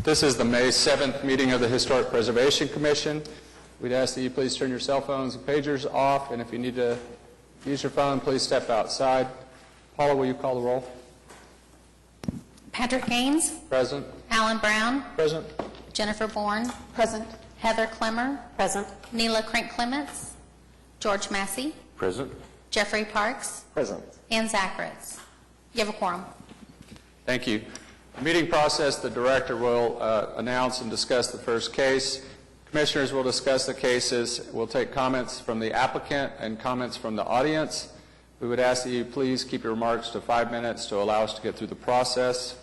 This is the May 7th meeting of the Historic Preservation Commission. We'd ask that you please turn your cell phones and pagers off, and if you need to use your phone, please step outside. Paula, will you call the roll? Patrick Gaines. Present. Alan Brown. Present. Jennifer Bourne. Present. Heather Clemmer. Present. Neela Crink-Clements. George Massey. Present. Jeffrey Parks. Present. Ann Zachritz. You have a quorum. Thank you. The meeting process, the director will announce and discuss the first case. Commissioners will discuss the cases. We'll take comments from the applicant and comments from the audience. We would ask that you please keep your remarks to 5 minutes to allow us to get through the process.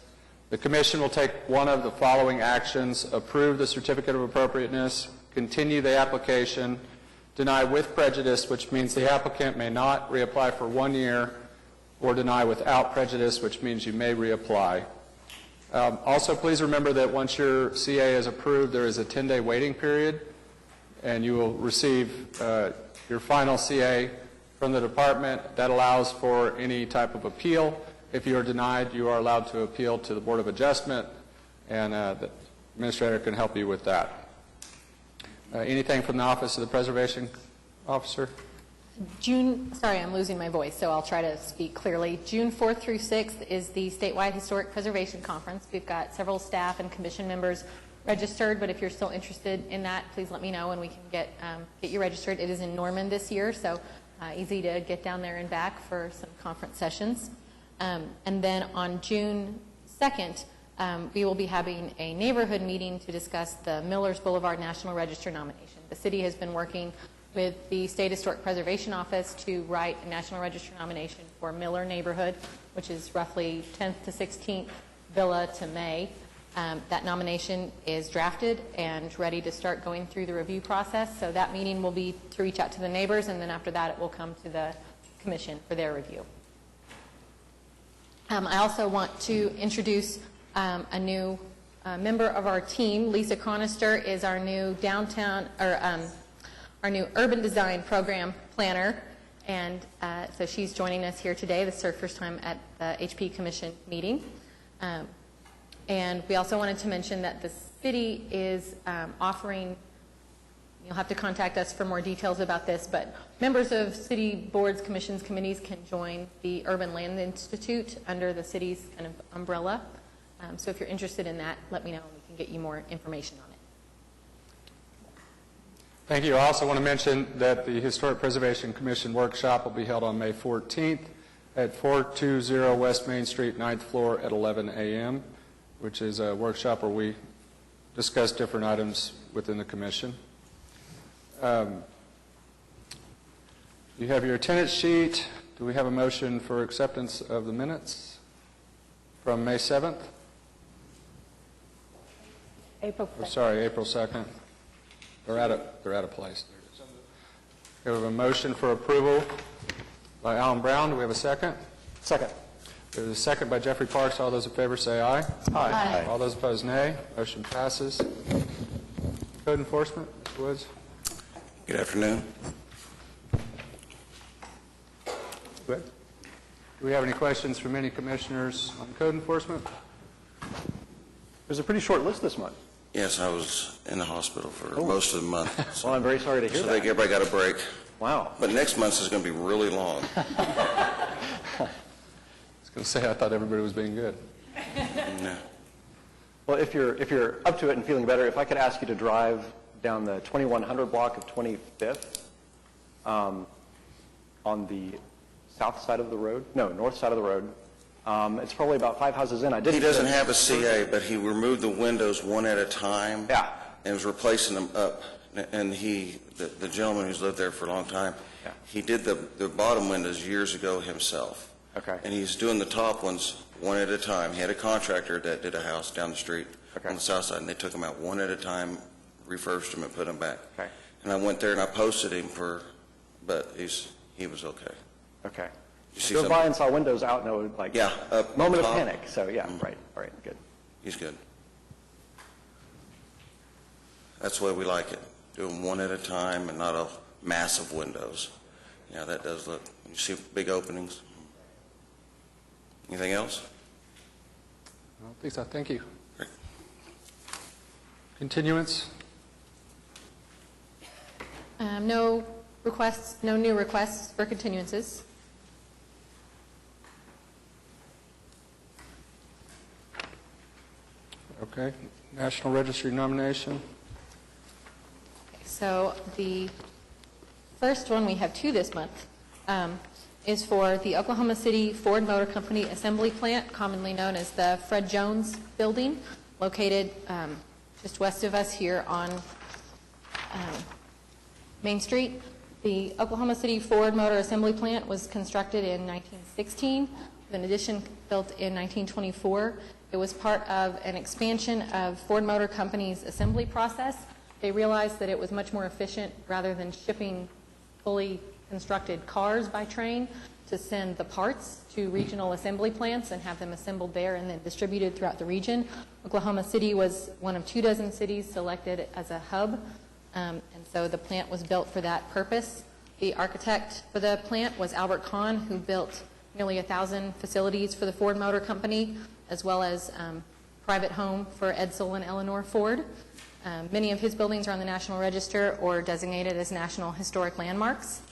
The Commission will take one of the following actions: approve the certificate of appropriateness, continue the application, deny with prejudice, which means the applicant may not reapply for 1 year, or deny without prejudice, which means you may reapply. Also, please remember that once your CA is approved, there is a 10-day waiting period, and you will receive your final CA from the department. That allows for any type of appeal. If you are denied, you are allowed to appeal to the Board of Adjustment, and the administrator can help you with that. Anything from the Office of the Preservation Officer? Sorry, I'm losing my voice, so I'll try to speak clearly. June 4th through 6th is the Statewide Historic Preservation Conference. We've got several staff and commission members registered, but if you're still interested in that, please let me know and we can get you registered. It is in Norman this year, so easy to get down there and back for some conference sessions. And then on June 2nd, we will be having a neighborhood meeting to discuss the Millers Boulevard National Register nomination. The city has been working with the State Historic Preservation Office to write a National Register nomination for Miller neighborhood, which is roughly 10th to 16th Villa to May. That nomination is drafted and ready to start going through the review process. So that meeting will be to reach out to the neighbors, and then after that it will come to the commission for their review. I also want to introduce a new member of our team. Lisa Chronister is our new our new urban design program planner, and so she's joining us here today. This is her first time at the HP Commission meeting. And we also wanted to mention that the city is offering, you'll have to contact us for more details about this, but members of city boards, commissions, committees can join the Urban Land Institute under the city's kind of umbrella. So if you're interested in that, let me know and we can get you more information on it. Thank you. I also want to mention that the Historic Preservation Commission workshop will be held on May 14th at 420 West Main Street, 9th floor at 11 a.m., which is a workshop where we discuss different items within the commission. You have your attendance sheet. Do we have a motion for acceptance of the minutes from May 7th? April 2nd. April 2nd. They're out of place. We have a motion for approval by Alan Brown. Do we have a second? Second. There's a second by Jeffrey Parks. All those in favor say aye. Aye. Aye. All those opposed, nay. Motion passes. Code enforcement, Mr. Woods. Good afternoon. Good. Do we have any questions from any commissioners on code enforcement? There's a pretty short list this month. Yes, I was in the hospital for most of the month. Well, I'm very sorry to hear So I that. think everybody got a break. Wow. But next month is going to be really long. I was going to say I thought everybody was being good. No. Well, if you're up to it and feeling better, if I could ask you to drive down the 2100 block of 25th on the south side of the road, no, north side of the road. It's probably about 5 houses in. He doesn't have a CA, but he removed the windows one at a time. Yeah. And was replacing them up. And the gentleman who's lived there for a long time, Yeah. he did the bottom windows years ago himself. Okay. And he's doing the top ones one at a time. He had a contractor that did a house down the street on the south side, and they took them out one at a time, refurbished them, and put them back. Okay. And I went there and I posted him but he was okay. Okay. You see Drove by something? and saw windows out, no, like, Yeah, up moment of top. panic. So, yeah, right, all right, good. He's good. That's the way we like it. Do them one at a time and not a massive windows. Yeah, that does look. You see big openings. Anything else? I don't think so. Thank you. Great. Continuance? No requests, no new requests for continuances. Okay. National Registry nomination? So the first one, we have two this month, is for the Oklahoma City Ford Motor Company Assembly Plant, commonly known as the Fred Jones Building, located just west of us here on Main Street. The Oklahoma City Ford Motor Assembly Plant was constructed in 1916, with an addition built in 1924. It was part of an expansion of Ford Motor Company's assembly process. They realized that it was much more efficient, rather than shipping fully constructed cars by train, to send the parts to regional assembly plants and have them assembled there and then distributed throughout the region. Oklahoma City was one of 24 cities selected as a hub, and so the plant was built for that purpose. The architect for the plant was Albert Kahn, who built nearly 1,000 facilities for the Ford Motor Company, as well as private home for Edsel and Eleanor Ford. Many of his buildings are on the National Register or designated as National Historic Landmarks.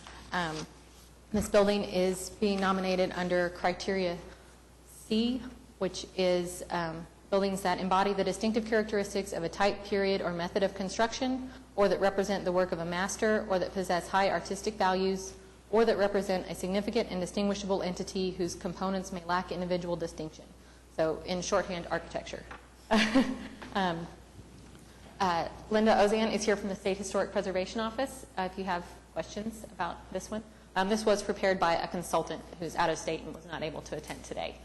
This building is being nominated under Criteria C, which is buildings that embody the distinctive characteristics of a type, period, or method of construction, or that represent the work of a master, or that possess high artistic values, or that represent a significant and distinguishable entity whose components may lack individual distinction. So in shorthand, architecture. Linda Ozan is here from the State Historic Preservation Office if you have questions about this one. This was prepared by a consultant who's out of state and was not able to attend today.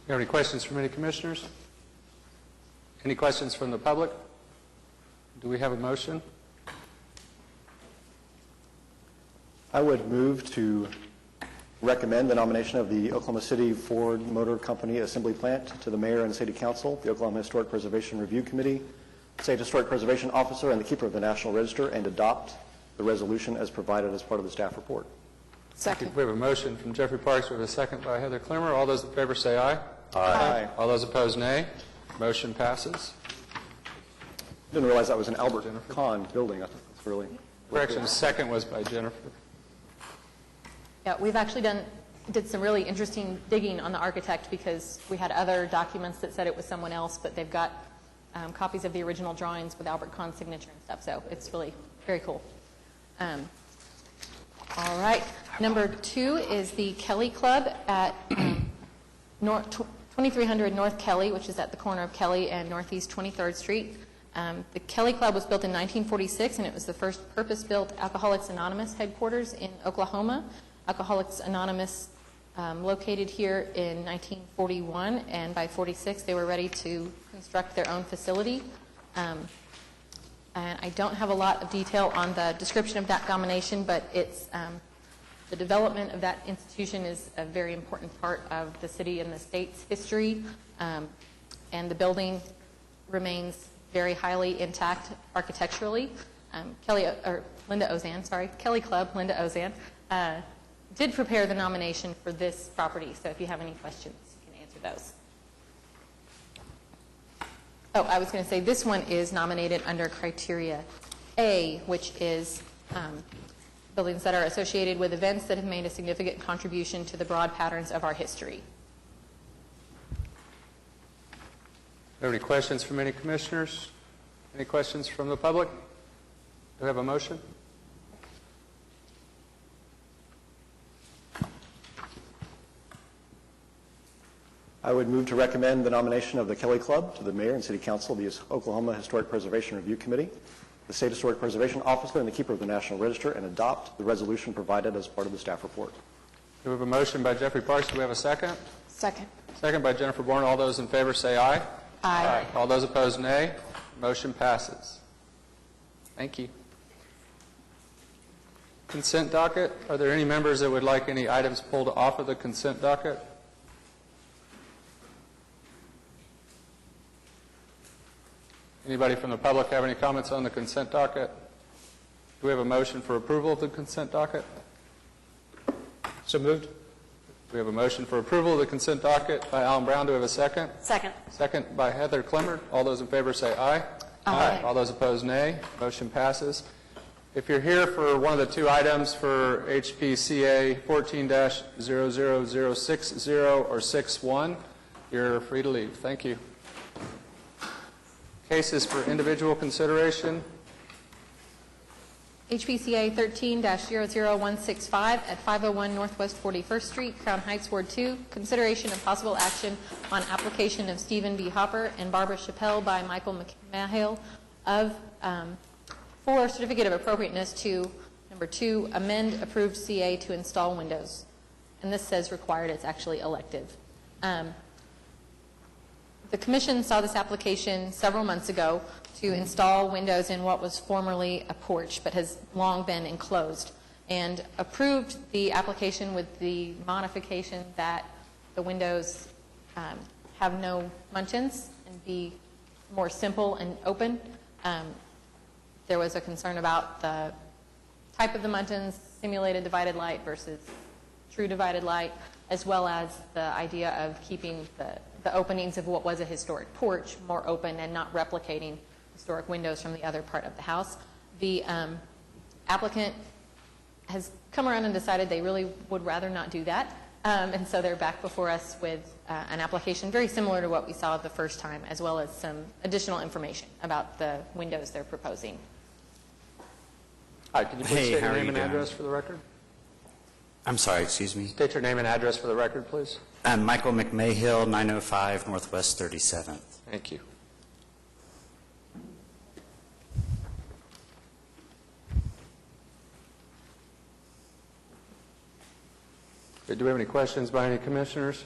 You have any questions from any commissioners? Any questions from the public? Do we have a motion? I would move to recommend the nomination of the Oklahoma City Ford Motor Company Assembly Plant to the Mayor and City Council, the Oklahoma Historic Preservation Review Committee, State Historic Preservation Officer, and the Keeper of the National Register, and adopt the resolution as provided as part of the staff report. Second. We have a motion from Jeffrey Parks. We have a second by Heather Clemmer. All those in favor say aye. Aye. All those opposed, nay. Motion passes. Didn't realize that was an Albert Kahn building. I thought that's really... Correction, second was by Jennifer. Yeah, we've actually did some really interesting digging on the architect, because we had other documents that said it was someone else, but they've got copies of the original drawings with Albert Kahn's signature and stuff, so it's really very cool. All right, number 2 is the Kelly Club at 2300 North Kelly, which is at the corner of Kelly and Northeast 23rd Street. The Kelly Club was built in 1946, and it was the first purpose-built Alcoholics Anonymous headquarters in Oklahoma. Alcoholics Anonymous located here in 1941, and by 46 they were ready to construct their own facility. And I don't have a lot of detail on the description of that nomination, but it's the development of that institution is a very important part of the city and the state's history, and the building remains very highly intact architecturally. Linda Ozan, Kelly Club, Linda Ozan, did prepare the nomination for this property, so if you have any questions, you can answer those. Oh, I was going to say this one is nominated under Criteria A, which is buildings that are associated with events that have made a significant contribution to the broad patterns of our history. Are there any questions from any commissioners? Any questions from the public? Do we have a motion? I would move to recommend the nomination of the Kelly Club to the Mayor and City Council, the Oklahoma Historic Preservation Review Committee, the State Historic Preservation Officer, and the Keeper of the National Register, and adopt the resolution provided as part of the staff report. We have a motion by Jeffrey Parks. Do we have a second? Second. Second by Jennifer Bourne. All those in favor say aye. Aye. All those opposed, nay. Motion passes. Thank you. Consent docket. Are there any members that would like any items pulled off of the consent docket? Anybody from the public have any comments on the consent docket? Do we have a motion for approval of the consent docket? So moved. We have a motion for approval of the consent docket by Alan Brown. Do we have a second? Second. Second by Heather Clemmer. All those in favor say aye. Aye. All those opposed, nay. Motion passes. If you're here for one of the two items for HPCA 14-00060 or 61, you're free to leave. Thank you. Cases for individual consideration. HPCA 13-00165 at 501 Northwest 41st Street, Crown Heights, Ward 2. Consideration of possible action on application of Stephen B. Hopper and Barbara Chappelle by Michael McMahill for certificate of appropriateness to, number 2, amend approved CA to install windows. And this says required. It's actually elective. The Commission saw this application several months ago to install windows in what was formerly a porch but has long been enclosed, and approved the application with the modification that the windows have no munchins and be more simple and open. There was a concern about the type of the munchins, simulated divided light versus true divided light, as well as the idea of keeping the openings of what was a historic porch more open and not replicating historic windows from the other part of the house. The applicant has come around and decided they really would rather not do that, and so they're back before us with an application very similar to what we saw the first time, as well as some additional information about the windows they're proposing. Hi, can you please Hey, state how your are name you and doing? address for the record? I'm sorry, excuse me. State your name and address for the record, please. I'm Michael McMahill, 905 Northwest 37th. Thank you. Okay, do we have any questions by any commissioners?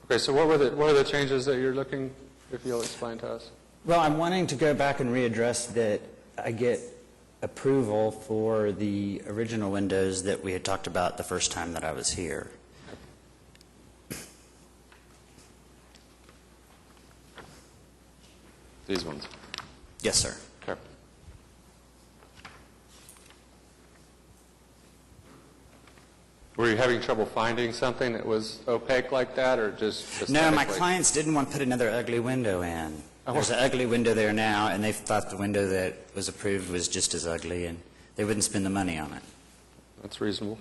Okay, so what are the changes that you're looking, if you'll explain to us? Well, I'm wanting to go back and readdress that I get approval for the original windows that we had talked about the first time that I was here. These ones. Yes, sir. Okay. Were you having trouble finding something that was opaque like that, or just No, my aesthetically? clients didn't want to put another ugly window in. There's an ugly window there now, and they thought the window that was approved was just as ugly, and they wouldn't spend the money on it. That's reasonable.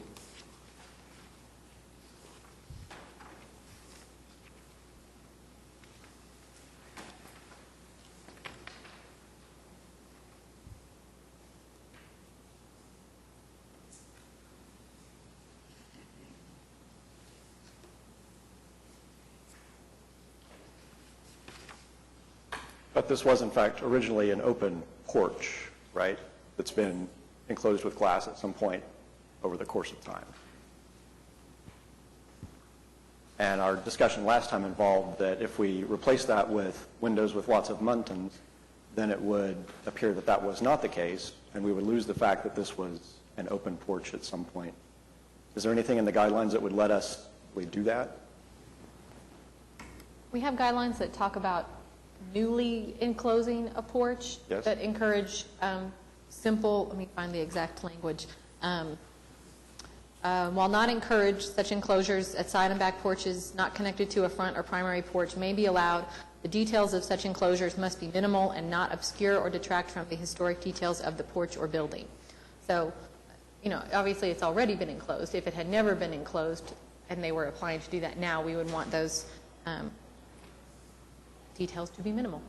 But this was, in fact, originally an open porch, right, that's been enclosed with glass at some point over the course of time. And our discussion last time involved that if we replace that with windows with lots of muntins, then it would appear that that was not the case, and we would lose the fact that this was an open porch at some point. Is there anything in the guidelines that would let us do that? We have guidelines that talk about newly enclosing a porch, Yes. that encourage simple, let me find the exact language. While not encouraged, such enclosures at side and back porches not connected to a front or primary porch may be allowed. The details of such enclosures must be minimal and not obscure or detract from the historic details of the porch or building. So, obviously it's already been enclosed. If it had never been enclosed and they were applying to do that now, we would want those details to be minimal.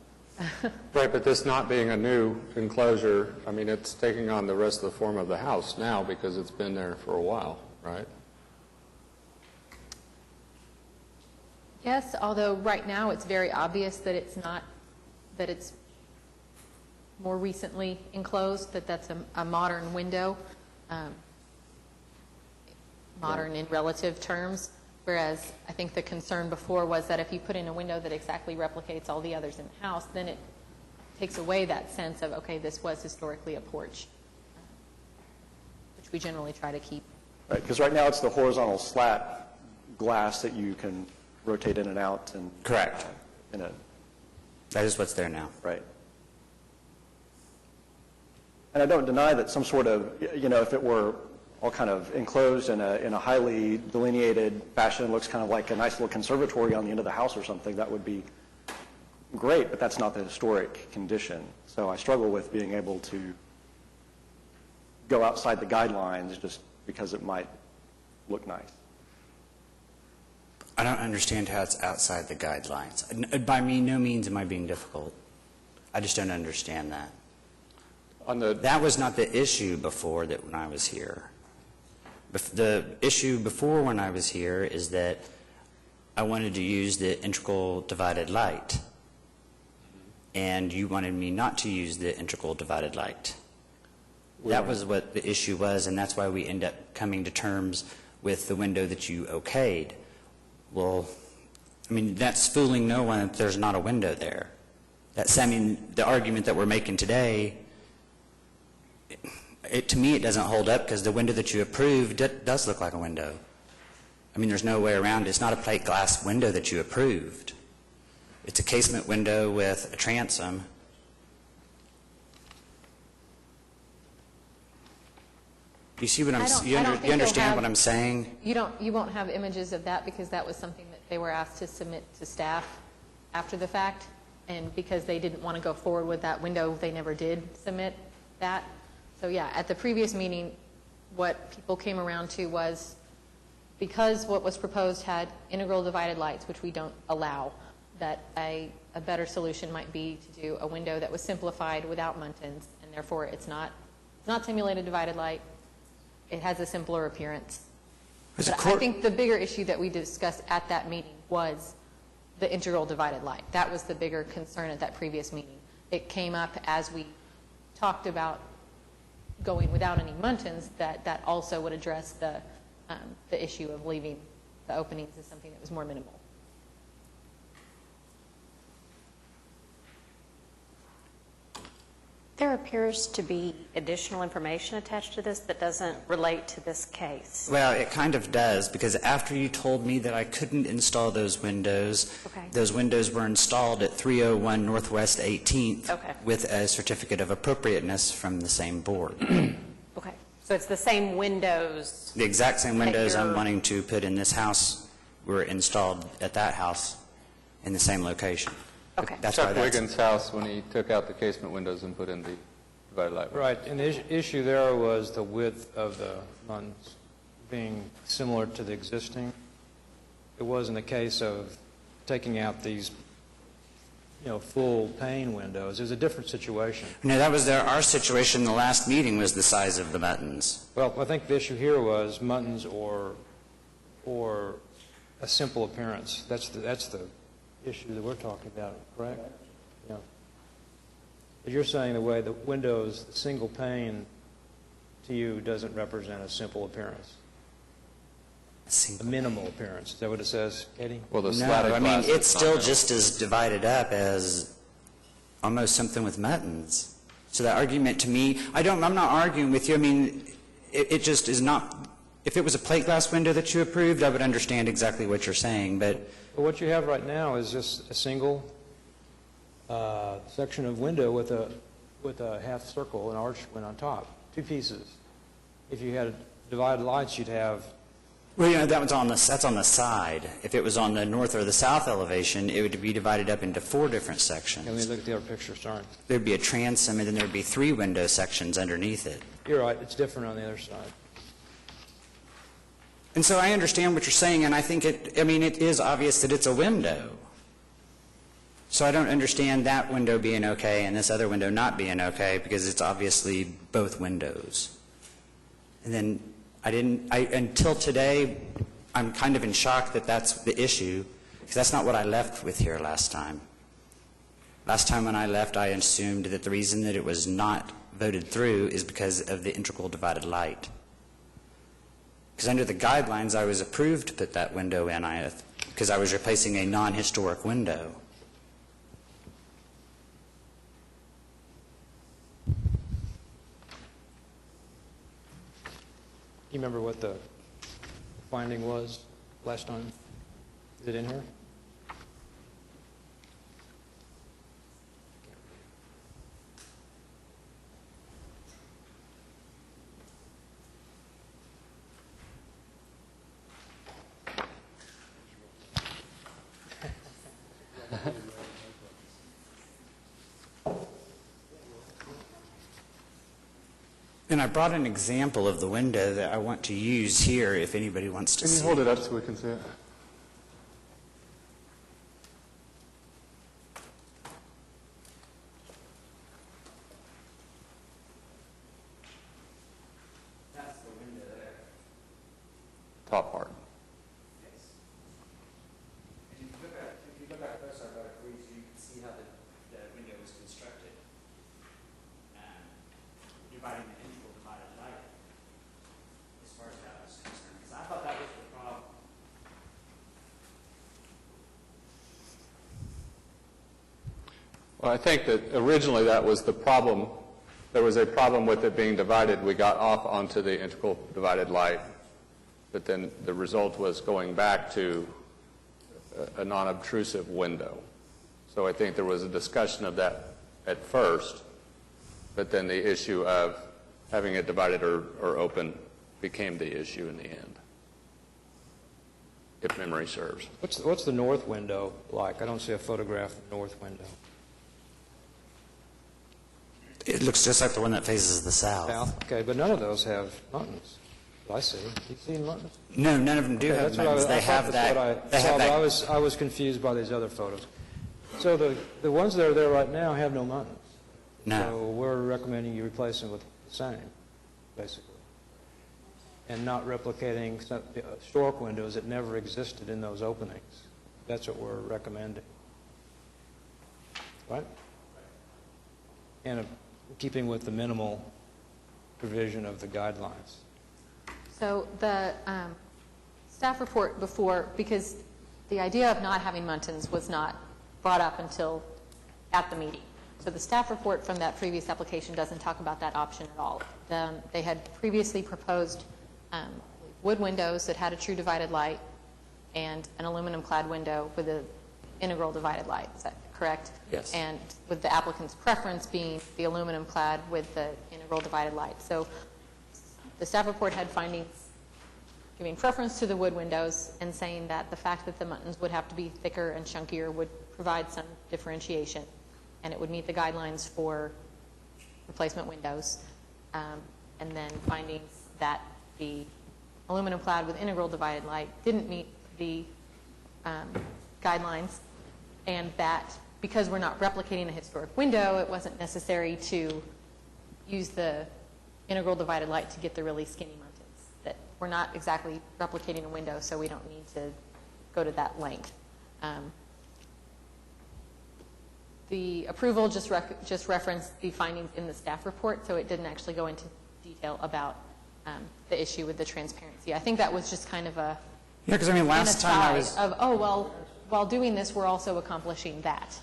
Right, but this not being a new enclosure, I mean, it's taking on the rest of the form of the house now because it's been there for a while, right? Yes, although right now it's very obvious that it's not, that it's more recently enclosed, that that's a modern window, modern in relative terms, whereas I think the concern before was that if you put in a window that exactly replicates all the others in the house, then it takes away that sense of, okay, this was historically a porch, which we generally try to keep. Right, because right now it's the horizontal slat glass that you can rotate in and out and Correct. in a That is what's there now. right. And I don't deny that some sort of, if it were all kind of enclosed in a highly delineated fashion, looks kind of like a nice little conservatory on the end of the house or something, that would be great, but that's not the historic condition. So I struggle with being able to go outside the guidelines just because it might look nice. I don't understand how it's outside the guidelines. By no means am I being difficult. I just don't understand that. That was not the issue before that when I was here. The issue before when I was here is that I wanted to use the integral divided light, and you wanted me not to use the integral divided light. That was what the issue was, and that's why we end up coming to terms with the window that you okayed. Well, I mean, that's fooling no one that there's not a window there. The argument that we're making today, to me, it doesn't hold up because the window that you approved does look like a window. I mean, there's no way around it. It's not a plate glass window that you approved. It's a casement window with a transom. You see what you understand what I'm saying? You won't have images of that because that was something that they were asked to submit to staff after the fact, and because they didn't want to go forward with that window, they never did submit that. So yeah, at the previous meeting, what people came around to was, because what was proposed had integral divided lights, which we don't allow, that a better solution might be to do a window that was simplified without muntins, and therefore it's not simulated divided light. It has a simpler appearance. But I think the bigger issue that we discussed at that meeting was the integral divided light. That was the bigger concern at that previous meeting. It came up as we talked about going without any muntins, that also would address the issue of leaving the openings as something that was more minimal. There appears to be additional information attached to this that doesn't relate to this case. Well, it kind of does, because after you told me that I couldn't install those windows, those windows were installed at 301 Northwest 18th with a certificate of appropriateness from the same board. Okay. So it's the same windows. The exact same windows I'm wanting to put in this house were installed at that house in the same location. Okay. That's Chuck Wiggins' house when he took out the casement windows and put in the divided light. Right, and the issue there was the width of the muntins being similar to the existing. It wasn't a case of taking out these, full pane windows. It was a different situation. No, that was our situation. The last meeting was the size of the muntins. Well, I think the issue here was muntins or a simple appearance. That's the issue that we're talking about, correct? Yeah. But you're saying the way the windows, the single pane to you doesn't represent a simple appearance. A minimal appearance. Is that what it says, Eddie? Well, the No, slatted I mean, glass it's is not still minimal. just as divided up as almost something with muttons. So that argument to me, I'm not arguing with you. I mean, it just is not, if it was a plate glass window that you approved, I would understand exactly what you're saying, but Well, what you have right now is just a single section of window with a half circle, an arch went on top, two pieces. If you had divided lights, you'd have. well, that's on the side. If it was on the north or the south elevation, it would be divided up into 4 different sections. Let me look at the other picture. Sorry. There'd be a transom, and then there'd be 3 window sections underneath it. You're right. It's different on the other side. And so I understand what you're saying, and I think it is obvious that it's a window. So I don't understand that window being okay and this other window not being okay, because it's obviously both windows. And then until today, I'm kind of in shock that that's the issue, because that's not what I left with here last time. Last time when I left, I assumed that the reason that it was not voted through is because of the integral divided light. Because under the guidelines, I was approved to put that window in, because I was replacing a non-historic window. You remember what the finding was last time? Is it in here? Then I brought an example of the window that I want to use here if anybody wants to Can you see. hold it up so we can see it? That's the window there. Top part. Yes. And if you look at closer, you can see how the window was constructed. Dividing the integral divided light, as far as that was concerned. Because I thought that was the problem. Well, I think that originally that was the problem. There was a problem with it being divided. We got off onto the integral divided light, but then the result was going back to a non-obtrusive window. So I think there was a discussion of that at first, but then the issue of having it divided or open became the issue in the end, if memory serves. What's the north window like? I don't see a photograph of the north window. It looks just like the one that faces the south. South? Okay, but none of those have muntins. I see. You seen muntins? No, none of them do Okay, have that's what buttons. They have that. They have But that. I was confused by these other photos. So the ones that are there right now have no muntins. No. So we're recommending you replace them with the same, basically, and not replicating the historic windows that never existed in those openings. That's what we're recommending. Right? And keeping with the minimal provision of the guidelines. So the staff report before, because the idea of not having muntins was not brought up until at the meeting. So the staff report from that previous application doesn't talk about that option at all. They had previously proposed wood windows that had a true divided light and an aluminum-clad window with an integral divided light. Is that correct? Yes. And with the applicant's preference being the aluminum-clad with the integral divided light. So the staff report had findings giving preference to the wood windows and saying that the fact that the muntins would have to be thicker and chunkier would provide some differentiation, and it would meet the guidelines for replacement windows. And then findings that the aluminum clad with integral divided light didn't meet the guidelines, and that because we're not replicating a historic window, it wasn't necessary to use the integral divided light to get the really skinny muntins. That we're not exactly replicating a window, so we don't need to go to that length. The approval just referenced the findings in the staff report, so it didn't actually go into detail about the issue with the transparency. I think that was just kind of a Yeah, because I mean, last time I was. of, oh, well, while doing this, we're also accomplishing that.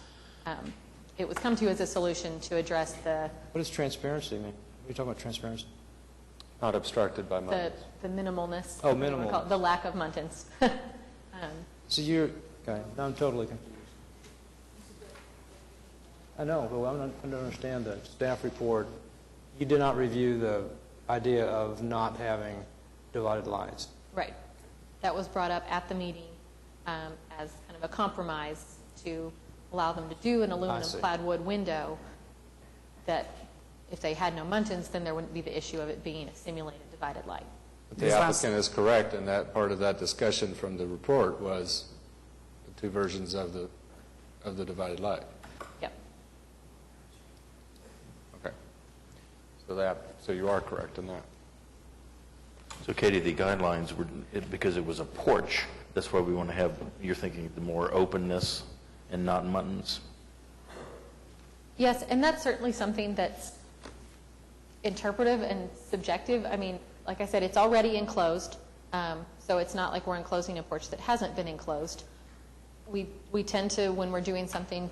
It was come to you as a solution to address the What does transparency mean? Are you talking about transparency? Not obstructed by muntins. the minimalness. Oh, what we wanna call it, minimalness. the lack of muntins. So you're, okay, now I'm totally confused. I know, but I don't understand the staff report. You did not review the idea of not having divided lights. Right. That was brought up at the meeting as kind of a compromise to allow them to do an aluminum-clad wood window, that if they had no muntins, then there wouldn't be the issue of it being a simulated divided light. But the applicant is correct, and that part of that discussion from the report was the two versions of the divided light. Yep. Okay. So you are correct in that. So Katie, the guidelines were, because it was a porch, that's why we want to have, you're thinking the more openness and not muntins? Yes, and that's certainly something that's interpretive and subjective. I mean, like I said, it's already enclosed, so it's not like we're enclosing a porch that hasn't been enclosed. We tend to, when we're doing something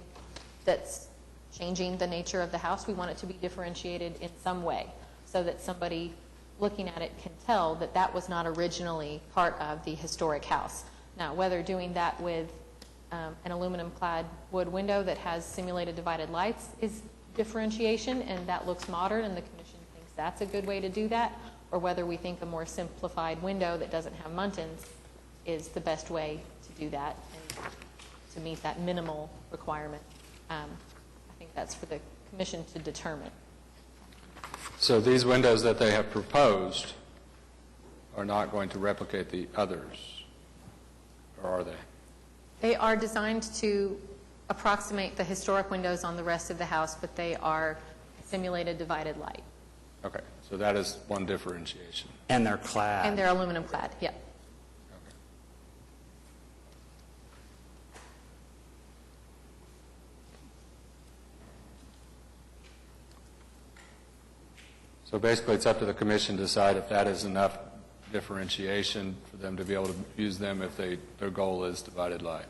that's changing the nature of the house, we want it to be differentiated in some way so that somebody looking at it can tell that that was not originally part of the historic house. Now, whether doing that with an aluminum-clad wood window that has simulated divided lights is differentiation, and that looks modern, and the commission thinks that's a good way to do that, or whether we think a more simplified window that doesn't have muntins is the best way to do that and to meet that minimal requirement. I think that's for the commission to determine. So these windows that they have proposed are not going to replicate the others, or are they? They are designed to approximate the historic windows on the rest of the house, but they are simulated divided light. Okay, so that is one differentiation. And they're clad. And they're aluminum clad, yeah. Okay. So basically, it's up to the commission to decide if that is enough differentiation for them to be able to use them if their goal is divided light.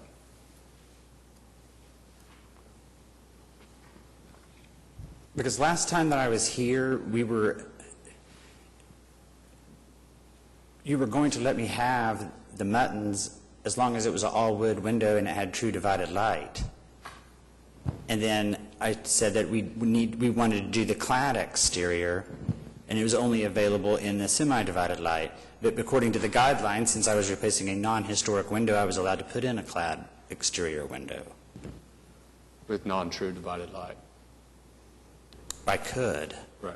Because last time that I was here, you were going to let me have the Muttons as long as it was an all-wood window and it had true divided light. And then I said that we wanted to do the clad exterior, and it was only available in the semi-divided light. But according to the guidelines, since I was replacing a non-historic window, I was allowed to put in a clad exterior window. With non-true divided light. I could, Right.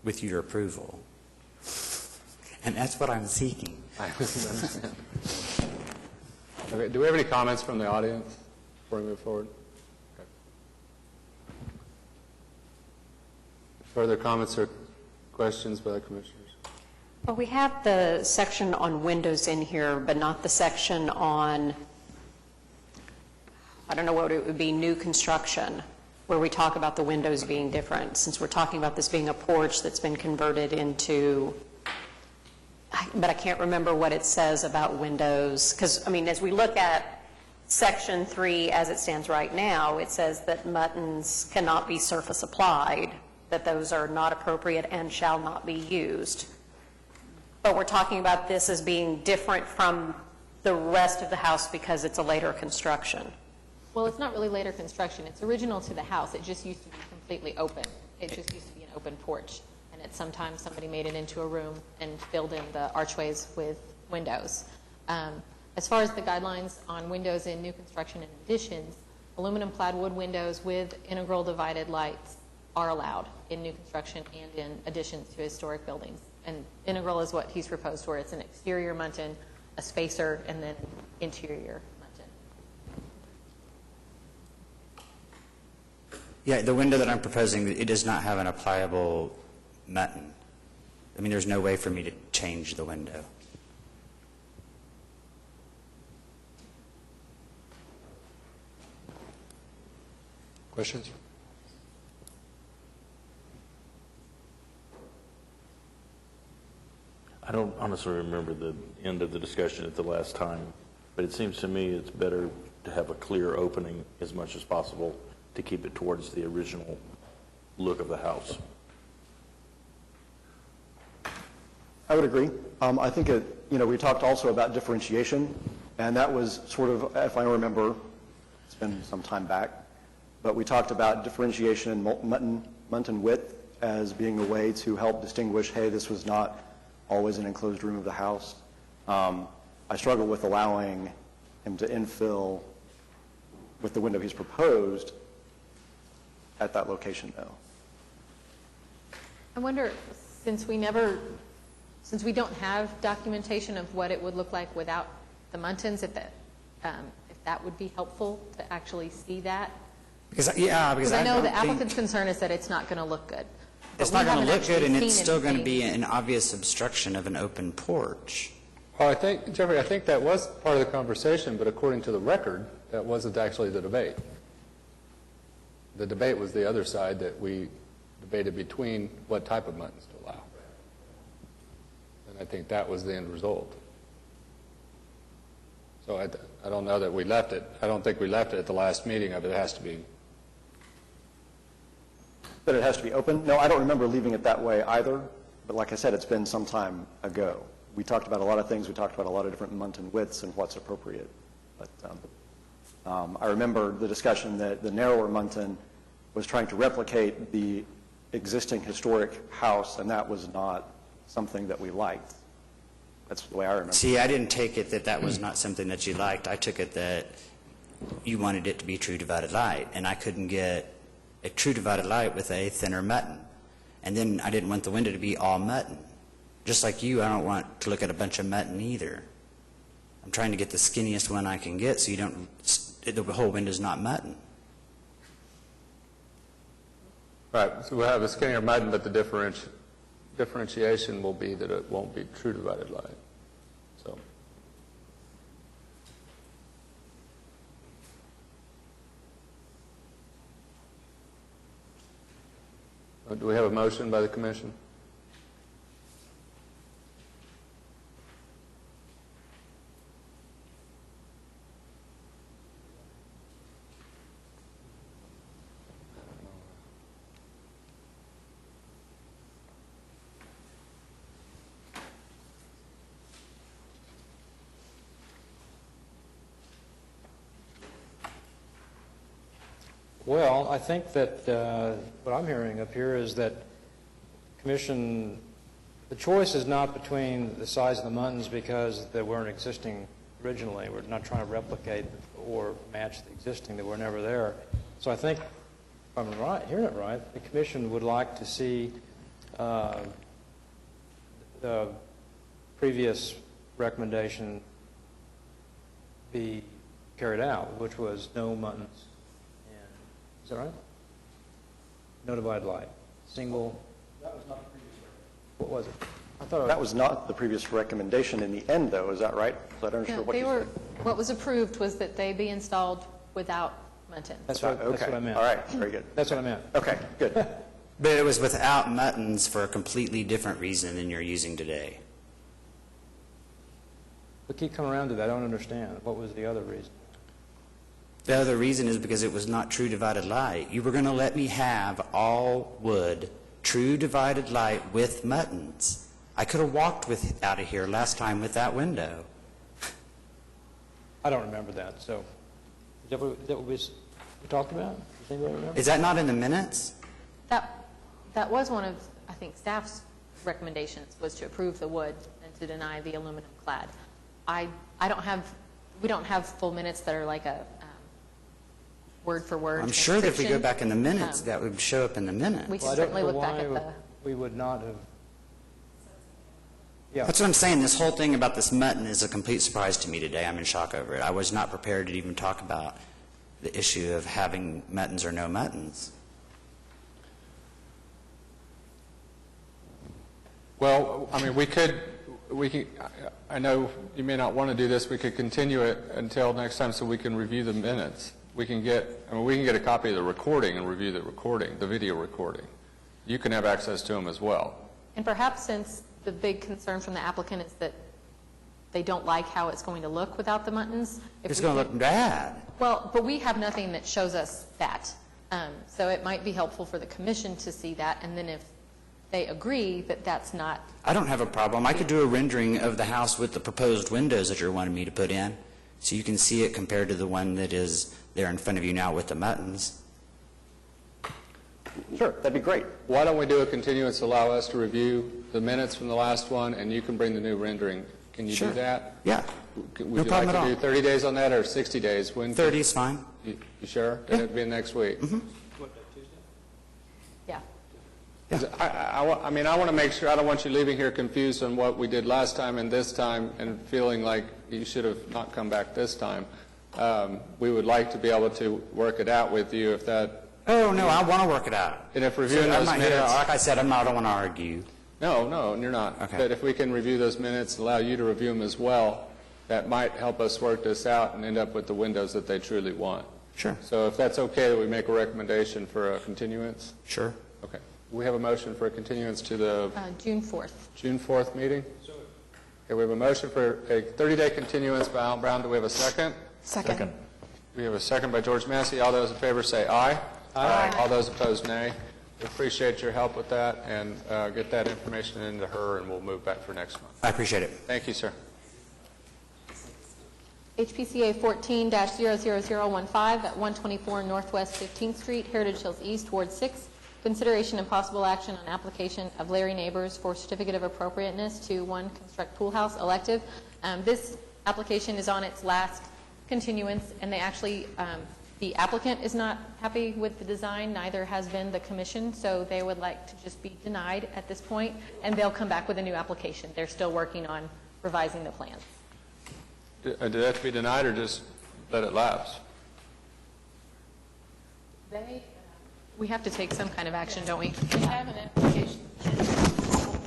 with your approval. And that's what I'm seeking. I understand. Okay, do we have any comments from the audience before we move forward? Okay. Further comments or questions by the commissioners? Well, we have the section on windows in here, but not the section on, I don't know what it would be, new construction, where we talk about the windows being different, since we're talking about this being a porch that's been converted into, but I can't remember what it says about windows, because, I mean, as we look at Section 3 as it stands right now, it says that muttons cannot be surface applied, that those are not appropriate and shall not be used. But we're talking about this as being different from the rest of the house because it's a later construction. Well, it's not really later construction. It's original to the house. It just used to be completely open. It just used to be an open porch. And at some time, somebody made it into a room and filled in the archways with windows. As far as the guidelines on windows in new construction and additions, aluminum clad wood windows with integral divided lights are allowed in new construction and in additions to historic buildings. And integral is what he's proposed, where it's an exterior muntin, a spacer, and then interior muntin. Yeah, the window that I'm proposing, it does not have an applicable mutton. I mean, there's no way for me to change the window. Questions? I don't honestly remember the end of the discussion at the last time, but it seems to me it's better to have a clear opening as much as possible to keep it towards the original look of the house. I would agree. I think we talked also about differentiation, and that was sort of, if I remember, it's been some time back, but we talked about differentiation in muntin width as being a way to help distinguish, hey, this was not always an enclosed room of the house. I struggle with allowing him to infill with the window he's proposed at that location, though. I wonder, since we don't have documentation of what it would look like without the muntins, if that would be helpful to actually see that. Because I know the applicant's concern is that it's not going to look good. It's not going to look good, and it's still going to be an obvious obstruction of an open porch. Well, Jeffrey, I think that was part of the conversation, but according to the record, that wasn't actually the debate. The debate was the other side, that we debated between what type of muttons to allow. And I think that was the end result. So I don't know that we left it. I don't think we left it at the last meeting of it. It has to be. That it has to be open? No, I don't remember leaving it that way either, but like I said, it's been some time ago. We talked about a lot of things. We talked about a lot of different muntin widths and what's appropriate. But I remember the discussion that the narrower muntin was trying to replicate the existing historic house, and that was not something that we liked. That's the way I remember. See, I didn't take it that that was not something that you liked. I took it that you wanted it to be true divided light, and I couldn't get a true divided light with a thinner mutton. And then I didn't want the window to be all mutton. Just like you, I don't want to look at a bunch of mutton either. I'm trying to get the skinniest one I can get so you don't, the whole window's not mutton. Right, so we'll have a skinnier mutton, but the differentiation will be that it won't be true divided light. So, do we have a motion by the commission? Well, I think that what I'm hearing up here is that Commission, the choice is not between the size of the muttons because they weren't existing originally. We're not trying to replicate or match the existing that were never there. So I think, if I'm right, hearing it right, the Commission would like to see the previous recommendation be carried out, which was no muttons. Is that right? No divided light. Single. That was not the previous recommendation. What was it? I thought That was not the previous recommendation in the end, though. Is that right? So I don't understand what you said. What was approved was that they be installed without muttons. That's what I meant. All right. Very good. That's what I meant. Okay. Good. But it was without muttons for a completely different reason than you're using today. We keep coming around to that. I don't understand. What was the other reason? The other reason is because it was not true divided light. You were going to let me have all wood, true divided light with muttons. I could have walked out of here last time with that window. I don't remember that. So, is that what we talked about? Does anybody remember? Is that not in the minutes? That was one of, I think, staff's recommendations, was to approve the wood and to deny the aluminum clad. We don't have full minutes that are like a word for word. I'm sure that if we go transcription. back in the minutes, that would show up in the minutes. We can Well, I don't certainly know look back why at the. we would not have. Yeah. That's what I'm saying. This whole thing about this mutton is a complete surprise to me today. I'm in shock over it. I was not prepared to even talk about the issue of having muttons or no muttons. Well, I mean, we can, I know you may not want to do this, we could continue it until next time so we can review the minutes. We can get a copy of the recording and review the recording, the video recording. You can have access to them as well. And perhaps since the big concern from the applicant is that they don't like how it's going to look without the muttons. It's going to look bad. Well, but we have nothing that shows us that. So it might be helpful for the commission to see that, and then if they agree that that's not. I don't have a problem. I could do a rendering of the house with the proposed windows that you're wanting me to put in, so you can see it compared to the one that is there in front of you now with the muttons. Sure. That'd be great. Why don't we do a continuance, allow us to review the minutes from the last one, and you can bring the new rendering. Can you Sure. do that? Yeah. Would No you problem like at to all. do 30 days on that or 60 days? When 30 is fine. You sure? Then it'd be next week. Mm-hmm. Yeah. I mean, I want to make sure, I don't want you leaving here confused on what we did last time and this time and feeling like you should have not come back this time. We would like to be able to work it out with you if that... Oh, no, I want to work it out. And if reviewing So I'm those not here, minutes... like I said, I don't want to argue. No, you're not. Okay. But if we can review those minutes and allow you to review them as well, that might help us work this out and end up with the windows that they truly want. Sure. So if that's okay, that we make a recommendation for a continuance? Sure. Okay. We have a motion for a continuance to the June 4th. June 4th meeting? Okay, we have a motion for a 30-day continuance by Alan Brown. Do we have a second? Second. We have a second by George Massey. All those in favor say aye. Aye. All those opposed, nay. We appreciate your help with that, and get that information into her, and we'll move back for next month. I appreciate it. Thank you, sir. HPCA 14-00015 at 124 Northwest 15th Street, Heritage Hills East, Ward 6. Consideration and possible action on application of Larry Neighbors for certificate of appropriateness to construct pool house elective. This application is on its last continuance, and they actually The applicant is not happy with the design, neither has been the commission, so they would like to just be denied at this point, and they'll come back with a new application. They're still working on revising the plans. Do they have to be denied or just let it lapse? We have to take some kind of action, don't we? We have an application.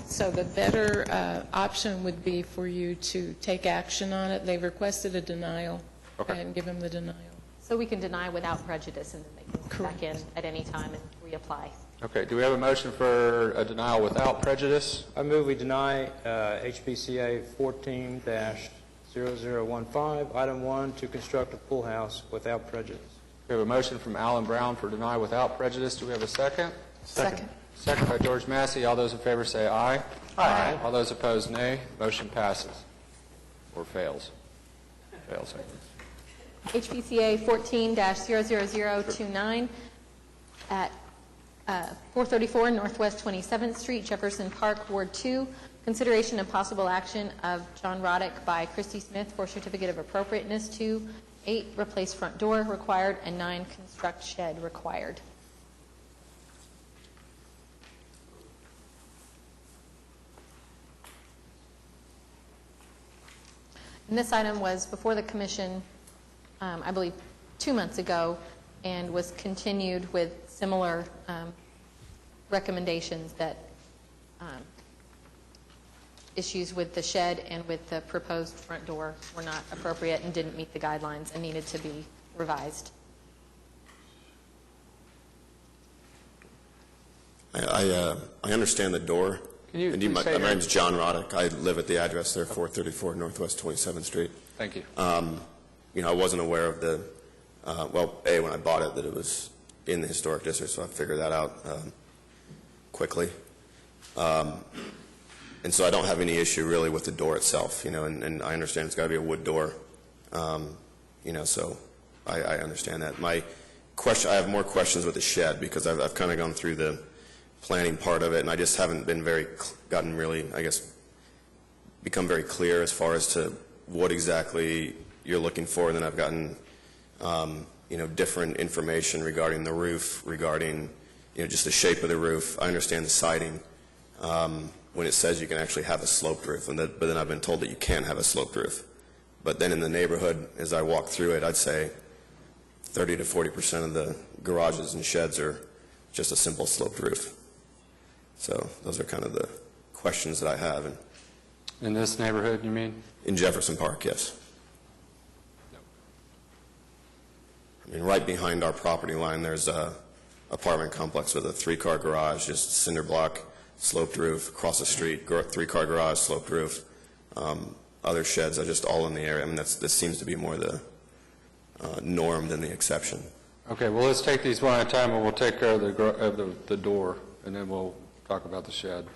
So the better option would be for you to take action on it. They've requested a denial. Okay. And give them the denial. So we can deny without prejudice, and then they can come back in at any time and reapply. Okay, do we have a motion for a denial without prejudice? I move we deny HPCA 14-0015, item 1, to construct a pool house without prejudice. We have a motion from Alan Brown for deny without prejudice. Do we have a second? Second. Second by George Massey. All those in favor say aye. Aye. All those opposed, nay. Motion passes. Or fails. Fails. HPCA 14-00029 at 434 Northwest 27th Street, Jefferson Park, Ward 2. Consideration and possible action of John Roddick by Christy Smith for certificate of appropriateness to 8, replace front door required, and 9, construct shed required. And this item was before the commission, I believe, 2 months ago, and was continued with similar recommendations that issues with the shed and with the proposed front door were not appropriate and didn't meet the guidelines and needed to be revised. I understand the door. Can you please my say your- name's John Roddick. I live at the address there, 434 Northwest 27th Street. Thank you. I wasn't aware of the, when I bought it, that it was in the historic district, so I figured that out quickly. And so I don't have any issue really with the door itself, and I understand it's got to be a wood door, so I understand that. I have more questions with the shed because I've kind of gone through the planning part of it, and I just haven't been become very clear as far as to what exactly you're looking for. And then I've gotten, different information regarding the roof, regarding, just the shape of the roof. I understand the siding. When it says you can actually have a sloped roof, but then I've been told that you can't have a sloped roof. But then in the neighborhood, as I walk through it, I'd say 30 to 40% of the garages and sheds are just a simple sloped roof. So those are kind of the questions that I have. And In this neighborhood, you mean? in Jefferson Park, yes. I mean, right behind our property line, there's a apartment complex with a 3-car garage, just cinder block, sloped roof. Across the street, 3-car garage, sloped roof. Other sheds are just all in the area. I mean, this seems to be more the norm than the exception. Okay, well, let's take these one at a time, and we'll take care of the door, and then we'll talk about the shed.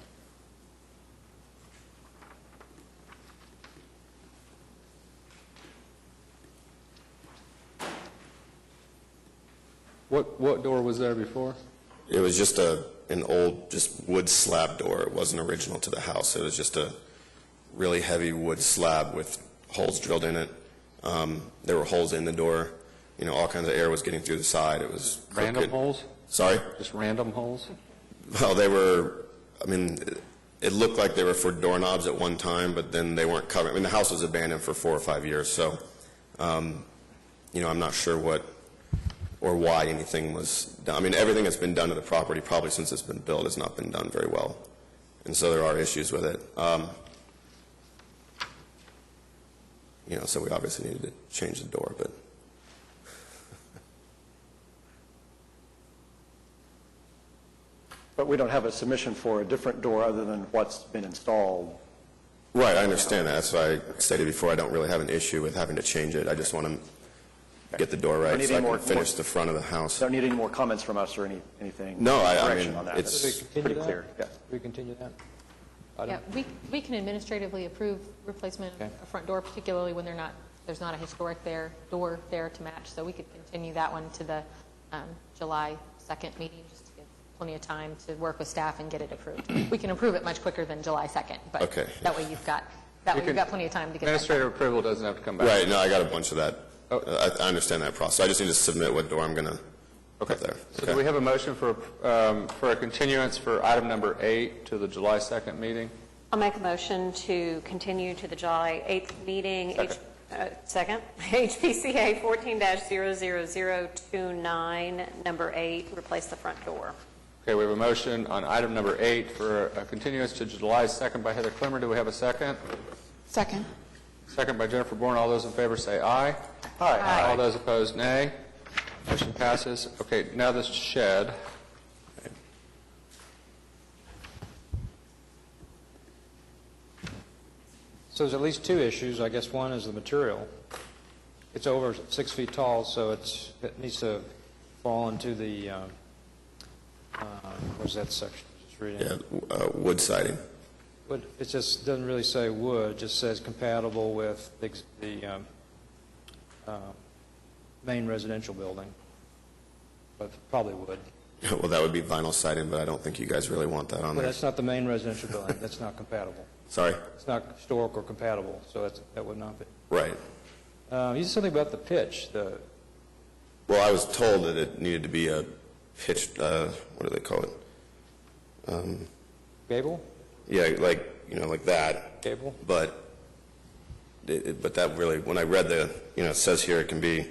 What door was there before? It was just an old, just wood slab door. It wasn't original to the house. It was just a really heavy wood slab with holes drilled in it. There were holes in the door. All kinds of air was getting through the side. It was Random crooked. holes? Sorry? Just random holes? Well, they were, it looked like they were for doorknobs at one time, but then they weren't covered. The house was abandoned for 4 or 5 years, so, I'm not sure what or why anything was done. Everything that's been done to the property probably since it's been built has not been done very well, and so there are issues with it. So we obviously needed to change the door, but... But we don't have a submission for a different door other than what's been installed. Right, I understand that. That's why I stated before I don't really have an issue with having to change it. I just want to get the door right so I can finish the front of the house. Don't need any more comments from us or anything? No, correction on that. it's That's pretty clear. Yeah. We continue that? Yeah, we can administratively approve replacement of a front door, particularly when there's not a historic door there to match. So we could continue that one to the July 2nd meeting, just to give plenty of time to work with staff and get it approved. We can approve it much quicker than July 2nd, but Okay. that way you've got plenty of time to get that done. Administrative approval doesn't have to come back. Right, no, I got a bunch of that I understand that process. I just need to submit what door I'm going to put there. So do we have a motion for a continuance for item number 8 to the July 2nd meeting? I'll make a motion to continue to the July 8th meeting. Second. HPCA 14-00029, number 8, replace the front door. Okay, we have a motion on item number 8 for a continuance to July 2nd by Heather Clemmer. Do we have a second? Second. Second by Jennifer Bourne. All those in favor say aye. Aye. All those opposed, nay. Motion passes. Okay, now this shed. So there's at least two issues. I guess one is the material. It's over 6 feet tall, so it needs to fall into the, where's that section? Just reading. Yeah, wood siding. It just doesn't really say wood, it just says compatible with the main residential building, but probably wood. Well, that would be vinyl siding, but I don't think you guys really want that on Well, there. that's not the main residential building, that's not compatible. Sorry? It's not historic or compatible, so that would not be. Right. You said something about the pitch, Well, I was told that it needed to be a pitched, what do they call it? gable? Yeah, like, like that. Gable? But that really, when I read it says here it can be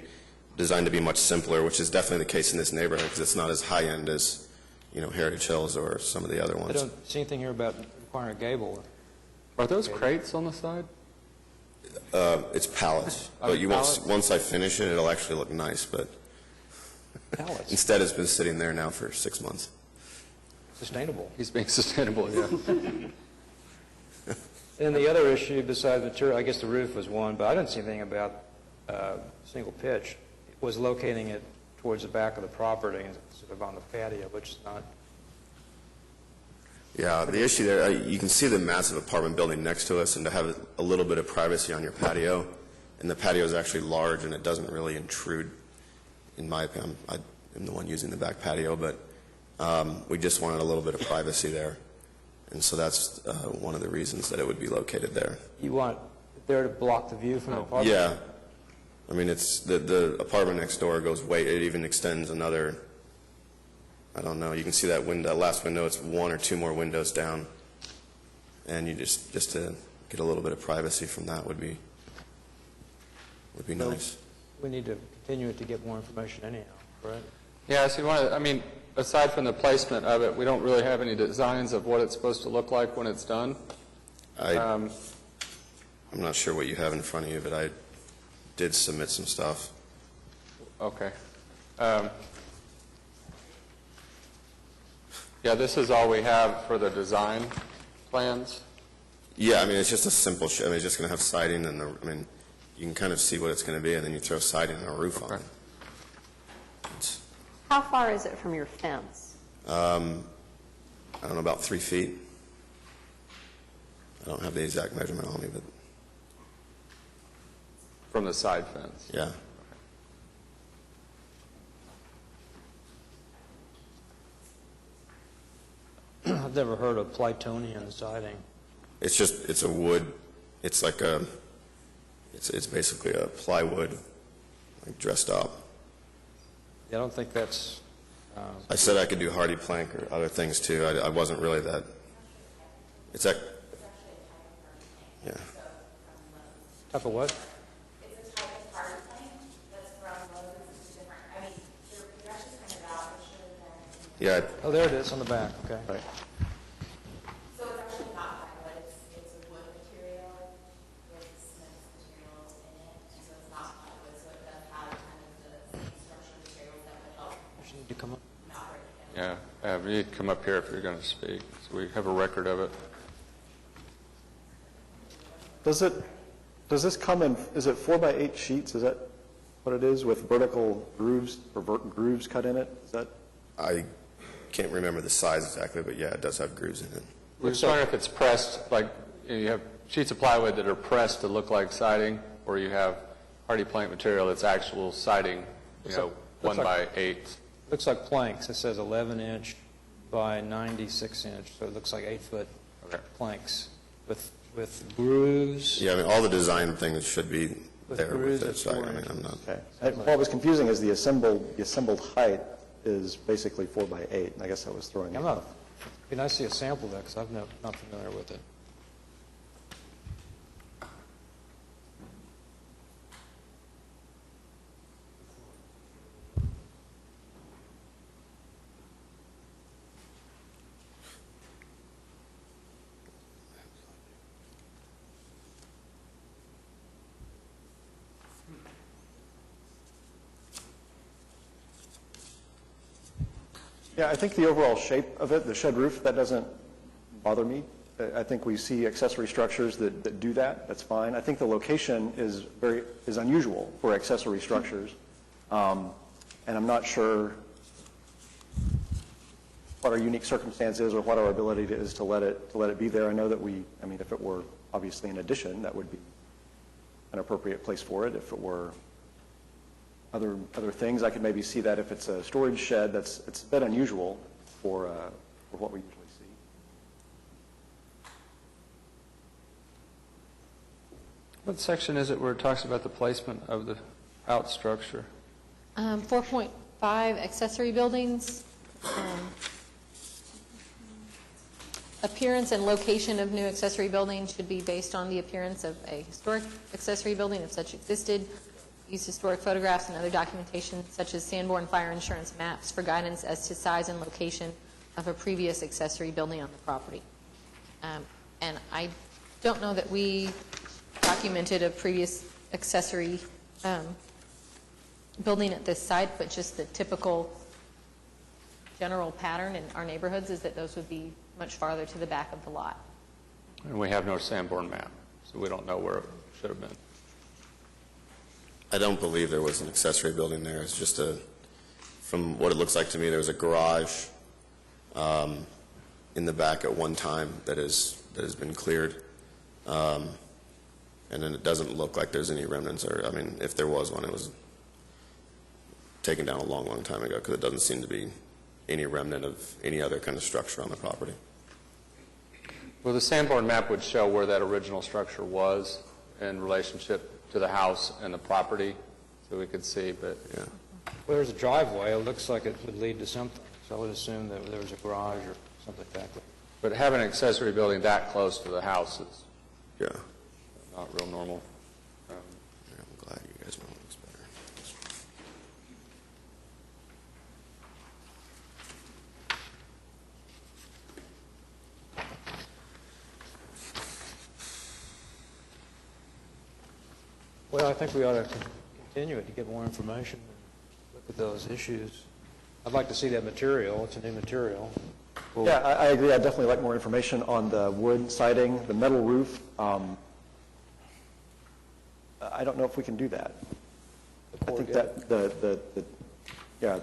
designed to be much simpler, which is definitely the case in this neighborhood because it's not as high-end as, Heritage Hills or some of the other I ones. don't see anything here about requiring a gable. Are those crates on the side? It's pallets, Oh, but pallets? once I finish it, it'll actually look nice, but Pallets. instead it's been sitting there now for 6 months. Sustainable. He's being sustainable, yeah. And the other issue besides material, I guess the roof was one, but I didn't see anything about single pitch. It was locating it towards the back of the property, sort of on the patio, which is not. Yeah, the issue there, you can see the massive apartment building next to us, and to have a little bit of privacy on your patio, and the patio is actually large, and it doesn't really intrude, in my opinion. I'm the one using the back patio, but we just wanted a little bit of privacy there, and so that's one of the reasons that it would be located there. You want there to block the view from the apartment? Yeah. I mean, it's the apartment next door goes it even extends another, I don't know, you can see that window, last window, it's 1 or 2 more windows down. And you just to get a little bit of privacy from that would be nice. We need to continue it to get more information anyhow, correct? Yeah, so aside from the placement of it, we don't really have any designs of what it's supposed to look like when it's done. I'm not sure what you have in front of you, but I did submit some stuff. Okay. Yeah, this is all we have for the design plans. Yeah, I mean, it's just a simple, it's just going to have siding, and you can kind of see what it's going to be, and then you throw siding and a roof on it. How far is it from your fence? I don't know, about 3 feet. I don't have the exact measurement on me, but From the side fence. yeah. I've never heard of Plutonian siding. It's a wood, it's like it's basically a plywood, like dressed up. I don't think that's, I said I could do hardy plank or other things too. I wasn't really that, it's that, yeah. type of what? It's a type of hardy plank that's from Lowe's. It's different. I mean, you're actually kind of out. It should have been. Yeah, Oh, there it is on the back, okay. right. So it's actually not plywood. It's a wood material with cement materials in it, and so it's not plywood. So it does have kind of the same structural materials that would help You need to come up. not break it down. Yeah, you need to come up here if you're going to speak, so we have a record of it. Does this come in, is it 4x8 sheets? Is that what it is with vertical grooves or grooves cut in it? Is that? I can't remember the size exactly, but yeah, it does have grooves in it. We're just wondering if it's pressed, like, you have sheets of plywood that are pressed to look like siding, or you have hardy plank material that's actual siding, Looks like- 1 by 8. Looks like planks. It says 11-inch by 96-inch, so it looks like 8-foot Okay. planks with grooves. Yeah, I mean, all the design things should be there with it, so I mean, I'm not. Okay. What was confusing is the assembled height is basically 4 by 8, and I guess I was throwing it. It'd be nice to see a sample of that, because I'm not familiar with it. Yeah, I think the overall shape of it, the shed roof, that doesn't bother me. I think we see accessory structures that do that. That's fine. I think the location is unusual for accessory structures, and I'm not sure what our unique circumstance is or what our ability is to let it be there. I know that if it were obviously an addition, that would be an appropriate place for it. If it were other things, I could maybe see that. If it's a storage shed, it's a bit unusual for what we usually see. What section is it where it talks about the placement of the out structure? 4.5, accessory buildings. Appearance and location of new accessory buildings should be based on the appearance of a historic accessory building, if such existed. Use historic photographs and other documentation, such as Sanborn fire insurance maps, for guidance as to size and location of a previous accessory building on the property. And I don't know that we documented a previous accessory building at this site, but just the typical general pattern in our neighborhoods is that those would be much farther to the back of the lot. And we have no Sanborn map, so we don't know where it should have been. I don't believe there was an accessory building there. It's just from what it looks like to me, there was a garage in the back at one time that has been cleared. And then it doesn't look like there's any remnants, or, I mean, if there was one, it was taken down a long, long time ago, because it doesn't seem to be any remnant of any other kind of structure on the property. Well, the Sanborn map would show where that original structure was in relationship to the house and the property, so we could see, but... Yeah. Well, there's a driveway. It looks like it would lead to something, so I would assume that there was a garage or something like that. But having an accessory building that close to the house is Yeah. not real normal. Yeah, I'm glad you guys know it looks better. Well, I think we ought to continue it to get more information and look at those issues. I'd like to see that material. It's a new material. Yeah, I agree. I'd definitely like more information on the wood siding, the metal roof. I don't know if we can do that. I think that the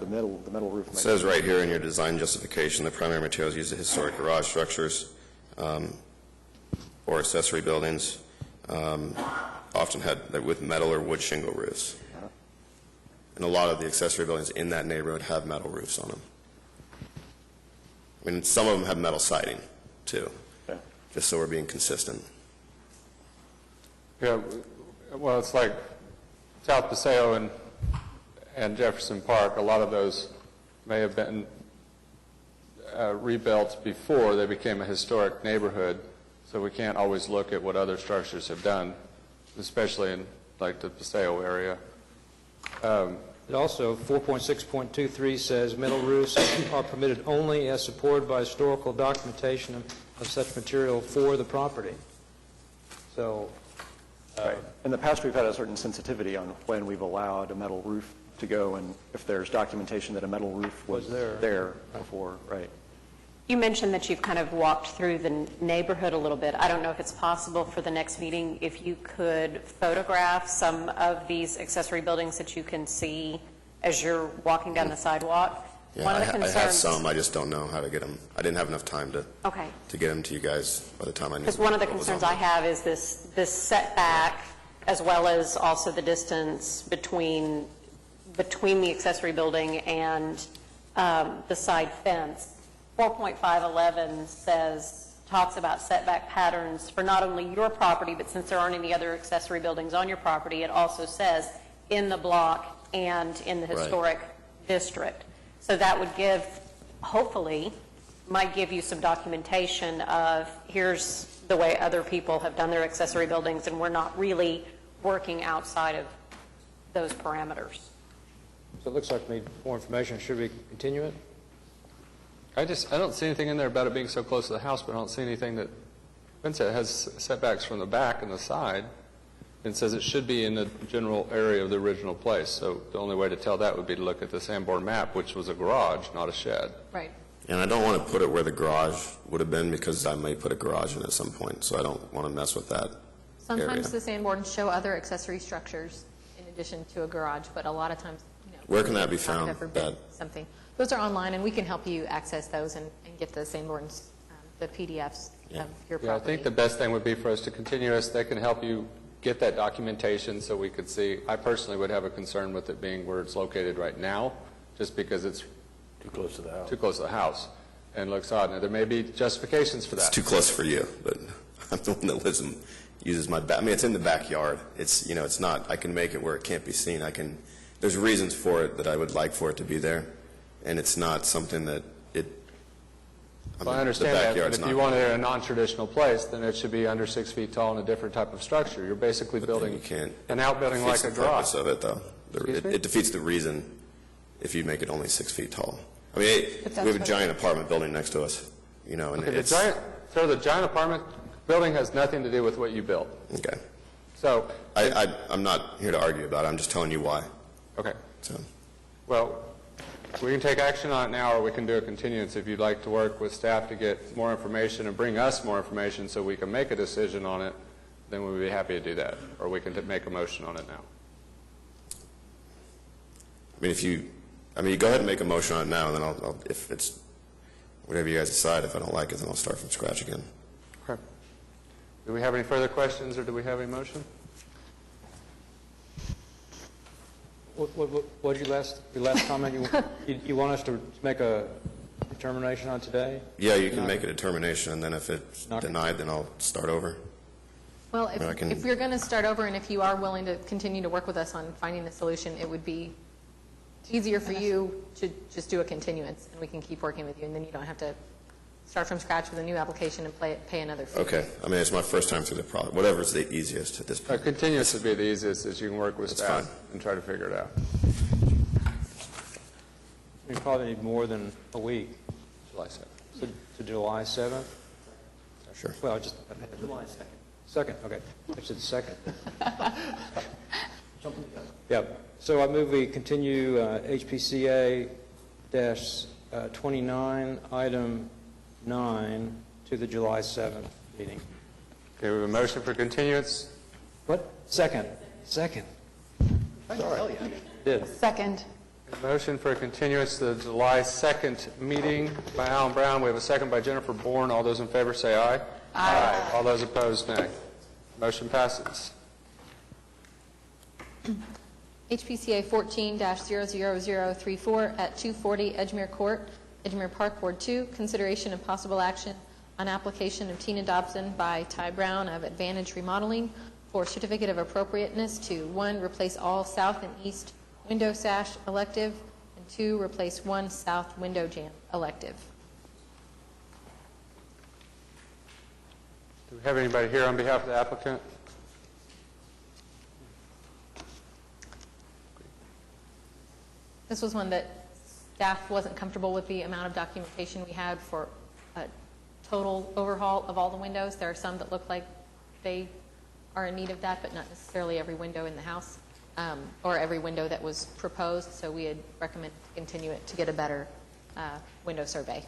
metal roof. It says right here in your design justification, the primary materials used are historic garage structures or accessory buildings, often had with metal or wood shingle roofs. And a lot of the accessory buildings in that neighborhood have metal roofs on them. I mean, some of them have metal siding, too, just so we're being consistent. Yeah, well, it's like South Paseo and Jefferson Park. A lot of those may have been rebuilt before they became a historic neighborhood, so we can't always look at what other structures have done, especially in like the Paseo area. It also, 4.6.23 says metal roofs are permitted only as supported by historical documentation of such material for the property. So, Right. In the past, we've had a certain sensitivity on when we've allowed a metal roof to go, and if there's documentation that a metal roof was there before, right. You mentioned that you've kind of walked through the neighborhood a little bit. I don't know if it's possible for the next meeting if you could photograph some of these accessory buildings that you can see as you're walking down the sidewalk. Yeah, I have some. I just don't know how to get them. I didn't have enough time to get them to you guys by the time I knew. Because one of the concerns I have is this setback, as well as also the distance between the accessory building and the side fence. 4.511 talks about setback patterns for not only your property, but since there aren't any other accessory buildings on your property, it also says in the block and in the historic district. So that would give, hopefully, might give you some documentation of here's the way other people have done their accessory buildings, and we're not really working outside of those parameters. So it looks like we need more information. Should we continue it? I don't see anything in there about it being so close to the house, but I don't see anything that, Vincent has setbacks from the back and the side, and says it should be in the general area of the original place. So the only way to tell that would be to look at the Sanborn map, which was a garage, not a shed. Right. And I don't want to put it where the garage would have been because I may put a garage in at some point, so I don't want to mess with that Sometimes area. the Sanborns show other accessory structures in addition to a garage, but a lot of times, Where can that be it's not found, ever Dad? been something. Those are online, and we can help you access those and get the Sanborns, the PDFs of your property. Yeah, I think the best thing would be for us to continue this. They can help you get that documentation so we could see. I personally would have a concern with it being where it's located right now, just because it's Too close to the house. too close to the house and looks odd. Now, there may be justifications for It's that. too close for you, but I'm the one that lives and uses my back. I mean, it's in the backyard. It's, it's not, I can make it where it can't be seen. There's reasons for it that I would like for it to be there, and it's not something that Well, I understand that, but if you want it in a non-traditional place, then it should be under 6 feet tall and a different type of structure. You're basically building an outbuilding like a garage. Defeats the purpose of it, though. Excuse me? It defeats the reason if you make it only 6 feet tall. I mean, we have a giant apartment building next to us, and Okay, it's... the giant apartment building has nothing to do with what you built. Okay. So, I'm not here to argue about it. I'm just telling you why. okay. So, Well, we can take action on it now, or we can do a continuance if you'd like to work with staff to get more information and bring us more information so we can make a decision on it, then we'd be happy to do that. Or we can make a motion on it now. I mean, you go ahead and make a motion on it now, and then I'll if it's whatever you guys decide. If I don't like it, then I'll start from scratch again. Okay. Do we have any further questions, or do we have a motion? What did your last comment? You want us to make a determination on today? Yeah, you can make a determination, and then if it's denied, then I'll start over. Well, I can- if you're going to start over, and if you are willing to continue to work with us on finding the solution, it would be easier for you to just do a continuance, and we can keep working with you, and then you don't have to start from scratch with a new application and pay another fee. Okay. I mean, it's my first time through the process. Whatever's the easiest at this point. Continuance would be the easiest, as you can work with That's staff fine. and try to figure it out. We probably need more than a week. July 7th. To July 7th? Sure. Well, just... July 2nd. 2nd, okay. I said 2nd. Yeah. So I move we continue HPCA-29, item 9, to the July 7th meeting. Okay, we have a motion for continuance. What? Second. Sorry. Did. Second. A motion for continuance to the July 2nd meeting by Alan Brown. We have a second by Jennifer Bourne. All those in favor say aye. Aye. All those opposed, nay. Motion passes. HPCA 14-00034 at 240 Edgemere Court, Edgemere Park, Ward 2, consideration and possible action on application of Tina Dobson by Ty Brown of Advantage Remodeling for certificate of appropriateness to 1, replace all south and east window sash elective, and 2, replace 1 south window jamb elective. Do we have anybody here on behalf of the applicant? This was one that staff wasn't comfortable with the amount of documentation we had for a total overhaul of all the windows. There are some that look like they are in need of that, but not necessarily every window in the house or every window that was proposed. So we had recommended to continue it to get a better window survey.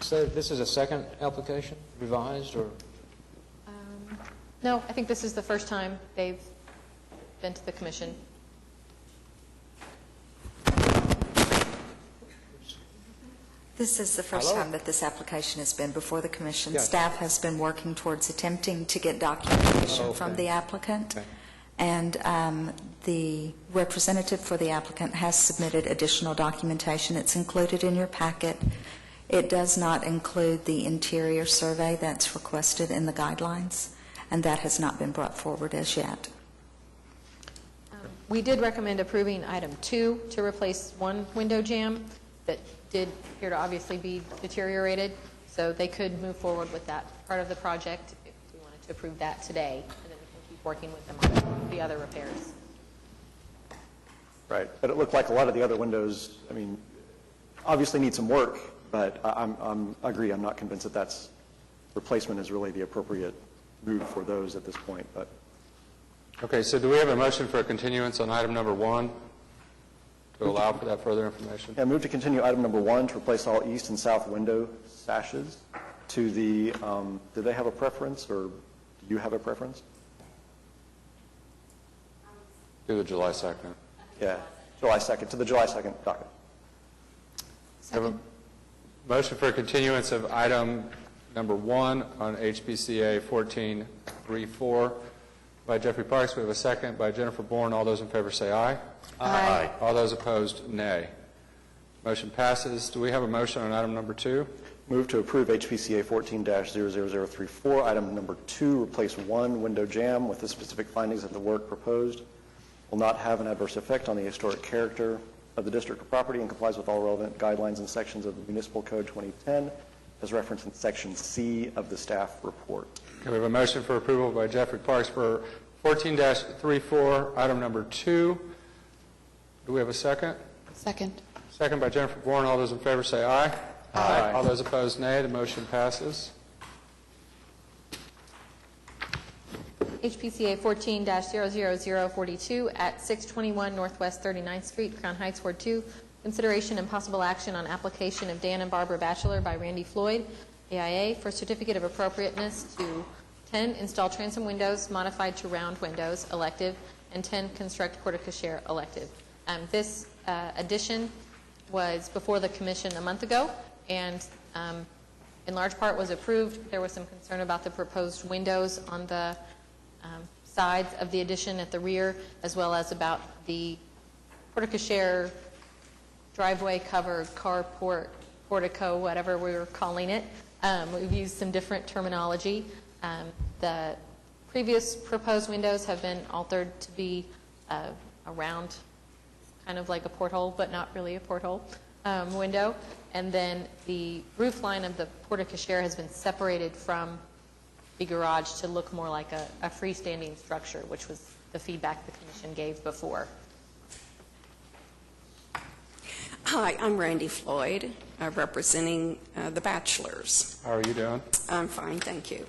So this is a second application, revised, or? No, I think this is the first time they've been to the commission. This is the first time that this application has been before the commission. Yes. Staff has been working towards attempting to get documentation from the applicant. Okay. And The representative for the applicant has submitted additional documentation. It's included in your packet. It does not include the interior survey that's requested in the guidelines, and that has not been brought forward as yet. We did recommend approving item 2 to replace one window jamb that did appear to obviously be deteriorated, so they could move forward with that part of the project if we wanted to approve that today, and then we can keep working with them on the other repairs. Right, but it looked like a lot of the other windows, I mean, obviously need some work, but I agree, I'm not convinced that replacement is really the appropriate move for those at this point, but. Okay, so do we have a motion for a continuance on item number 1 to allow for that further information? Yeah, move to continue item number 1 to replace all east and south window sashes to the, do they have a preference, or do you have a preference? Do the July 2nd. Yeah, July 2nd, to the July 2nd docket. Have a motion for a continuance of item number 1 on HPCA 1434 by Jeffrey Parks. We have a second by Jennifer Bourne. All those in favor say aye. Aye. All those opposed, nay. Motion passes. Do we have a motion on item number 2? Move to approve HPCA 14-00034, item number 2, replace one window jamb with the specific findings that the work proposed will not have an adverse effect on the historic character of the district or property and complies with all relevant guidelines and sections of the Municipal Code 2010 as referenced in Section C of the staff report. Okay, we have a motion for approval by Jeffrey Parks for 14-34, item number 2. Do we have a second? Second. Second by Jennifer Bourne. All those in favor say aye. Aye. All those opposed, nay. The motion passes. HPCA 14-00042 at 621 Northwest 39th Street, Crown Heights, Ward 2. Consideration and possible action on application of Dan and Barbara Batchelor by Randy Floyd, AIA, for certificate of appropriateness to 10 install transom windows modified to round windows, elective, and 10 construct porte-cochere, elective. This addition was before the commission a month ago, and in large part was approved. There was some concern about the proposed windows on the sides of the addition at the rear, as well as about the porte-cochere, driveway cover, carport, portico, whatever we were calling it. We've used some different terminology. The previous proposed windows have been altered to be a round, kind of like a porthole, but not really a porthole window. And then the roof line of the porte-cochere has been separated from the garage to look more like a freestanding structure, which was the feedback the commission gave before. Hi, I'm Randy Floyd, representing the Batchelors. How are you doing? I'm fine, thank you.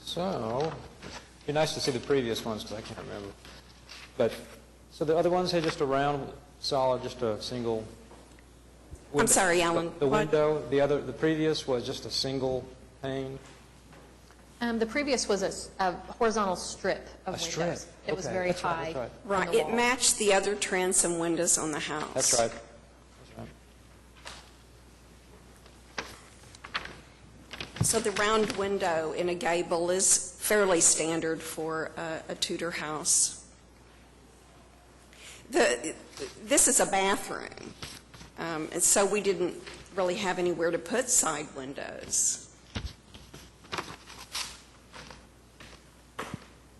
So, it'd be nice to see the previous ones because I can't remember. But, so the other ones had just a round, solid, just a single window. I'm sorry, Alan. The what? window, the previous was just a single pane. The previous was a horizontal strip of A windows. strip. It was Okay, very that's right, high. that's Right, on the it wall. matched the other transom windows on the house. That's right. So the round window in a gable is fairly standard for a Tudor house. This is a bathroom, and so we didn't really have anywhere to put side windows.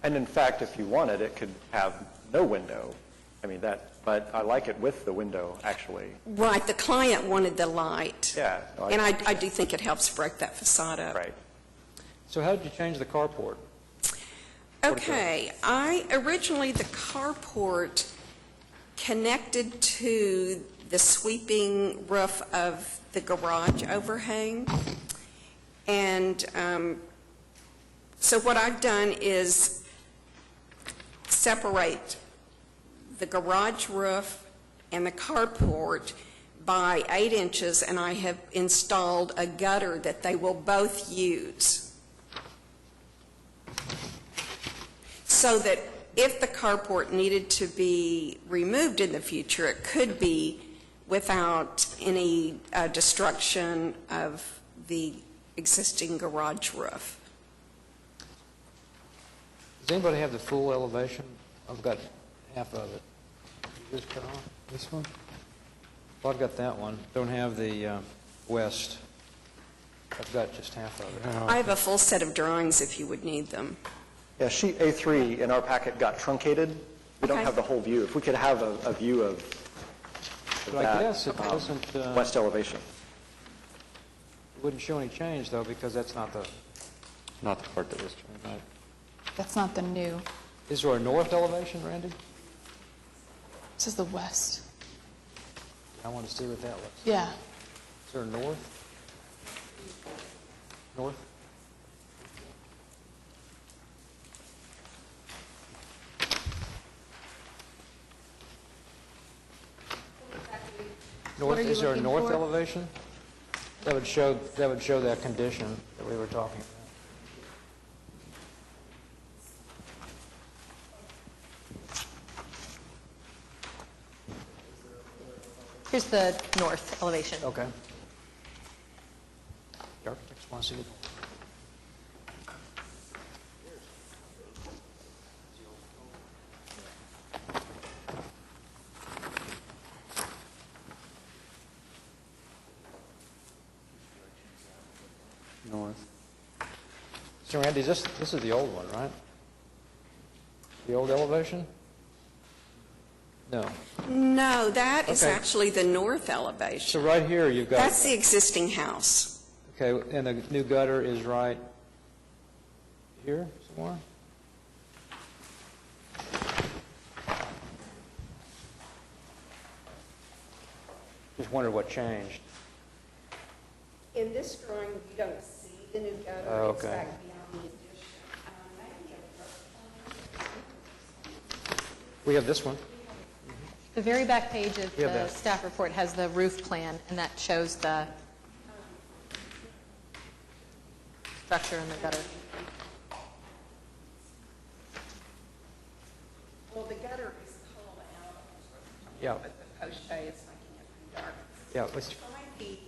And in fact, if you wanted, it could have no window. I mean, but I like it with the window, actually. Right, the client wanted the light. Yeah. no, And I do think it helps break that facade up. Right. So how did you change the carport? Okay, originally the carport connected to the sweeping roof of the garage overhang. And so what I've done is separate the garage roof and the carport by 8 inches, and I have installed a gutter that they will both use. So that if the carport needed to be removed in the future, it could be without any destruction of the existing garage roof. Does anybody have the full elevation? I've got half of it. This cut off? This one? Well, I've got that one. Don't have the west. I've got just half of it. I have a full set of drawings if you would need them. Yeah, sheet A3 in our packet got truncated. We don't Okay. have the whole view. If we could have a view of But I guess it that doesn't, west elevation. it wouldn't show any change, though, because that's not the, Not the part that was changed. right. That's not the new. Is there a north elevation, Randy? It says the west. I want to see what that looks. Yeah. Is there a north? North? North, are you is there a looking north for? elevation? That would show that condition that we were talking about. Here's the north elevation. Okay. The architects want to see it. North. So Randy, this is the old one, right? The old elevation? No. No, that is Okay. actually the north elevation. So right here, you've got... That's the existing house. Okay, and the new gutter is right here somewhere? Just wondered what changed. In this drawing, you don't see the new gutter. Oh, It's okay. back beyond the addition. We have this one. The very back page of Yeah, the that. staff report has the roof plan, and that shows the structure and the gutter. Well, the gutter is called out. Yeah. But the O'Shea is making it pretty dark. Yeah, let's, Try the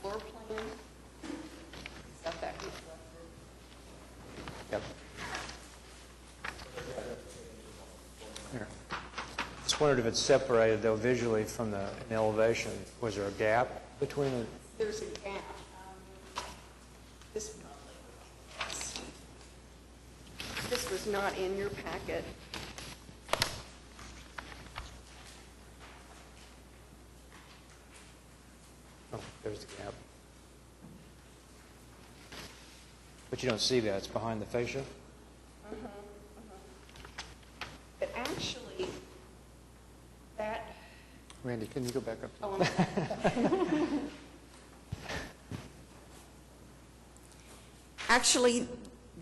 floor plan. Is that that roof? yep. Here. Just wondered if it's separated, though, visually from the elevation. Was there a gap between the... There's a gap. This was not in your packet. Oh, there's the gap. But you don't see that. It's behind the fascia? But actually, that, Randy, can you go back up? actually,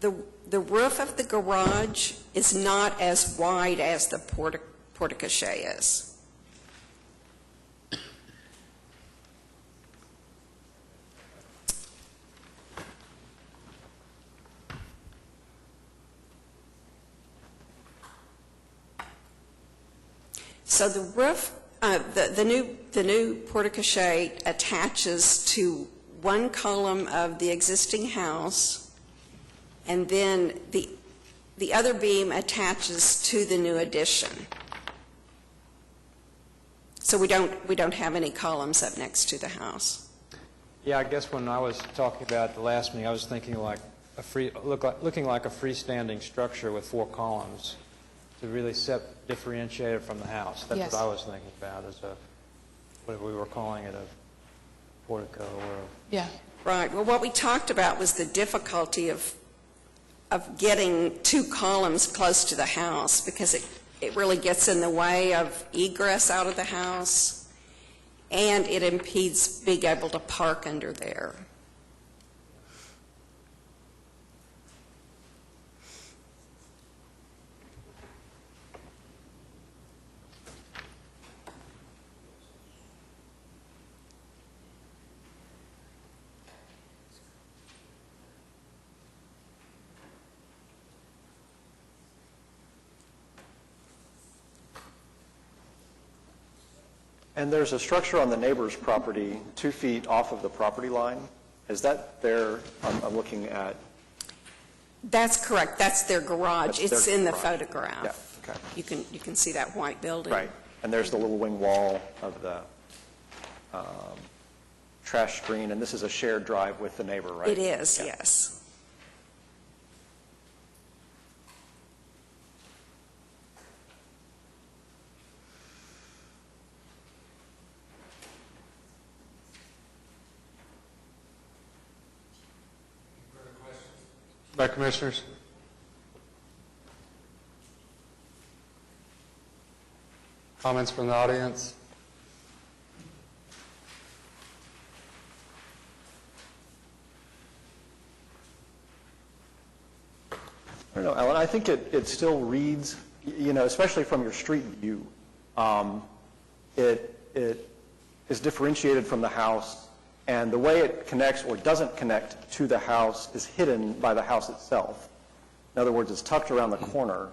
the roof of the garage is not as wide as the porte-cochere is. So the roof, the new porte-cochere attaches to one column of the existing house, and then the other beam attaches to the new addition. So we don't have any columns up next to the house. Yeah, I guess when I was talking about it the last meeting, I was thinking like looking like a freestanding structure with 4 columns to really differentiate it from the house. That's Yes. what I was thinking about, as what we were calling it, a portico or Yeah. Right. Well, what we talked about was the difficulty of getting 2 columns close to the house, because it really gets in the way of egress out of the house, and it impedes being able to park under there. And there's a structure on the neighbor's property 2 feet off of the property line. Is that their, I'm looking at, That's correct. That's their garage. That's their It's in the garage. photograph. Yeah, okay. You can see that white building. right, and there's the little wing wall of the trash screen, and this is a shared drive with the neighbor, right? It is, Yeah. yes. By commissioners? Comments from the audience? I don't know, Ellen, I think it still reads, especially from your street view, it is differentiated from the house, and the way it connects or doesn't connect to the house is hidden by the house itself. In other words, it's tucked around the corner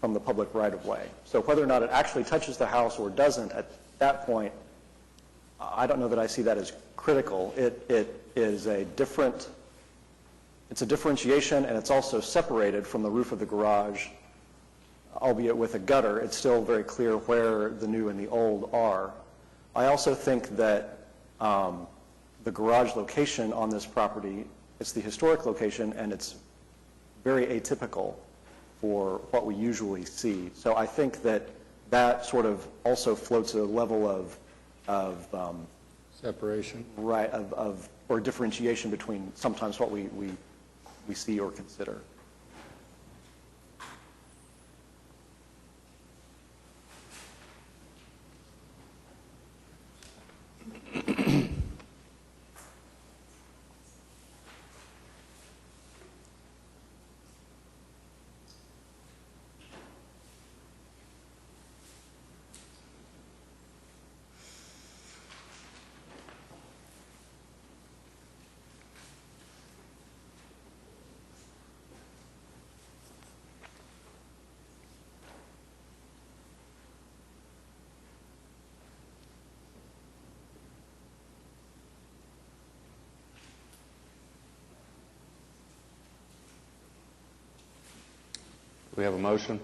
from the public right-of-way. So whether or not it actually touches the house or doesn't at that point, I don't know that I see that as critical. It is it's a differentiation, and it's also separated from the roof of the garage, albeit with a gutter. It's still very clear where the new and the old are. I also think that the garage location on this property, it's the historic location, and it's very atypical for what we usually see. So I think that that sort of also floats a level of Separation. right, or differentiation between sometimes what we see or consider. Do we have a motion?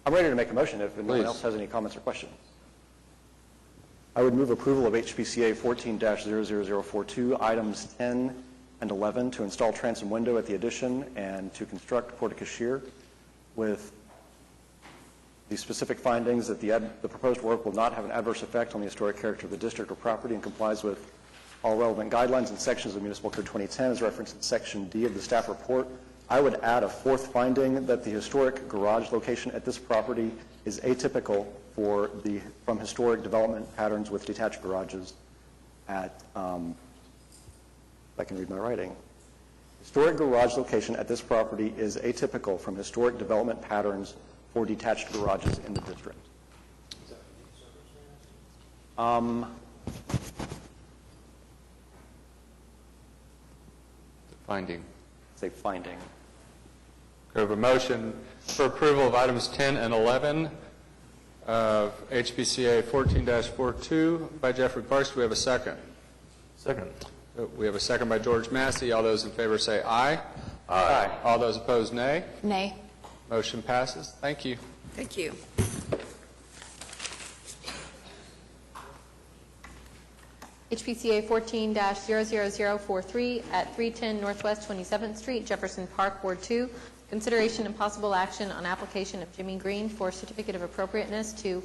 I'm ready to make a motion if anyone Please. else has any comments or questions. I would move approval of HPCA 14-00042, items 10 and 11, to install transom window at the addition and to construct porte-cochere, with the specific findings that the proposed work will not have an adverse effect on the historic character of the district or property and complies with all relevant guidelines and sections of Municipal Code 2010 as referenced in Section D of the staff report. I would add a fourth finding that the historic garage location at this property is atypical from historic development patterns with detached garages at, if I can read my writing. Historic garage location at this property is atypical from historic development patterns for detached garages in the district. Finding. Say finding. We have a motion for approval of items 10 and 11 of HPCA 14-42 by Jeffrey Parks. Do we have a second? Second. We have a second by George Massey. All those in favor say aye. Aye. All those opposed, nay. Nay. Motion passes. Thank you. Thank you. HPCA 14-00043 at 310 Northwest 27th Street, Jefferson Park, Ward 2. Consideration and possible action on application of Jimmy Green for certificate of appropriateness to,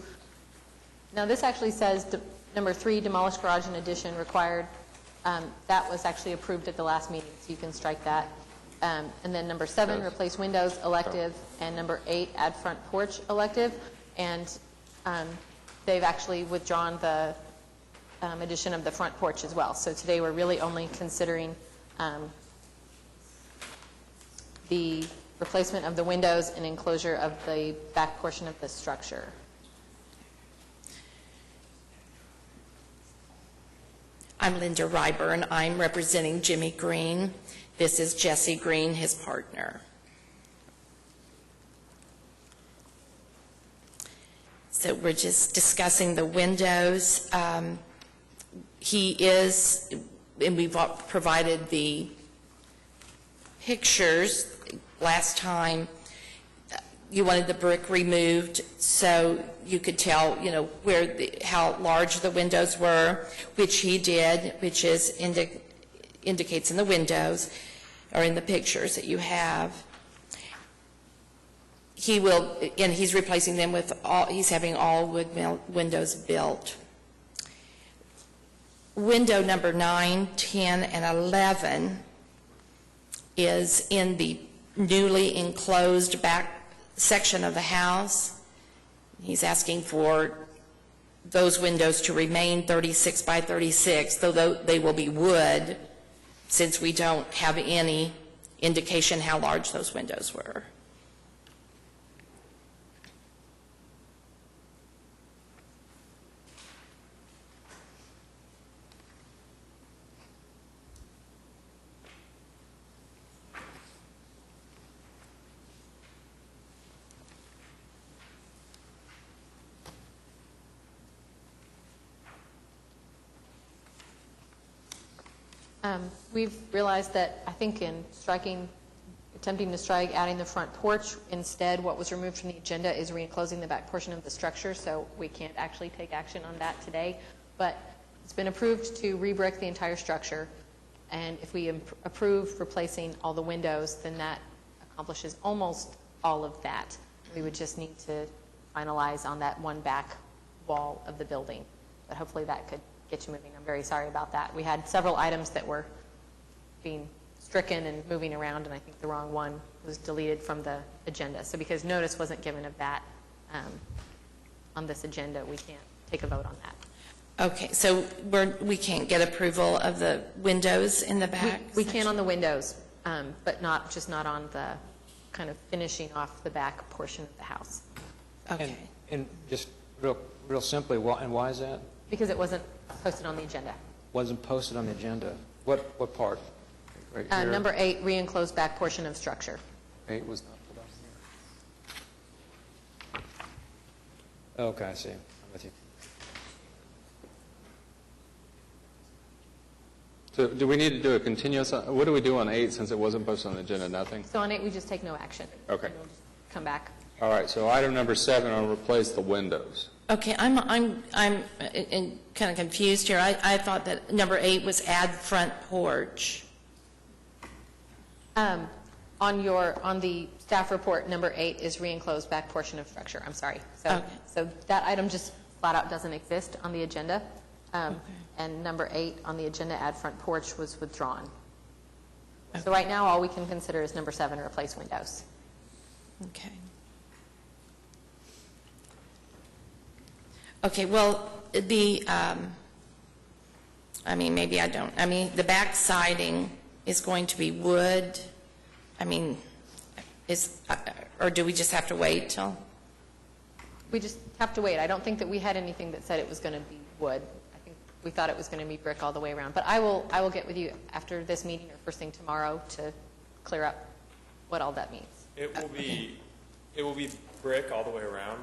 now this actually says number 3, demolish garage and addition required. That was actually approved at the last meeting, so you can strike that. And then number 7, replace windows, elective, and number 8, add front porch, elective. And they've actually withdrawn the addition of the front porch as well. So today we're really only considering the replacement of the windows and enclosure of the back portion of the structure. I'm Linda Ryburn. I'm representing Jimmy Green. This is Jesse Green, his partner. So we're just discussing the windows. he is, and we've provided the pictures last time, you wanted the brick removed so you could tell, where how large the windows were, which he did, which is indicates in the windows or in the pictures that you have. He will, and he's replacing them with he's having all wood windows built. Window number 9, 10, and 11 is in the newly enclosed back section of the house. He's asking for those windows to remain 36 by 36, though they will be wood, since we don't have any indication how large those windows were. We've realized that, I think in attempting to strike adding the front porch, instead what was removed from the agenda is re-enclosing the back portion of the structure, so we can't actually take action on that today. But it's been approved to re-brick the entire structure, and if we approve replacing all the windows, then that accomplishes almost all of that. We would just need to finalize on that one back wall of the building, but hopefully that could get you moving. I'm very sorry about that. We had several items that were being stricken and moving around, and I think the wrong one was deleted from the agenda. So because notice wasn't given of that on this agenda, we can't take a vote on that. Okay, so we can't get approval of the windows in the back? We can on the windows, but not on the kind of finishing off the back portion of the house. Okay. And just real simply, why is that? Because it wasn't posted on the agenda. Wasn't posted on the agenda. What part? Right here. Number 8, re-enclosed back portion of structure. 8 was not put on here. Okay, I see. I'm with you. So do we need to do a continuous, what do we do on 8 since it wasn't posted on the agenda? Nothing? So on 8, we just take no action. Okay. And we'll just come back. All right, so item number 7, I'll replace the windows. Okay, I'm kind of confused here. I thought that number 8 was add front porch. On the staff report, number 8 is re-enclosed back portion of structure. I'm sorry. So that item just flat out doesn't exist on the agenda. And number 8 on the agenda, add front porch, was withdrawn. So right now, all we can consider is number 7, replace windows. Okay. Okay, well, maybe I don't. The back siding is going to be wood. Or do we just have to wait till? We just have to wait. I don't think that we had anything that said it was going to be wood. I think we thought it was going to be brick all the way around. But I will get with you after this meeting or first thing tomorrow to clear up what all that means. It will be brick all the way around.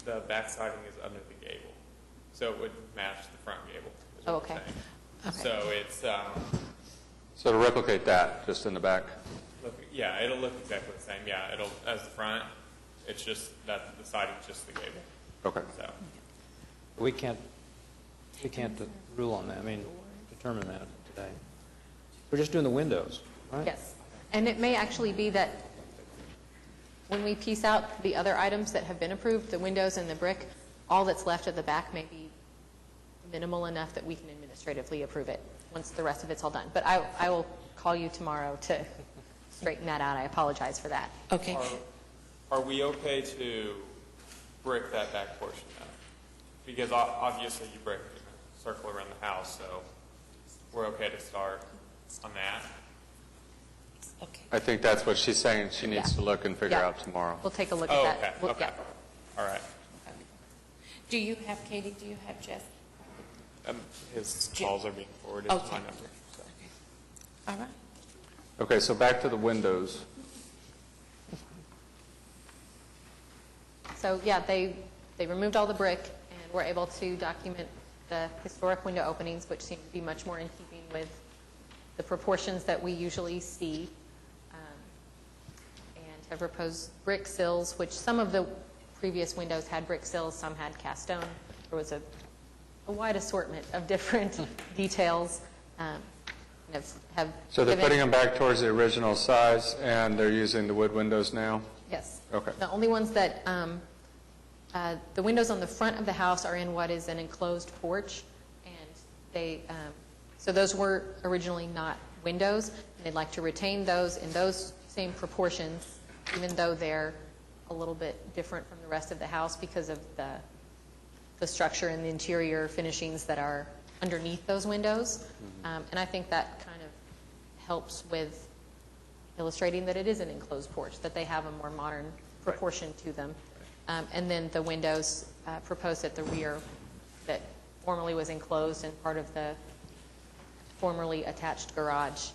The back siding is under the gable, so it would match the front gable. Oh, okay. So it's So to replicate that, just in the back? it'll look exactly the same. Yeah, it'll as the front. It's just that the siding's just the gable. Okay. So We can't rule on that. Determine that today. We're just doing the windows, right? Yes. And it may actually be that when we piece out the other items that have been approved, the windows and the brick, all that's left at the back may be minimal enough that we can administratively approve it once the rest of it's all done. But I will call you tomorrow to straighten that out. I apologize for that. Okay. Are we okay to brick that back portion now? Because obviously you brick a circle around the house, so we're okay to start on that. Okay. I think that's what she's saying. She needs to look and figure out tomorrow. We'll take a look at that. Okay. All right. Do you have, Katie, do you have Jeff? His calls are being forwarded to my number. So. All right. Okay, so back to the windows. So, yeah, they removed all the brick and were able to document the historic window openings, which seem to be much more in keeping with the proportions that we usually see, and have proposed brick sills, which some of the previous windows had brick sills, some had cast stone. There was a wide assortment of different details. So they're putting them back towards the original size, and they're using the wood windows now? Yes. Okay. The only ones that, the windows on the front of the house are in what is an enclosed porch, and they, so those were originally not windows, and they'd like to retain those in those same proportions, even though they're a little bit different from the rest of the house because of the structure and the interior finishings that are underneath those windows. And I think that kind of helps with illustrating that it is an enclosed porch, that they have a more modern proportion to them. And then the windows proposed at the rear that formerly was enclosed and part of the formerly attached garage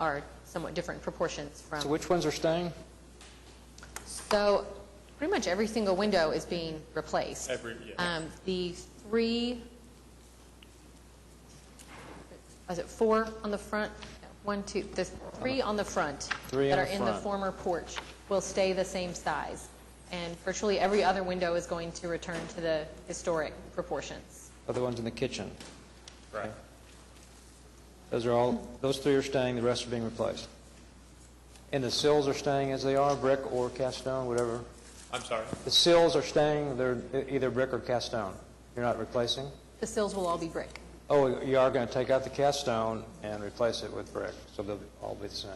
are somewhat different proportions from. So which ones are staying? So pretty much every single window is being replaced. The three, was it four on the front? No, one, two, the three on the front that are in the former porch will stay the same size. And virtually every other window is going to return to the historic proportions. Other ones in the kitchen? Right. Those are all, those three are staying, the rest are being replaced. And the sills are staying as they are, brick or cast stone, whatever? I'm sorry? The sills are staying, they're either brick or cast stone. You're not replacing? The sills will all be brick. Oh, you are going to take out the cast stone and replace it with brick, so they'll all be the same.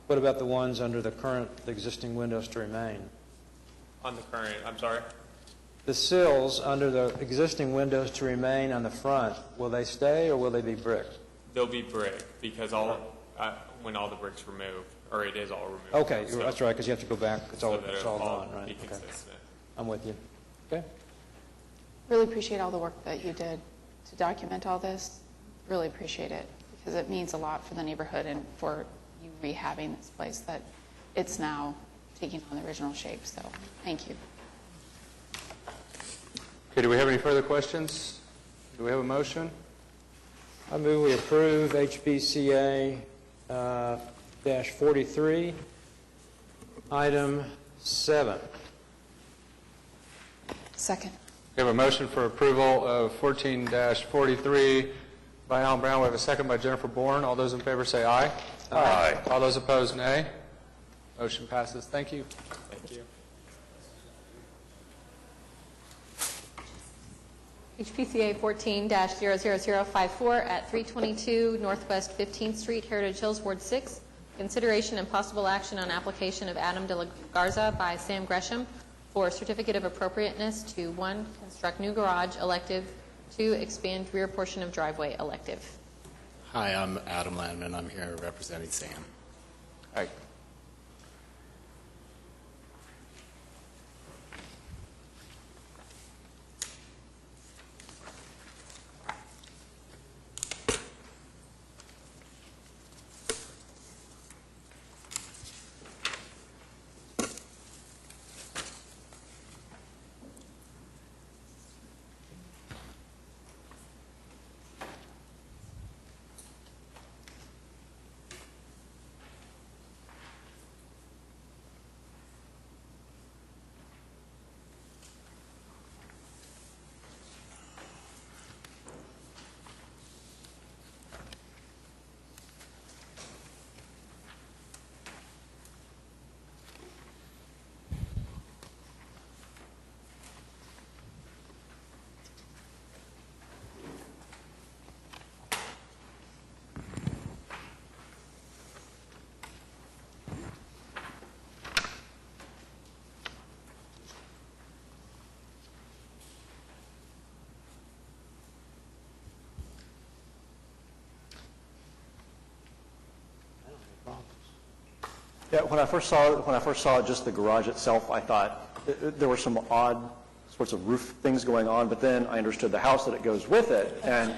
What about the ones under the current, the existing windows to remain? On the current, I'm sorry? The sills under the existing windows to remain on the front, will they stay or will they be brick? They'll be brick because when all the brick's removed, or it is all removed. Okay, so, that's right, because you have to go back. It's all, so that it's it'll all gone, right? be Okay. consistent. I'm with you. Okay. Really appreciate all the work that you did to document all this. Really appreciate it because it means a lot for the neighborhood and for you rehabbing this place that it's now taking on the original shape. So thank you. Okay, do we have any further questions? Do we have a motion? I move we approve HBCA -43, item 7. Second. We have a motion for approval of 14-43 by Alan Brown. We have a second by Jennifer Bourne. All those in favor say aye. Aye. All those opposed, nay. Motion passes. Thank you. Thank you. HPCA 14-00054 at 322 Northwest 15th Street, Heritage Hills, Ward 6. Consideration and possible action on application of Adam de la Garza by Sam Gresham for certificate of appropriateness to 1, construct new garage, elective, 2, expand rear portion of driveway, elective. Hi, I'm Adam Landman. I'm here representing Sam. Hi. Yeah, when I first saw just the garage itself, I thought there were some odd sorts of roof things going on, but then I understood the house that it goes with it, and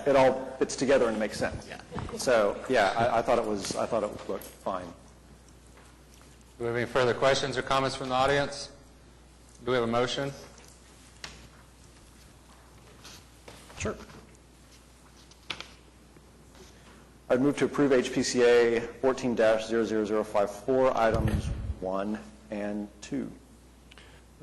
it all fits together and makes sense. Yeah. So yeah, I thought it looked fine. Do we have any further questions or comments from the audience? Do we have a motion? Sure. I'd move to approve HPCA 14-00054, items 1 and 2.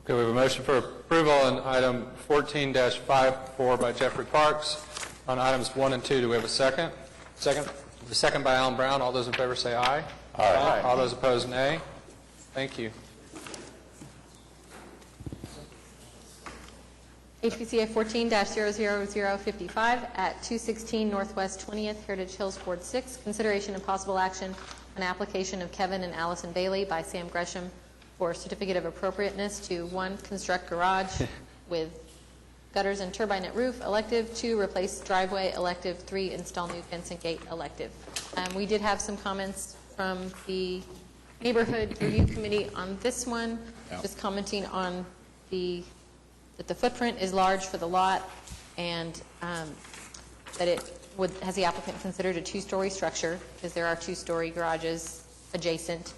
Okay, we have a motion for approval on item 14-54 by Jeffrey Parks. On items 1 and 2, do we have a second? Second. A second by Alan Brown. All those in favor say aye. Aye. All those opposed, nay. Thank you. HPCA 14-00055 at 216 Northwest 20th Heritage Hills, Ward 6. Consideration and possible action on application of Kevin and Allison Bailey by Sam Gresham for certificate of appropriateness to 1, construct garage with gutters and turbine at roof, elective. 2, replace driveway, elective. 3, install new fence and gate, elective. We did have some comments from the neighborhood review committee on this one, just commenting on that the footprint is large for the lot, and that it has the applicant considered a 2-story structure, because there are 2-story garages adjacent,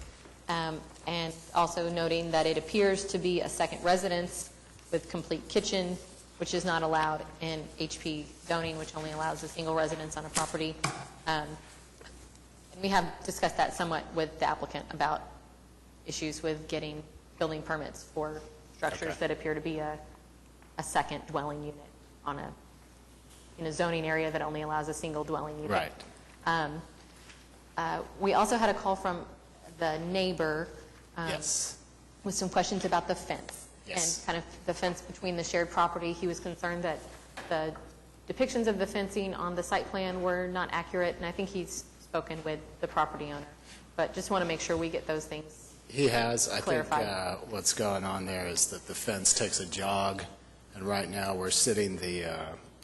and also noting that it appears to be a second residence with complete kitchen, which is not allowed in HP zoning, which only allows a single residence on a property. And we have discussed that somewhat with the applicant about issues with getting building permits for structures that appear to be a second dwelling unit in a zoning area that only allows a single dwelling unit. Right. We also had a call from the neighbor Yes. with some questions about the fence. Yes. And kind of the fence between the shared property. He was concerned that the depictions of the fencing on the site plan were not accurate, and I think he's spoken with the property owner. But just want to make sure we get those things He has. I think clarified. what's going on there is that the fence takes a jog, and right now we're sitting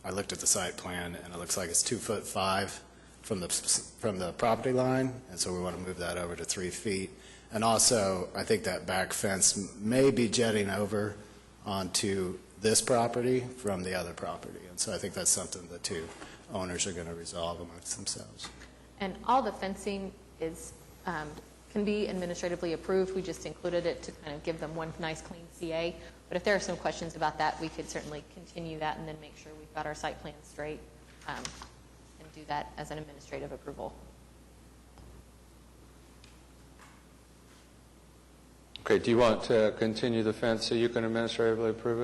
I looked at the site plan, and it looks like it's 2'5" from the property line, and so we want to move that over to 3 feet. And also, I think that back fence may be jetting over onto this property from the other property, and so I think that's something the two owners are going to resolve amongst themselves. And all the fencing is can be administratively approved. We just included it to kind of give them one nice clean CA. But if there are some questions about that, we could certainly continue that and then make sure we've got our site plan straight and do that as an administrative approval. Okay, do you want to continue the fence so you can administratively approve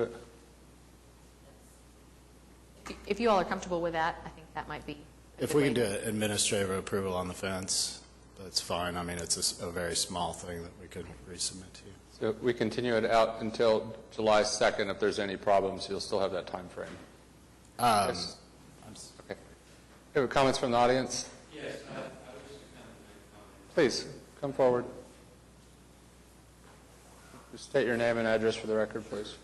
it? If you all are comfortable with that, I think that might be a If good we way can do an administrative approval on the fence, that's fine. I mean, it's a very small thing that we could resubmit to you. So we continue it out until July 2nd. If there's any problems, you'll still have that time frame. Yes. Okay. Any comments from the audience? Yes, I was just kind of make a comment. Please, come forward. Just state your name and address for the record, please.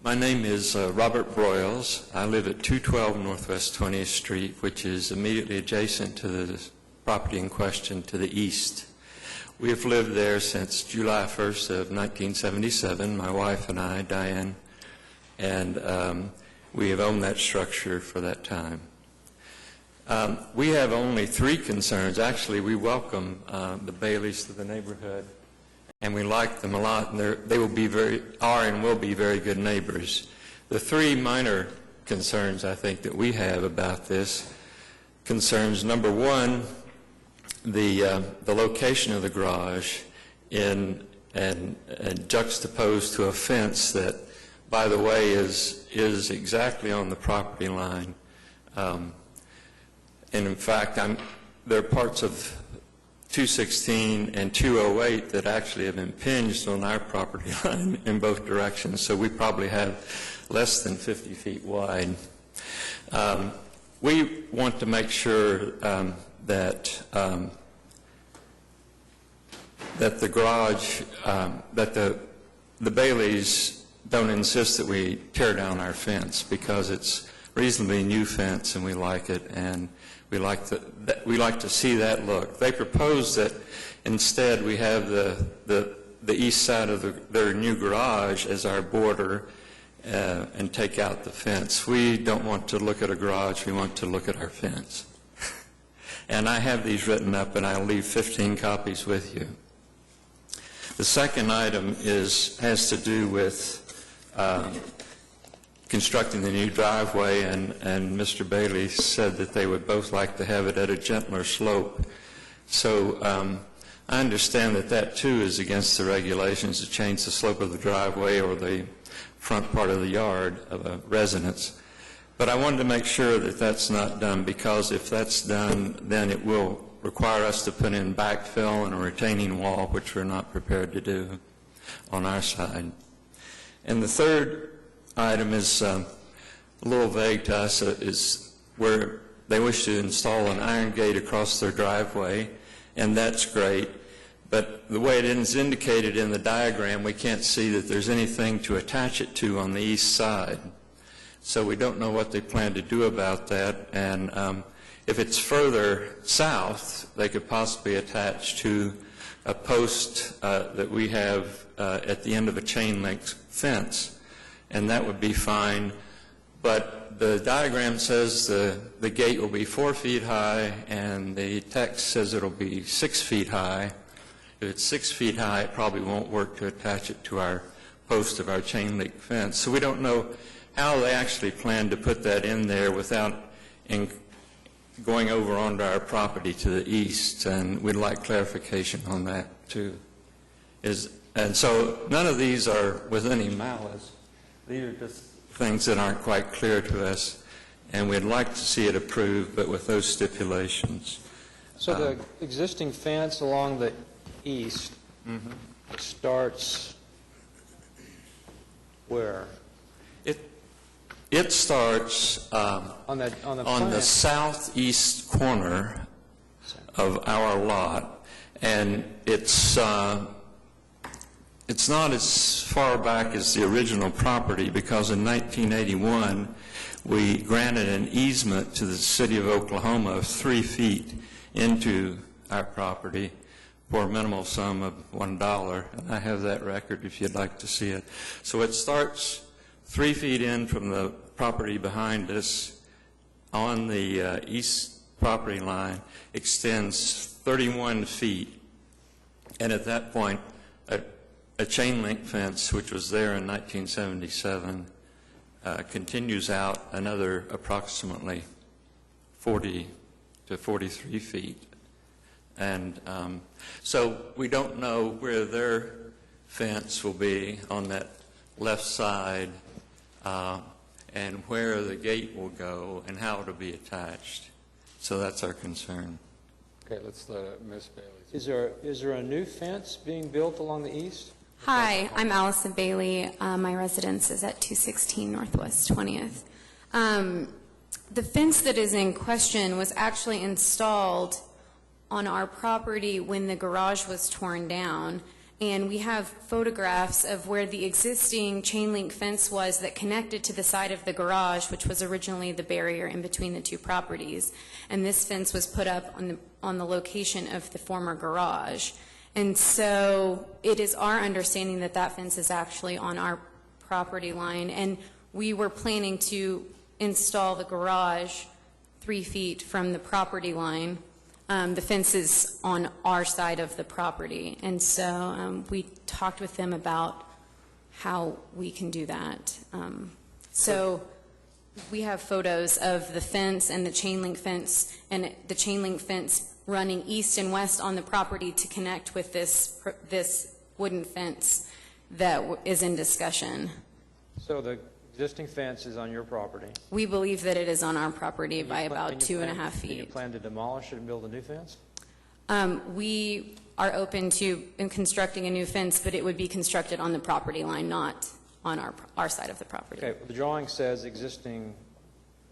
My name is Robert Broyles. I live at 212 Northwest 20th Street, which is immediately adjacent to the property in question to the east. We have lived there since July 1st of 1977, my wife and I, Diane, and we have owned that structure for that time. We have only 3 concerns. Actually, we welcome the Baileys to the neighborhood, and we like them a lot, and they will be very good neighbors. The 3 minor concerns I think that we have about this concerns, number 1, the location of the garage and juxtaposed to a fence that, by the way, is exactly on the property line. And in fact, there are parts of 216 and 208 that actually have impinged on our property line in both directions, so we probably have less than 50 feet wide. We want to make sure that the garage, that the Baileys don't insist that we tear down our fence, because it's reasonably new fence and we like it, and we like to see that look. They propose that instead we have the east side of their new garage as our border and take out the fence. We don't want to look at a garage, we want to look at our fence. And I have these written up, and I'll leave 15 copies with you. The second item has to do with constructing the new driveway, and Mr. Bailey said that they would both like to have it at a gentler slope. So I understand that that too is against the regulations to change the slope of the driveway or the front part of the yard of a residence. But I wanted to make sure that that's not done, because if that's done, then it will require us to put in backfill and a retaining wall, which we're not prepared to do on our side. And the third item is a little vague to us, is where they wish to install an iron gate across their driveway, and that's great. But the way it is indicated in the diagram, we can't see that there's anything to attach it to on the east side. So we don't know what they plan to do about that. And if it's further south, they could possibly attach to a post that we have at the end of a chain link fence, and that would be fine. But the diagram says the gate will be 4 feet high, and the text says it'll be 6 feet high. If it's 6 feet high, it probably won't work to attach it to our post of our chain link fence. So we don't know how they actually plan to put that in there without going over onto our property to the east, and we'd like clarification on that too. And so none of these are with any malice. These are just things that aren't quite clear to us, and we'd like to see it approved, but with those stipulations. So the existing fence along the east starts where? It starts on the southeast corner of our lot, and it's not as far back as the original property, because in 1981 we granted an easement to the city of Oklahoma of 3 feet into our property for a minimal sum of $1. And I have that record if you'd like to see it. So it starts 3 feet in from the property behind us on the east property line, extends 31 feet, and at that point a chain link fence, which was there in 1977, continues out another approximately 40 to 43 feet. And so we don't know where their fence will be on that left side, and where the gate will go and how it will be attached. So that's our concern. Okay, let's let Ms. Bailey. Is there a new fence being built along the east? Hi, I'm Allison Bailey. My residence is at 216 Northwest 20th. The fence that is in question was actually installed on our property when the garage was torn down, and we have photographs of where the existing chain link fence was that connected to the side of the garage, which was originally the barrier in between the two properties. And this fence was put up on the location of the former garage. And so it is our understanding that that fence is actually on our property line, and we were planning to install the garage 3 feet from the property line. The fence is on our side of the property, and so we talked with them about how we can do that. So we have photos of the fence and the chain link fence, and the chain link fence running east and west on the property to connect with this wooden fence that is in discussion. So the existing fence is on your property? We believe that it is on our property by about 2.5 feet. Do you plan to demolish it and build a new fence? We are open to constructing a new fence, but it would be constructed on the property line, not on our side of the property. Okay, well, the drawing says existing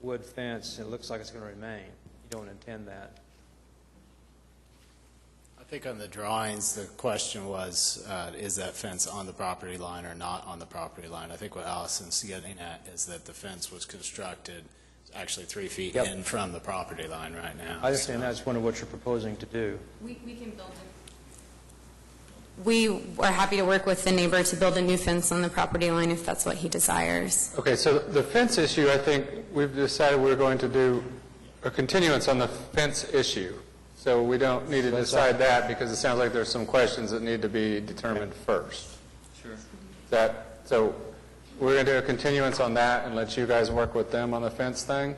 wood fence, and it looks like it's going to remain. You don't intend that. I think on the drawings, the question was, is that fence on the property line or not on the property line? I think what Allison's getting at is that the fence was constructed actually 3 feet in from the property line right now. I understand that's one of what you're proposing to do. We can build it. We are happy to work with the neighbor to build a new fence on the property line if that's what he desires. Okay, so the fence issue, I think we've decided we're going to do a continuance on the fence issue. So we don't need to decide that, because it sounds like there's some questions that need to be determined first. Sure. So we're going to do a continuance on that and let you guys work with them on the fence thing,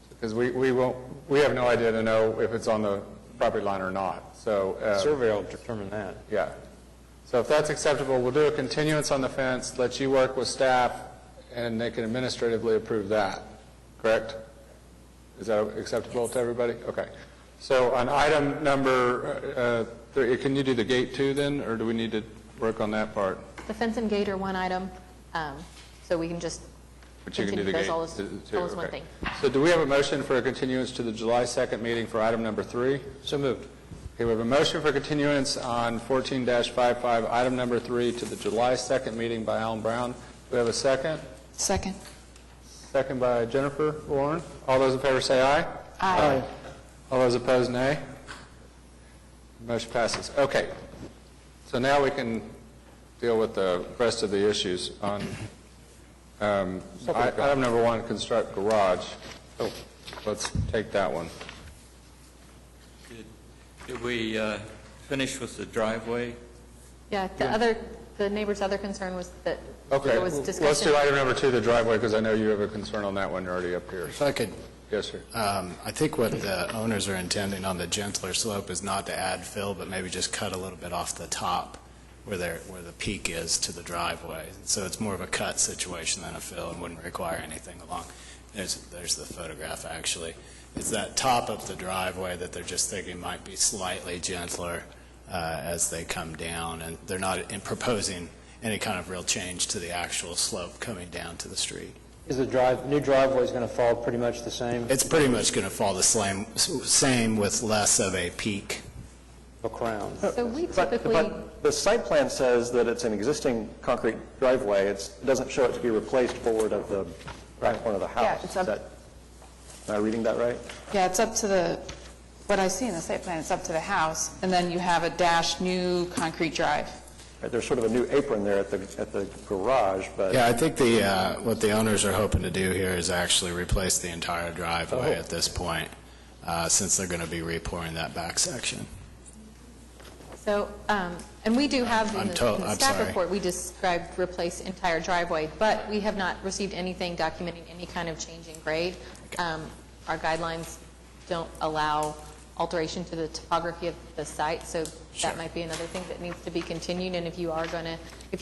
because we have no idea to know if it's on the property line or not. So Survey will determine that. yeah. So if that's acceptable, we'll do a continuance on the fence, let you work with staff, and they can administratively approve that. Correct? Is that acceptable to everybody? Okay. So on item number 3, can you do the gate too then, or do we need to work on that part? The fence and gate are one item, so we can just But you can do the those gate all as one okay. thing. So do we have a motion for a continuance to the July 2nd meeting for item number 3? So moved. Okay, we have a motion for continuance on 14-55, item number 3, to the July 2nd meeting by Alan Brown. Do we have a second? Second. Second by Jennifer Warren. All those in favor say aye. Aye. All those opposed, nay. Motion passes. Okay. So now we can deal with the rest of the issues on item number 1, construct garage. Oh, let's take that one. Did we finish with the driveway? Yeah, the neighbor's other concern was that Okay, there was discussion. let's do item number 2, the driveway, because I know you have a concern on that one. You're already up here. If I could, Yes, sir. I think what the owners are intending on the gentler slope is not to add fill, but maybe just cut a little bit off the top where the peak is to the driveway. So it's more of a cut situation than a fill and wouldn't require anything along. There's the photograph, actually. It's that top of the driveway that they're just thinking might be slightly gentler as they come down, and they're not proposing any kind of real change to the actual slope coming down to the street. Is the new driveway is going to fall pretty much the same? It's pretty much going to fall the same with less of a peak. A crown. So we But typically, the site plan says that it's an existing concrete driveway. It doesn't show it to be replaced forward of the back corner of the house. Yeah, it's up- Am I reading that right? Yeah, it's up to what I see in the site plan, it's up to the house, and then you have a dashed new concrete drive. Right, there's sort of a new apron there at the garage, but... Yeah, I think what the owners are hoping to do here is actually replace the entire driveway at this point, since they're going to be repouring that back section. so, and we do have in the I'm staff sorry. report, we described replace entire driveway, but we have not received anything documenting any kind of change in grade. Our guidelines don't allow alteration to the topography of the site, so that might be another thing that needs to be continued. And if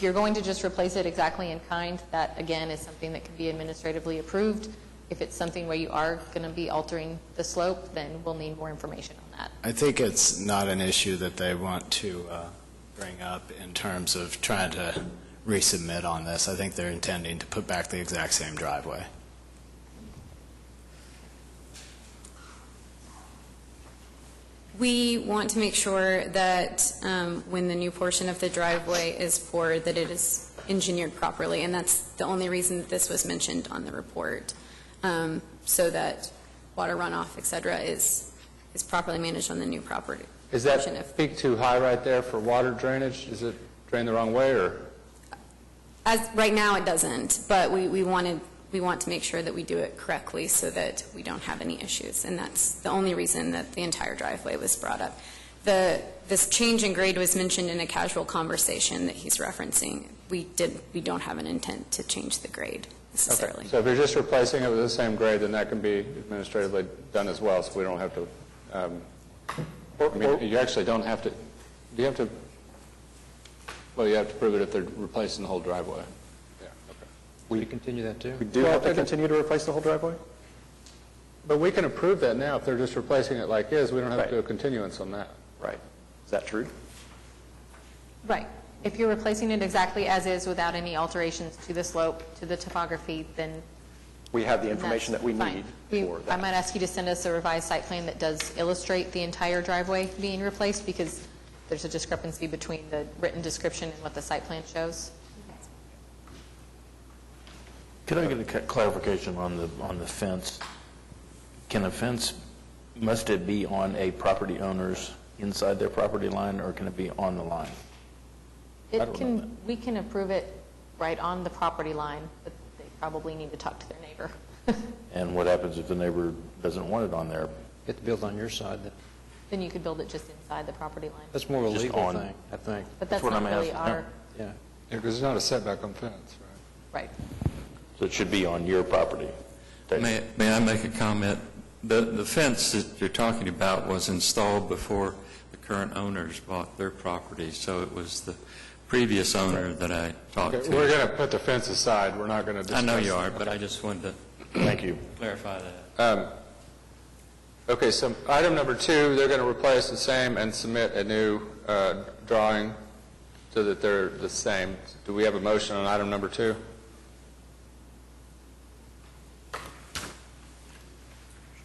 you're going to just replace it exactly in kind, that again is something that can be administratively approved. If it's something where you are going to be altering the slope, then we'll need more information on that. I think it's not an issue that they want to bring up in terms of trying to resubmit on this. I think they're intending to put back the exact same driveway. We want to make sure that when the new portion of the driveway is poured, that it is engineered properly, and that's the only reason that this was mentioned on the report, so that water runoff, et cetera, is properly managed on the new property. Is that peak too high right there for water drainage? Does it drain the wrong way, or? Right now, it doesn't, but we want to make sure that we do it correctly so that we don't have any issues, and that's the only reason that the entire driveway was brought up. This change in grade was mentioned in a casual conversation that he's referencing. We don't have an intent to change the grade necessarily. Okay. So if you're just replacing it with the same grade, then that can be administratively done as well, so we don't have to, you actually don't have to, do you have to, well, you have to prove it if they're replacing the whole driveway. We continue that too? We do have to continue to replace the whole driveway? But we can approve that now. If they're just replacing it like is, we don't have to do a continuance on that. Right. Is that true? Right. If you're replacing it exactly as is without any alterations to the slope, to the topography, then We have the information that we fine. need for I that. might ask you to send us a revised site plan that does illustrate the entire driveway being replaced, because there's a discrepancy between the written description and what the site plan shows. Could I get a clarification on the fence? Can a fence, must it be on a property owner's inside their property line, or can it be on the line? We can approve it right on the property line, but they probably need to talk to their neighbor. And what happens if the neighbor doesn't want it on there? Get the build on your side then. Then you could build it just inside the property line. That's more of a Just legal on- thing, I think. But that's what not I'm really asking. our, Yeah. Yeah, because it's not a setback on fence, right? Right. So it should be on your property. May I make a comment? The fence that you're talking about was installed before the current owners bought their property, so it was the previous owner that I talked Okay, to. we're going to put the fence aside. We're not going to discuss. I know you are, but I just wanted to Thank you. clarify that. Okay, so item number 2, they're going to replace the same and submit a new drawing so that they're the same. Do we have a motion on item number 2?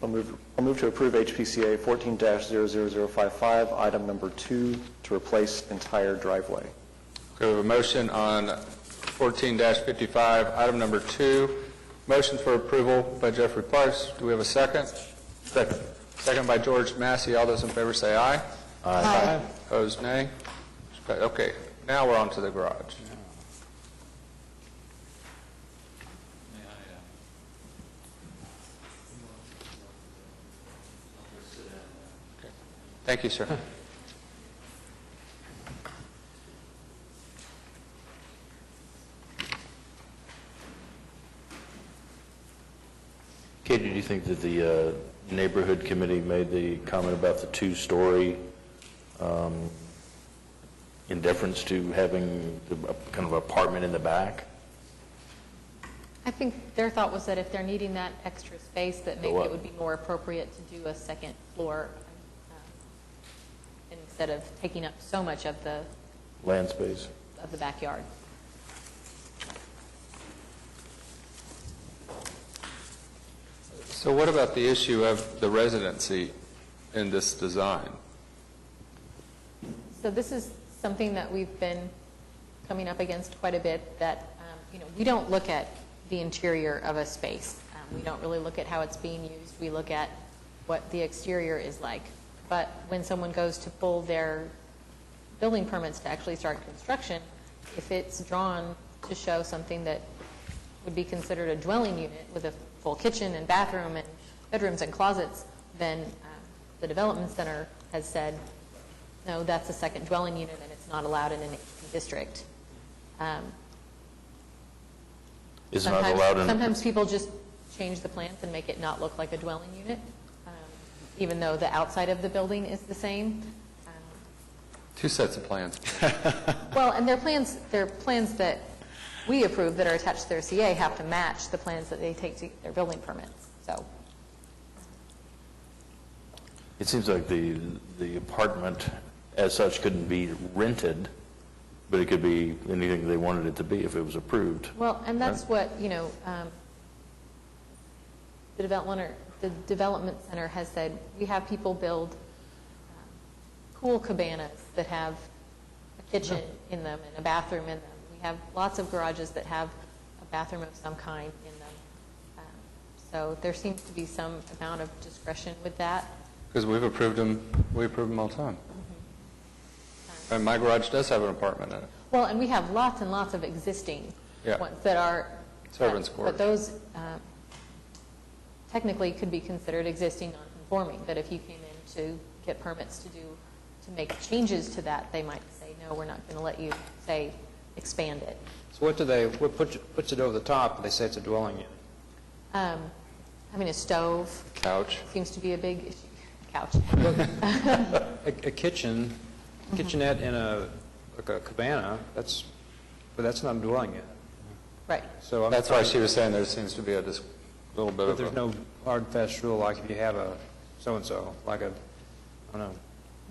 I'll move to approve HPCA 14-00055, item number 2, to replace entire driveway. Okay, we have a motion on 14-55, item number 2. Motion for approval by Jeffrey Parks. Do we have a second? Second. Second by George Massey. All those in favor say aye. Aye. Opposed, nay. Okay, now we're on to the garage. Thank you, sir. Katie, do you think that the neighborhood committee made the comment about the two-story in deference to having the kind of apartment in the back? I think their thought was that if they're needing that extra space, that maybe it would be more appropriate to do a second floor instead of taking up so much of the Land space? of the backyard. So what about the issue of the residency in this design? So this is something that we've been coming up against quite a bit, that we don't look at the interior of a space. We don't really look at how it's being used. We look at what the exterior is like. But when someone goes to pull their building permits to actually start construction, if it's drawn to show something that would be considered a dwelling unit with a full kitchen and bathroom and bedrooms and closets, then the development center has said, no, that's a second dwelling unit and it's not allowed in an HP district. Is not allowed in... Sometimes people just change the plans and make it not look like a dwelling unit, even though the outside of the building is the same. Two sets of plans. Well, and their plans that we approve that are attached to their CA have to match the plans that they take to their building permits. So It seems like the apartment as such couldn't be rented, but it could be anything they wanted it to be if it was approved. well, and that's what, the development center has said. We have people build cool cabanas that have a kitchen in them and a bathroom in them. We have lots of garages that have a bathroom of some kind in them. So there seems to be some amount of discretion with that. Because we approve them all the time. And my garage does have an apartment in it. Well, and we have lots and lots of existing ones that are... Servants' quarters. But those technically could be considered existing non-conforming, that if you came in to get permits to make changes to that, they might say, no, we're not going to let you, say, expand it. So what puts it over the top, they say it's a dwelling unit? Having a stove. Couch. Seems to be a big issue. Couch. A kitchenette in a cabana, that's not a dwelling unit. Right. So That's why she was saying there seems to be a little bit But of there's no hard and fast rule like if you have a so-and-so, like a, I don't know.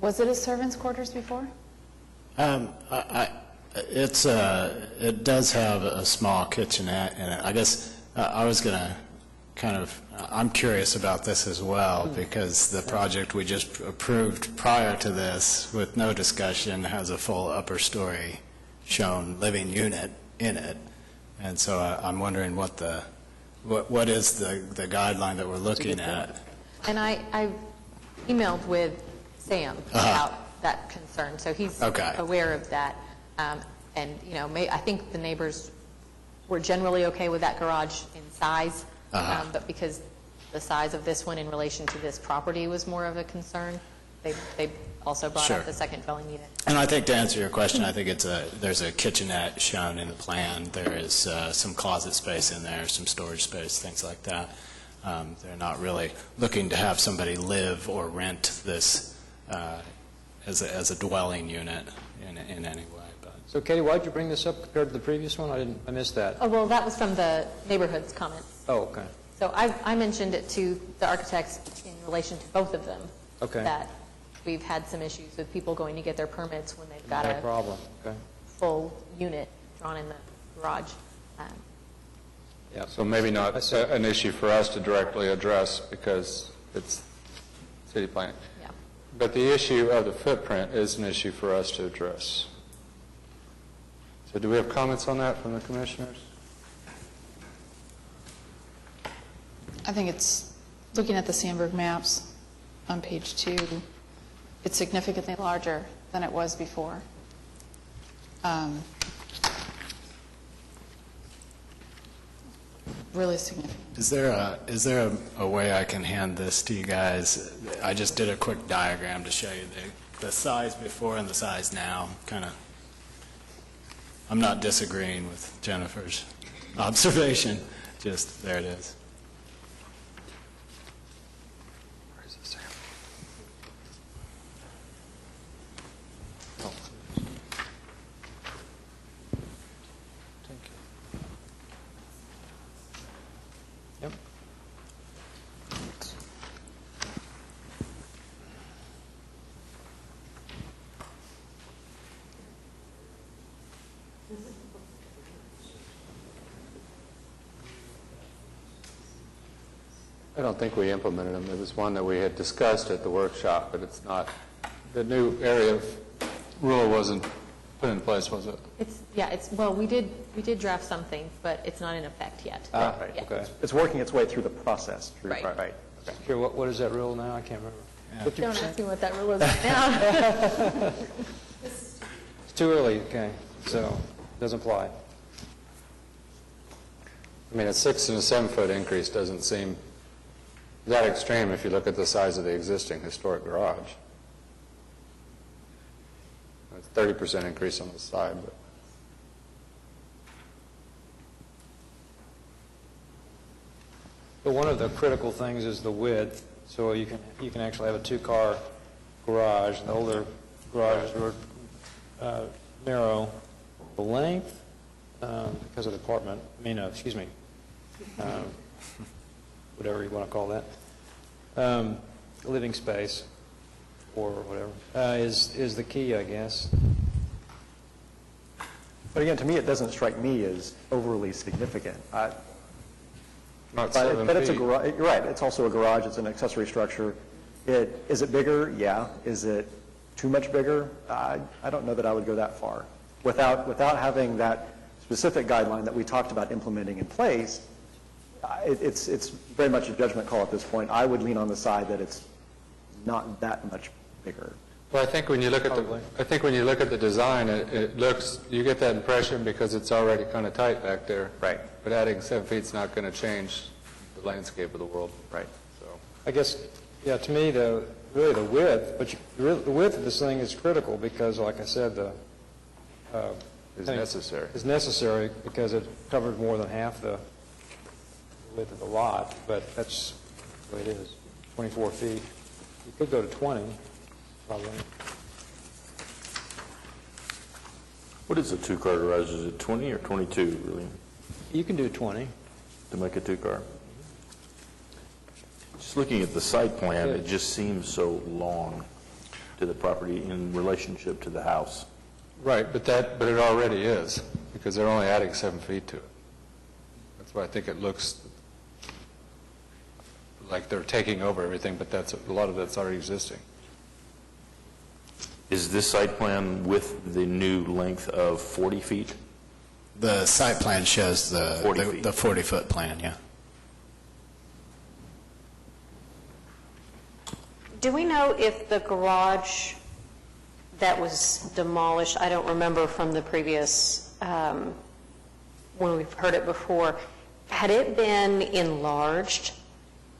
Was it a servant's quarters before? It does have a small kitchenette in it. I guess I was going to I'm curious about this as well, because the project we just approved prior to this with no discussion has a full upper story shown living unit in it. And so I'm wondering what is the guideline that we're looking at? And I emailed with Sam about that concern, so he's aware of that. And, I think the neighbors were generally okay with that garage in size, but because the size of this one in relation to this property was more of a concern, they also brought Sure. up the second dwelling unit. And I think to answer your question, I think there's a kitchenette shown in the plan. There is some closet space in there, some storage space, things like that. They're not really looking to have somebody live or rent this as a dwelling unit in any way. But So Katie, why'd you bring this up compared to the previous one? I missed that. Oh, well, that was from the neighborhood's comments. Oh, okay. So I mentioned it to the architects in relation to both of them. Okay. That we've had some issues with people going to get their permits when they've got No a problem. Okay. full unit drawn in the garage. Yeah. So maybe not an issue for us to directly address because it's city plan. Yeah. But the issue of the footprint is an issue for us to address. So do we have comments on that from the commissioners? I think it's, looking at the Sandburg maps on page 2, it's significantly larger than it was before. Really significant. is there a way I can hand this to you guys? I just did a quick diagram to show you the size before and the size now. I'm not disagreeing with Jennifer's observation. Just there it is. Yep. I don't think we implemented them. It was one that we had discussed at the workshop, but it's not, the new area of rule wasn't put in place, was it? Well, we did draft something, but it's not in effect yet. Right. Yeah. Okay. It's working its way through the process. Right. Okay. Here, what is that rule now? I can't remember. 50%? Don't ask me what that rule is right now. It's too early, okay, so it doesn't apply. I mean, a 6 and a 7 foot increase doesn't seem that extreme if you look at the size of the existing historic garage. It's 30% increase on the side, but But one of the critical things is the width, so you can actually have a two-car garage. The older garages were narrow. The length, because of the apartment, whatever you want to call that, living space or whatever, is the key, I guess. But again, to me, it doesn't strike me as overly significant. not 7 But it's a feet. garage. You're right. It's also a garage. It's an accessory structure. Is it bigger? Yeah. Is it too much bigger? I don't know that I would go that far. Without having that specific guideline that we talked about implementing in place, it's very much a judgment call at this point. I would lean on the side that it's not that much bigger. Well, I think when you look at the design, it looks, you get that impression because it's already kind of tight back there. Right. But adding 7 feet is not going to change the landscape of the world. Right. So I guess, yeah, to me, really the width, but the width of this thing is critical because, like I said, it's necessary. Is necessary because it covered more than half the width of the lot, but that's the way it is, 24 feet. You could go to 20, probably. What is a two-car garage? Is it 20 or 22, really, You can do 20. to make a two-car? Just looking at the site plan, it just seems so long to the property in relationship to the house. Right, but it already is because they're only adding 7 feet to it. That's why I think it looks like they're taking over everything, but a lot of that's already existing. Is this site plan with the new length of 40 feet? The site plan shows 40 feet. the 40-foot plan, yeah. Do we know if the garage that was demolished, I don't remember from the previous, when we've heard it before, had it been enlarged?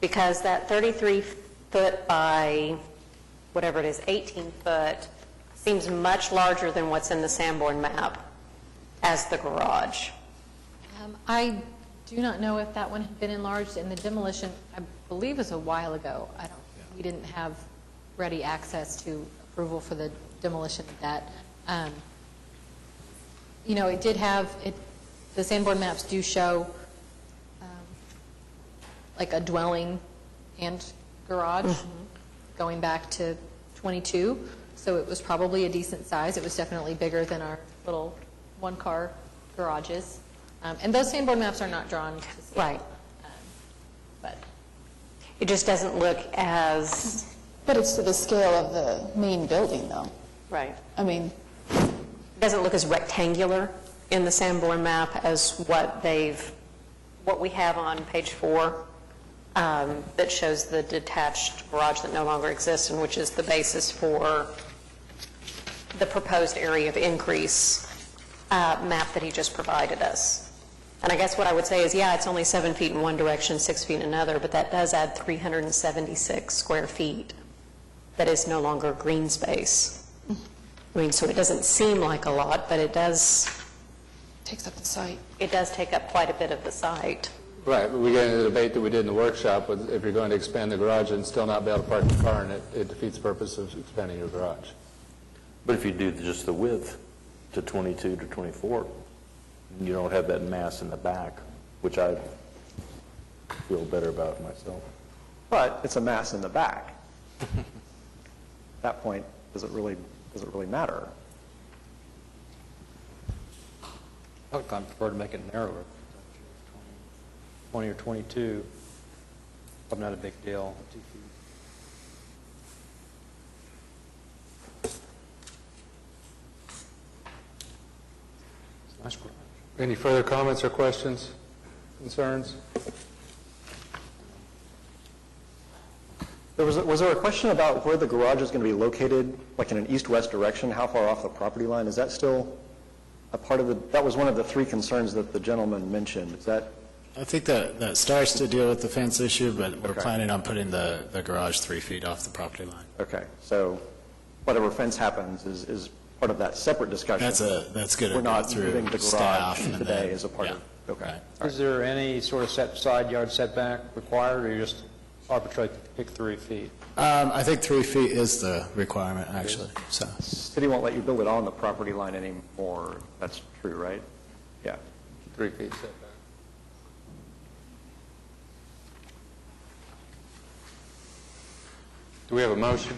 Because that 33-foot by whatever it is, 18-foot, seems much larger than what's in the Sanborn map as the garage. I do not know if that one had been enlarged, and the demolition, I believe, was a while ago. We didn't have ready access to approval for the demolition of that. It did have, the Sanborn maps do show like a dwelling and garage going back to 22, so it was probably a decent size. It was definitely bigger than our little one-car garages. And those Sanborn maps are not drawn to scale. Right. But it just doesn't look as... But it's to the scale of the main building, though. Right. I mean... It doesn't look as rectangular in the Sanborn map as what we have on page 4 that shows the detached garage that no longer exists, and which is the basis for the proposed area of increase map that he just provided us. And I guess what I would say is, yeah, it's only 7 feet in one direction, 6 feet in another, but that does add 376 square feet that is no longer green space. I mean, so it doesn't seem like a lot, but it does... Takes up the site. It does take up quite a bit of the site. Right, but we get into the debate that we did in the workshop, with if you're going to expand the garage and still not be able to park the car in it, it defeats the purpose of expanding your garage. But if you do just the width to 22 to 24, you don't have that mass in the back, which I feel better about myself. But it's a mass in the back. At that point, does it really matter? I would prefer to make it narrower. 20 or 22, probably not a big deal, 2 feet. It's a nice garage. Any further comments or questions, concerns? Was there a question about where the garage is going to be located, like in an east-west direction, how far off the property line? Is that still a part of that was one of the 3 concerns that the gentleman mentioned. Is that? I think that starts to deal with the fence issue, but we're planning on putting the garage 3 feet off the property line. Okay, so whatever fence happens is part of that separate discussion. That's good. We're not through moving the garage staff today as a part of. Okay. Is there any sort of side yard setback required, or you just arbitrate to pick 3 feet? I think 3 feet is the requirement, actually. So City won't let you build it on the property line anymore. That's true, right? Yeah. 3 feet setback. Do we have a motion?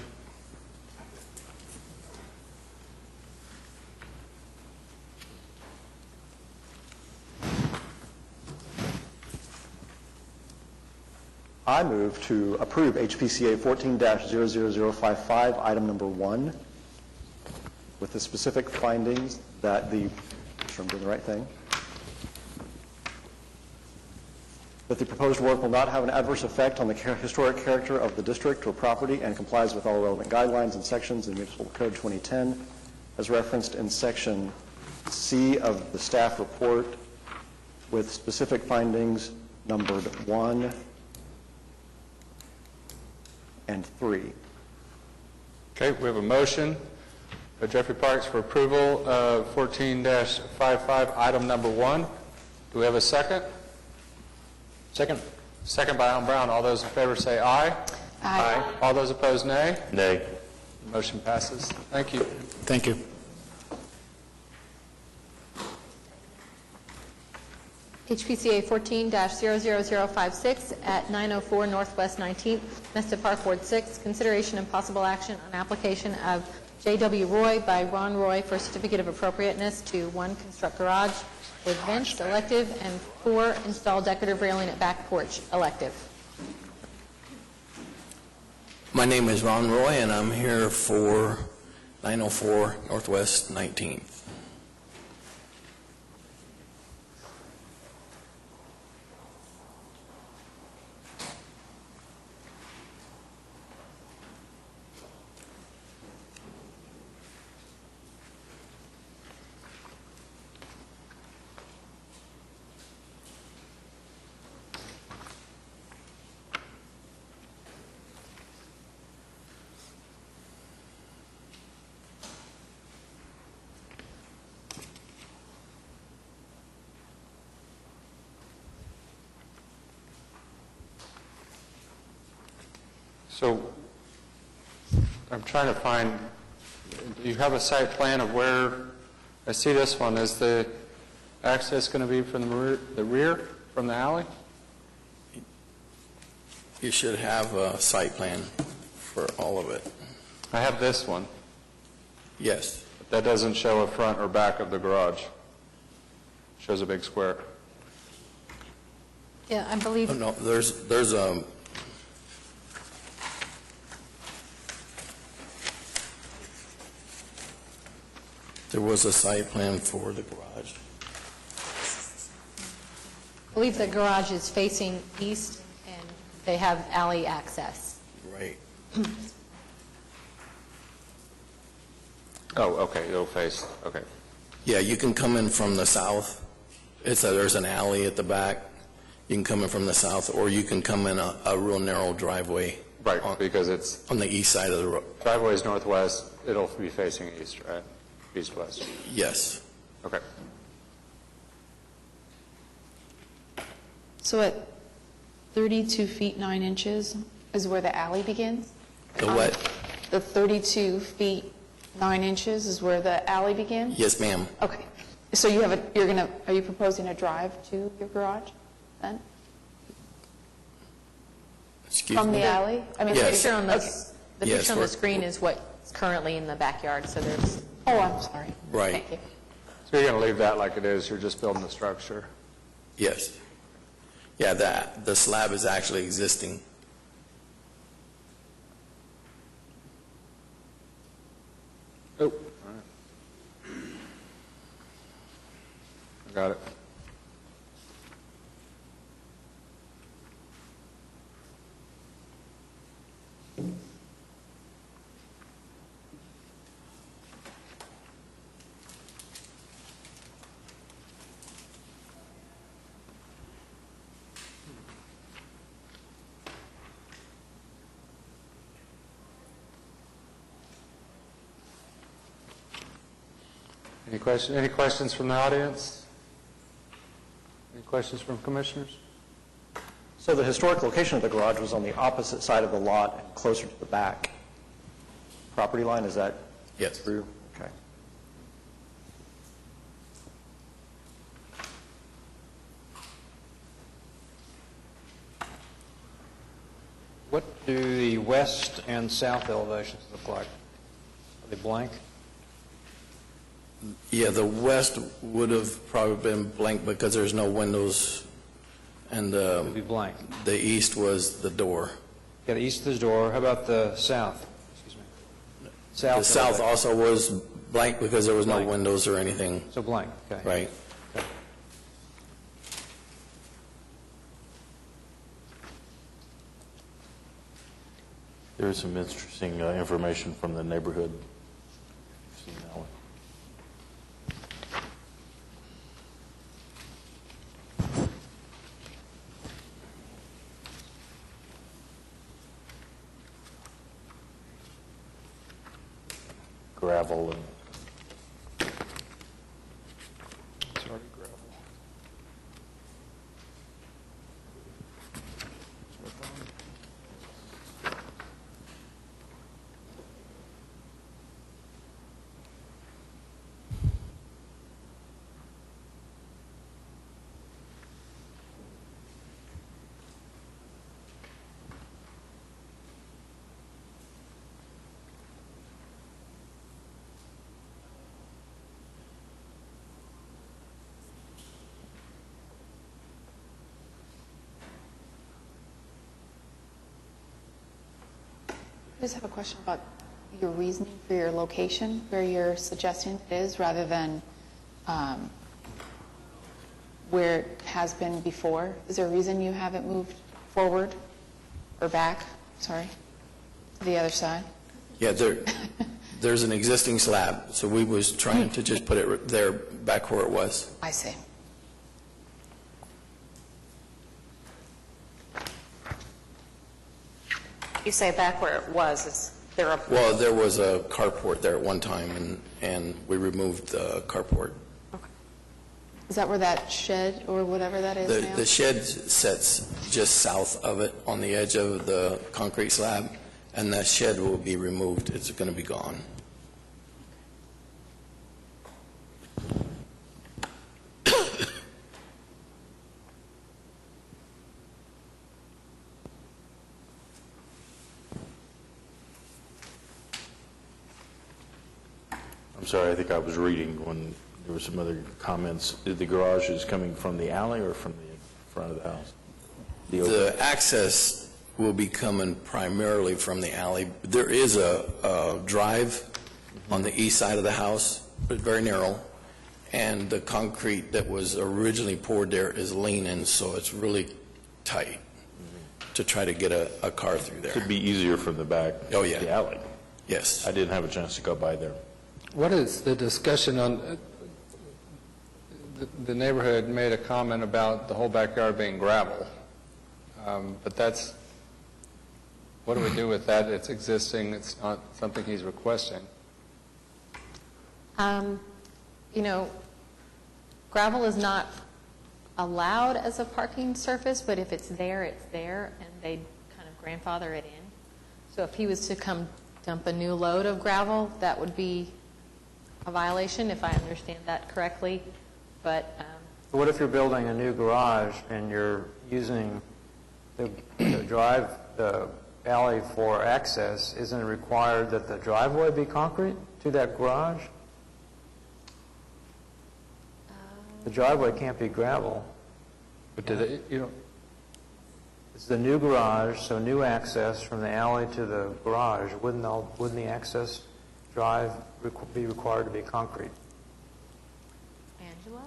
I move to approve HPCA 14-00055, item number 1, with the specific findings that I'm doing the right thing, that the proposed work will not have an adverse effect on the historic character of the district or property and complies with all relevant guidelines and sections in Municipal Code 2010, as referenced in Section C of the staff report, with specific findings numbered 1 and 3. Okay, we have a motion by Jeffrey Parks for approval of 14-55, item number 1. Do we have a second? Second. Second by Alan Brown. All those in favor say aye. Aye. All those opposed, nay. Nay. Motion passes. Thank you. thank you. HPCA 14-00056 at 904 Northwest 19th, Nesta Park, Ward 6. Consideration and possible action on application of J.W. Roy by Ron Roy for certificate of appropriateness to 1, construct garage with vents, elective, and 4, install decorative railing at back porch, elective. My name is Ron Roy, and I'm here for 904 Northwest 19th. So I'm trying to find, do you have a site plan of where, I see this one, is the access going to be from the rear from the alley? You should have a site plan for all of it. I have this one. Yes. But that doesn't show a front or back of the garage. Shows a big square. Yeah, I believe. Oh, no, there's a, there was a site plan for the garage. I believe the garage is facing east, and they have alley access. Right. Oh, okay, it'll face, okay. Yeah, you can come in from the south. There's an alley at the back. You can come in from the south, or you can come in a real narrow driveway. Right, because it's... On the east side of the road. Driveway is northwest, it'll be facing east, right? East-west. Yes. Okay. So at 32 feet 9 inches is where the alley begins? The what? The 32 feet 9 inches is where the alley begins? Yes, ma'am. Okay. So are you proposing a drive to your garage then? Excuse From me? the alley? I mean, The Yes. picture on the, Okay. the Yes, picture on the we're- screen is what's currently in the backyard, so there's, Oh, I'm sorry. Right. Thank you. So you're going to leave that like it is, you're just building the structure? Yes. Yeah, the slab is actually existing. Oh, all right. I got it. Any questions from the audience? Any questions from commissioners? So the historic location of the garage was on the opposite side of the lot and closer to the back property line, is that Yes. true? Okay. What do the west and south elevations look like? Are they blank? Yeah, the west would have probably been blank because there's no windows, and It'd be blank. the east was the door. Yeah, the east of the door. How about the south? Excuse me. South. The south elevation. also was blank because there was no Blank. windows or anything. So blank, okay. Right. Okay. There is some interesting information from the neighborhood. You've seen that one. Gravel and It's already gravel. I just have a question about your reasoning for your location, where you're suggesting it is, rather than where it has been before. Is there a reason you haven't moved forward or back, sorry, to the other side? Yeah, there's an existing slab, so we was trying to just put it there, back where it was. I see. You say back where it was, is there a... Well, there was a carport there at one time, and we removed the carport. Is that where that shed or whatever that is now? The shed sits just south of it, on the edge of the concrete slab, and that shed will be removed. It's going to be gone. I'm sorry, I think I was reading when there were some other comments. The garage is coming from the alley or from the front of the house? The access will be coming primarily from the alley. There is a drive on the east side of the house, but very narrow, and the concrete that was originally poured there is leaning, so it's really tight to try to get a car through there. Could be easier from the back. Oh, yeah. The alley. Yes. I didn't have a chance to go by there. What is the discussion on, the neighborhood made a comment about the whole backyard being gravel, but that's, what do we do with that? It's existing, it's not something he's requesting. You know, gravel is not allowed as a parking surface, but if it's there, and they kind of grandfather it in. So if he was to come dump a new load of gravel, that would be a violation, if I understand that correctly. But What if you're building a new garage and you're using the alley for access? Isn't it required that the driveway be concrete to that garage? The driveway can't be gravel. But It's the new garage, so new access from the alley to the garage. Wouldn't the access drive be required to be concrete? Angela?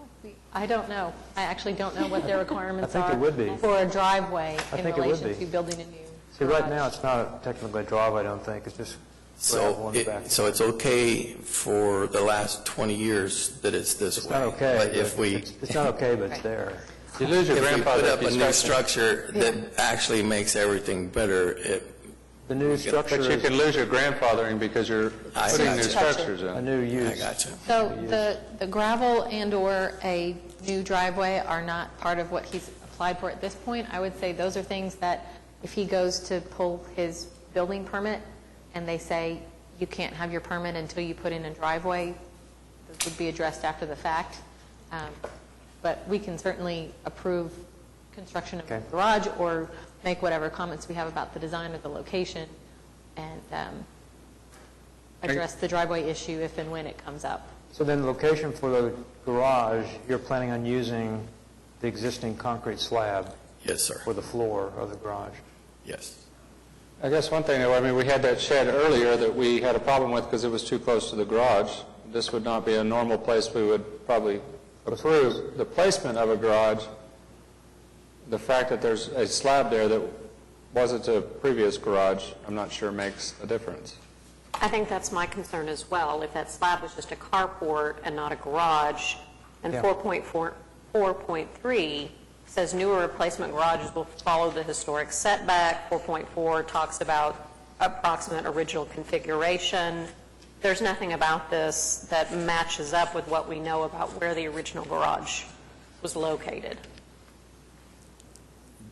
I don't know. I actually don't know what their requirements I think it would be. for a driveway I in think it would relation be. to building a new See, right garage. now, it's not technically a driveway, I don't think. It's just gravel in the back. So it's okay for the last 20 years that it's this way. It's not okay. But if we, It's not okay, but it's there. You lose your if we grandfather put up if a you new start- structure that actually makes everything better, The new structure But you is can lose your grandfathering because you're I putting got new you. structures a in. new use. I got you. So the gravel and/or a new driveway are not part of what he's applied for at this point. I would say those are things that if he goes to pull his building permit and they say you can't have your permit until you put in a driveway, those would be addressed after the fact. But we can certainly approve construction of the garage or make whatever comments we have about the design of the location and address the driveway issue if and when it comes up. So then the location for the garage, you're planning on using the existing concrete slab Yes, sir. for the floor of the garage? Yes. I guess one thing, though, I mean, we had that shed earlier that we had a problem with because it was too close to the garage. This would not be a normal place we would probably approve. The placement of a garage, the fact that there's a slab there that wasn't a previous garage, I'm not sure makes a difference. I think that's my concern as well. If that slab was just a carport and not a garage, and 4.3 says newer replacement garages will follow the historic setback. 4.4 talks about approximate original configuration. There's nothing about this that matches up with what we know about where the original garage was located.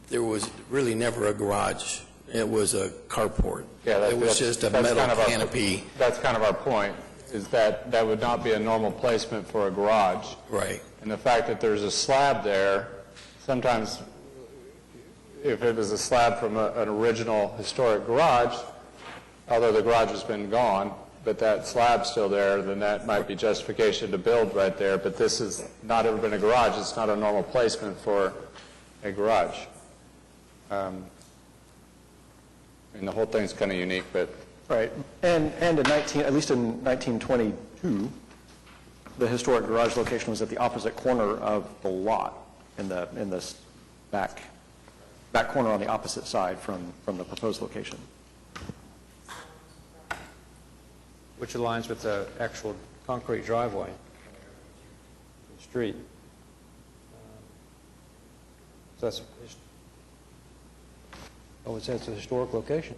There was really never a garage. It was a carport. Yeah, It was just a metal canopy. That's kind of our point, is that that would not be a normal placement for a garage. Right. And the fact that there's a slab there, sometimes if it was a slab from an original historic garage, although the garage has been gone, but that slab's still there, then that might be justification to build right there. But this has not ever been a garage. It's not a normal placement for a garage. And the whole thing's kind of unique, but... Right. And in at least in 1922, the historic garage location was at the opposite corner of the lot in this back corner on the opposite side from the proposed location. Which aligns with the actual concrete driveway, the street. So that's, I would say it's a historic location.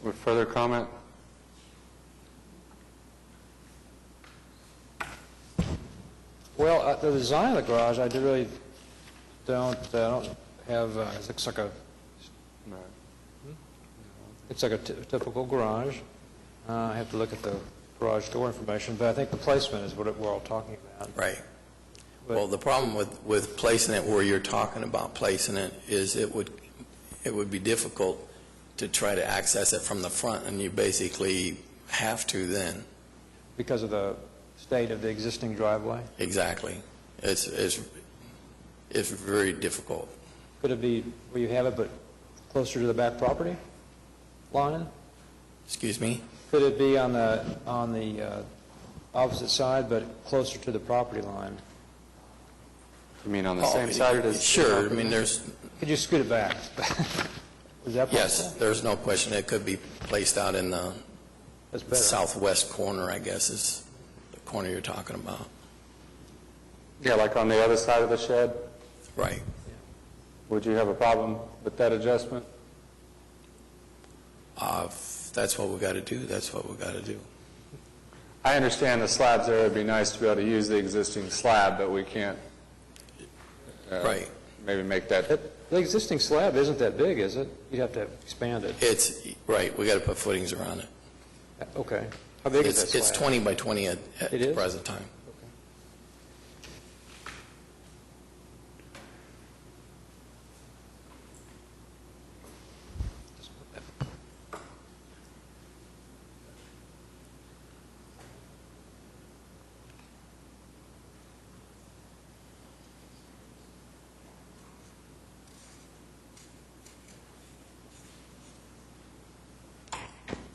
With further comment? Well, the design of the garage, I really don't have, it looks like a, it's like a typical garage. I have to look at the garage door information, but I think the placement is what we're all talking about. Right. Well, the problem with placing it where you're talking about placing it is it would be difficult to try to access it from the front, and you basically have to then. Because of the state of the existing driveway? Exactly. It's very difficult. Could it be where you have it, but closer to the back property line? Excuse me? Could it be on the opposite side, but closer to the property line? You mean on the same side as? Sure. I mean, there's. Could you scoot it back? Is that possible? Yes, there's no question. It could be placed out in the southwest corner, I guess, is the corner you're talking about. Yeah, like on the other side of the shed? Right. Would you have a problem with that adjustment? If that's what we got to do, that's what we got to do. I understand the slabs there. It'd be nice to be able to use the existing slab, but we can't right. Maybe make that. The existing slab isn't that big, is it? You'd have to expand it. It's, right, we got to put footings around it. Okay. How big is that slab? It's 20 by 20 at the present time.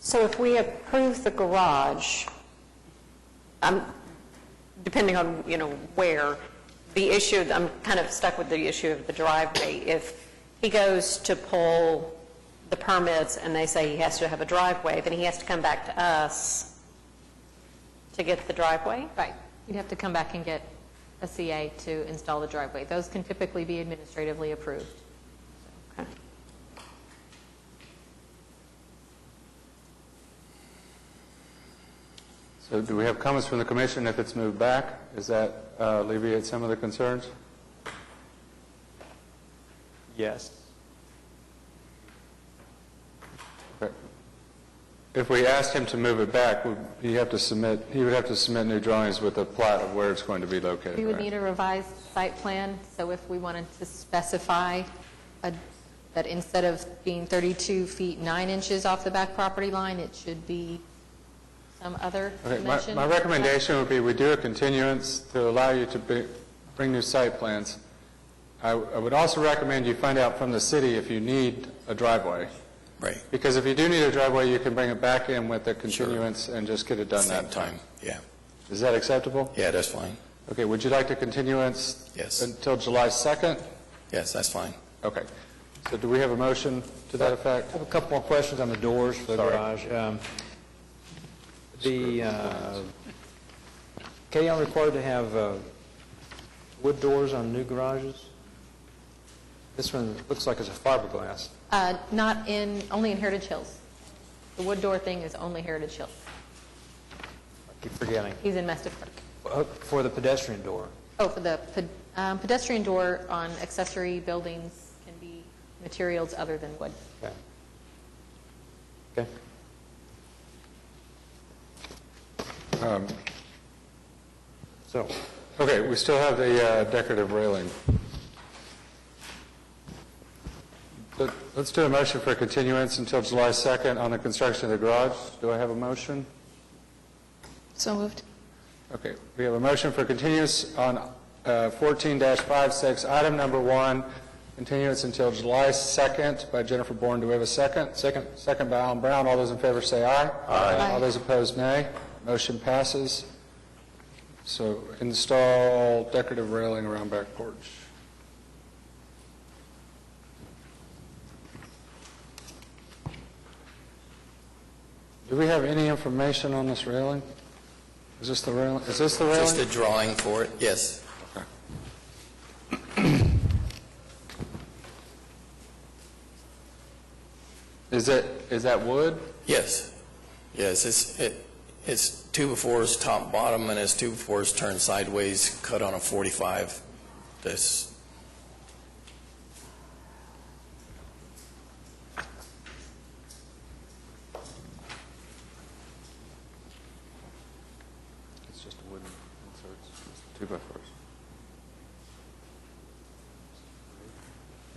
So if we approve the garage, depending on, where, the issue, I'm kind of stuck with the issue of the driveway. If he goes to pull the permits and they say he has to have a driveway, then he has to come back to us to get the driveway? Right. You'd have to come back and get a CA to install the driveway. Those can typically be administratively approved. Okay. So do we have comments from the commission if it's moved back? Does that alleviate some of the concerns? Yes. Okay. If we asked him to move it back, he would have to submit new drawings with a plot of where it's going to be located. We would right? need a revised site plan, so if we wanted to specify that instead of being 32 feet 9 inches off the back property line, it should be some other dimension. My recommendation would be we do a continuance to allow you to bring new site plans. I would also recommend you find out from the city if you need a driveway. Right. Because if you do need a driveway, you can bring it back in with a continuance and just get it done Same that time. Yeah. Is that acceptable? Yeah, that's fine. Okay, would you like to continuance Yes. until July 2nd? Yes, that's fine. Okay. So do we have a motion to that effect? I have a couple more questions on the doors for the garage. KM required to have wood doors on new garages? This one looks like it's a fiberglass. Only in Heritage Hills. The wood door thing is only Heritage Hills. I keep forgetting. He's in Mestic Park. For the pedestrian door? Oh, for the pedestrian door on accessory buildings can be materials other than wood. Okay. Okay. Okay, we still have the decorative railing. Let's do a motion for continuance until July 2nd on the construction of the garage. Do I have a motion? So moved. Okay, we have a motion for continuance on 14-56, item number 1, continuance until July 2nd by Jennifer Bourne. Do we have a second? Second. Second by Alan Brown. All those in favor say aye. Aye. All those opposed, nay. Motion passes. So install decorative railing around back porch. Do we have any information on this railing? Is this the railing? Is this the railing? Just a drawing for it, yes. Is that wood? Yes, yes, it's 2x4s top bottom, and it's 2x4s turned sideways, cut on a 45. This, It's just a wooden inserts, 2x4s.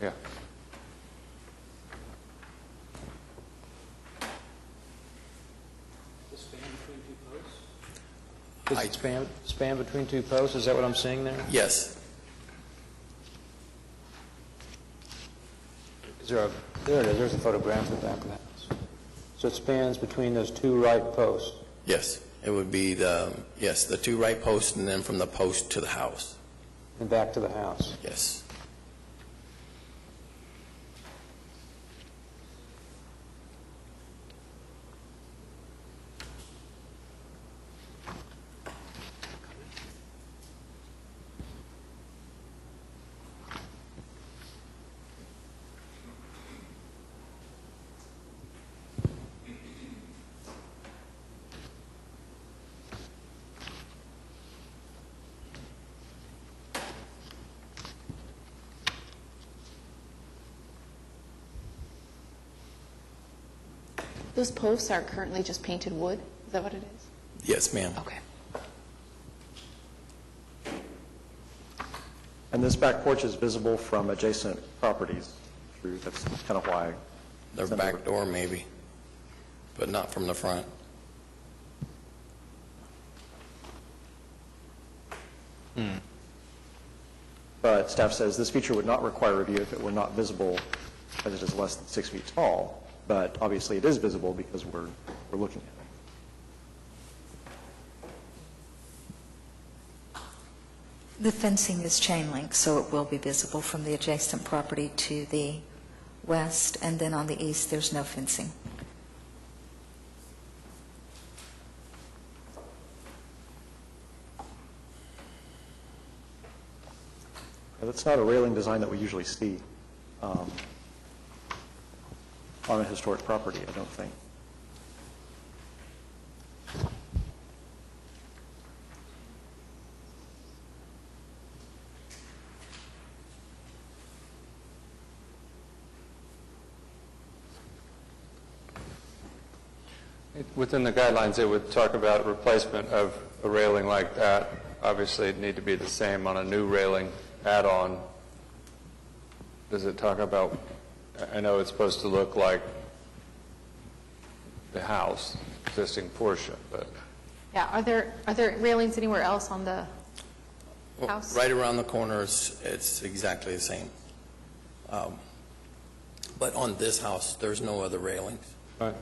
Yeah. Does it span between two posts? Is that what I'm seeing there? yes, There it is, there's a photograph of the back of the house. So it spans between those two right posts. yes. It would be the 2 right posts, and then from the post to the house. And back to the house. Yes. Those posts are currently just painted wood? Is that what it is? Yes, ma'am. Okay. And this back porch is visible from adjacent properties through, that's kind of why. Their back door maybe, but not from the front. But staff says this feature would not require review if it were not visible, as it is less than 6 feet tall. But obviously it is visible because we're looking at it. The fencing is chain link, so it will be visible from the adjacent property to the west, and then on the east, there's no fencing. That's not a railing design that we usually see on a historic property, I don't think. Within the guidelines, it would talk about replacement of a railing like that. Obviously, it'd need to be the same on a new railing add-on. Does it talk about, I know it's supposed to look like the house, existing portion, but Yeah, are there railings anywhere else on the house? Right around the corners, it's exactly the same. But on this house, there's no other railings. Right.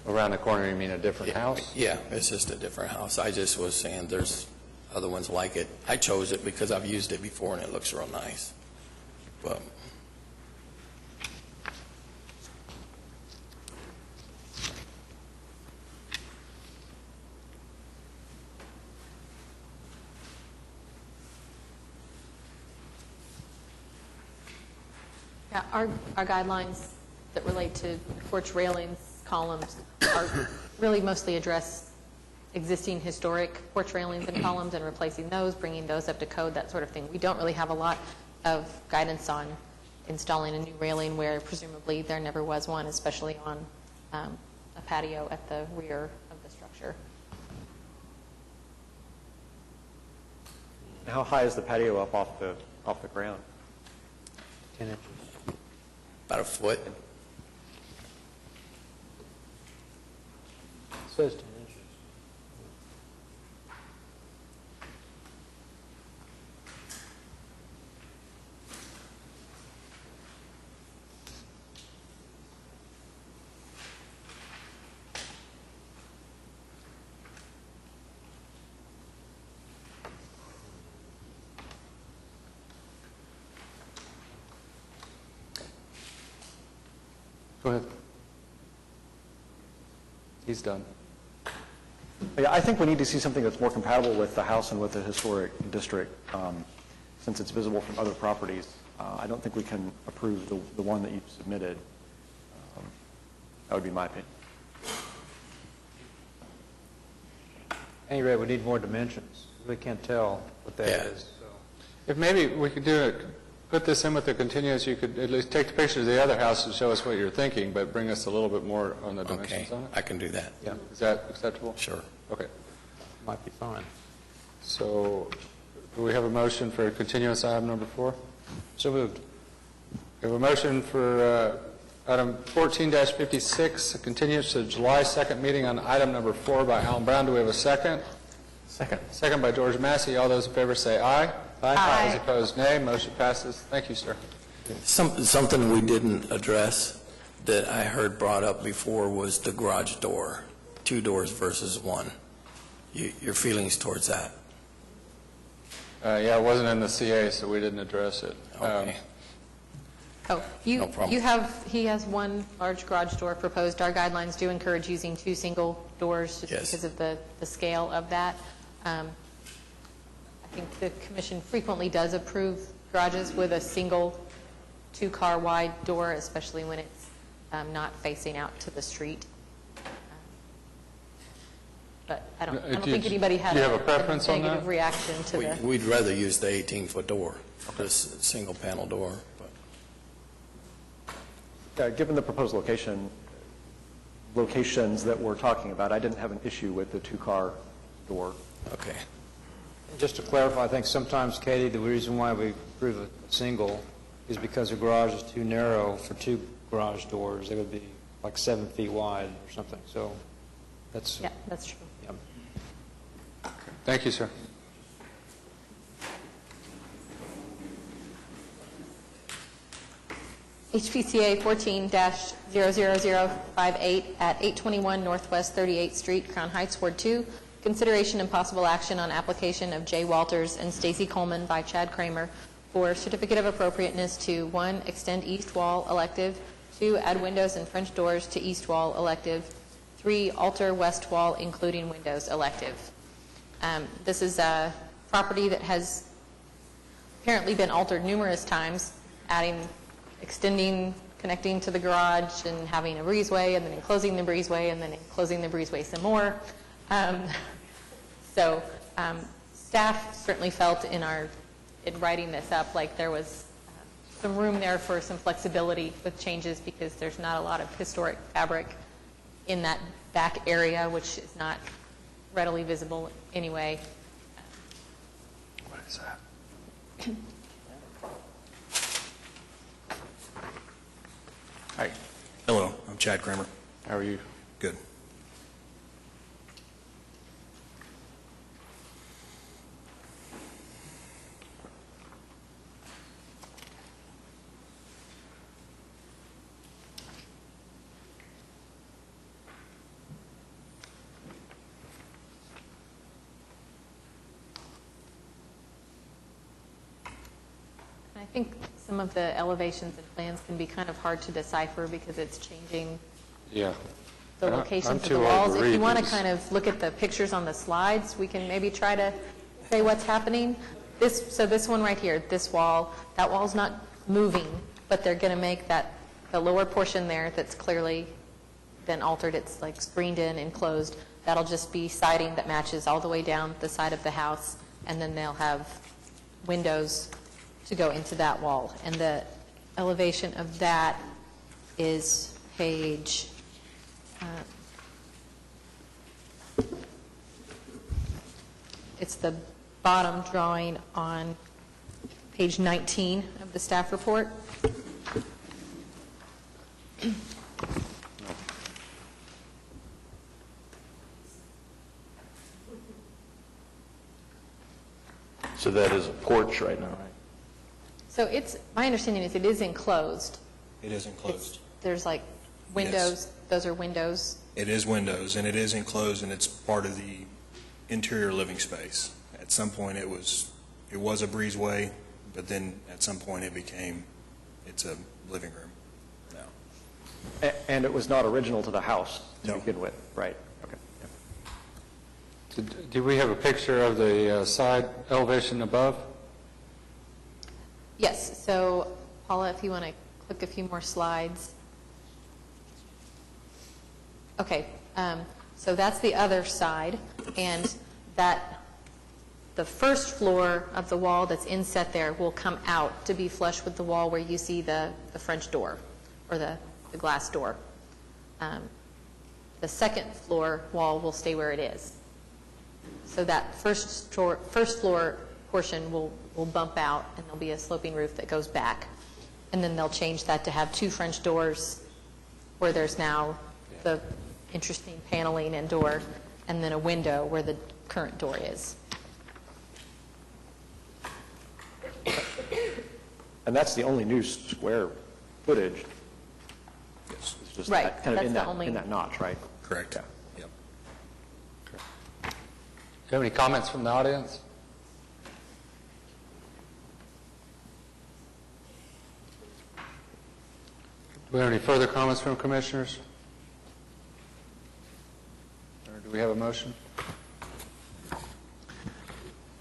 Around the corner, you mean a different house? Yeah, it's just a different house. I just was saying there's other ones like it. I chose it because I've used it before and it looks real nice. But Yeah, our guidelines that relate to porch railings, columns, are really mostly address existing historic porch railings and columns and replacing those, bringing those up to code, that sort of thing. We don't really have a lot of guidance on installing a new railing where presumably there never was one, especially on a patio at the rear of the structure. How high is the patio up off the ground? 10 inches. about a foot. It says 10 inches. Go ahead. He's done. Yeah, I think we need to see something that's more compatible with the house and with the historic district, since it's visible from other properties. I don't think we can approve the one that you've submitted. That would be my opinion. At any rate, we need more dimensions. We can't tell what that is. So. If maybe we could do it, put this in with the continuous, you could at least take the picture of the other house and show us what you're thinking, but bring us a little bit more on the dimensions on it. I can do that. Yeah. Is that acceptable? Sure. Okay. Might be fine. So do we have a motion for continuous item number 4? So moved. We have a motion for item 14-56, a continuance to July 2nd meeting on item number 4 by Alan Brown. Do we have a second? Second. Second by George Massey. All those in favor say aye. Aye. Those opposed, nay. Motion passes. Thank you, sir. Something we didn't address that I heard brought up before was the garage door, 2 doors versus 1. Your feelings towards that? Yeah, it wasn't in the CA, so we didn't address it. Okay. Oh, No problem. he has one large garage door proposed. Our guidelines do encourage using 2 single doors just Yes. because of the scale of that. I think the commission frequently does approve garages with a single 2-car wide door, especially when it's not facing out to the street. But I don't think anybody had do you have a preference on negative that? reaction to the... We'd rather use the 18-foot door, this single panel door. But Given the proposed locations that we're talking about, I didn't have an issue with the 2-car door. Okay. Just to clarify, I think sometimes, Katie, the reason why we approve a single is because the garage is too narrow for 2 garage doors. They would be like 7 feet wide or something. So that's... Yeah, that's true. Yep. Thank you, sir. HPCA 14-00058 at 821 Northwest 38th Street, Crown Heights, Ward 2. Consideration and possible action on application of Jay Walters and Stacy Coleman by Chad Kramer for certificate of appropriateness to 1, extend east wall elective, 2, add windows and French doors to east wall elective, 3, alter west wall including windows elective. This is a property that has apparently been altered numerous times, extending, connecting to the garage and having a breezeway and then enclosing the breezeway and then enclosing the breezeway some more. So staff certainly felt in writing this up like there was some room there for some flexibility with changes because there's not a lot of historic fabric in that back area, which is not readily visible anyway. What is that? Hi. Hello, I'm Chad Kramer. How are you? Good. I think some of the elevations and plans can be kind of hard to decipher because it's changing Yeah. the I'm locations of too the old walls. to If you read want to these. kind of look at the pictures on the slides, we can maybe try to say what's happening. So this one right here, this wall, that wall's not moving, but they're going to make the lower portion there that's clearly been altered, it's like screened in, enclosed, that'll just be siding that matches all the way down the side of the house, and then they'll have windows to go into that wall. And the elevation of that is page, it's the bottom drawing on page 19 of the staff report. So that is a porch right now, right? So my understanding is it is enclosed. It is enclosed. There's like windows, those are windows. It is windows, and it is enclosed, and it's part of the interior living space. At some point, it was a breezeway, but then at some point, it's a living room now. And it was not original to the house to No. begin with, right? Okay. Do we have a picture of the side elevation above? Yes, so Paula, if you want to click a few more slides. Okay, so that's the other side, and the first floor of the wall that's inset there will come out to be flush with the wall where you see the French door, or the glass door. The second floor wall will stay where it is. So that first floor portion will bump out, and there'll be a sloping roof that goes back. And then they'll change that to have 2 French doors where there's now the interesting paneling and door, and then a window where the current door is. And that's the only new square footage. It's just Right, that, kind of that's in the that, only- in that notch, right? Correct. Yeah. Yep. Do you have any comments from the audience? Do we have any further comments from commissioners? Or do we have a motion? I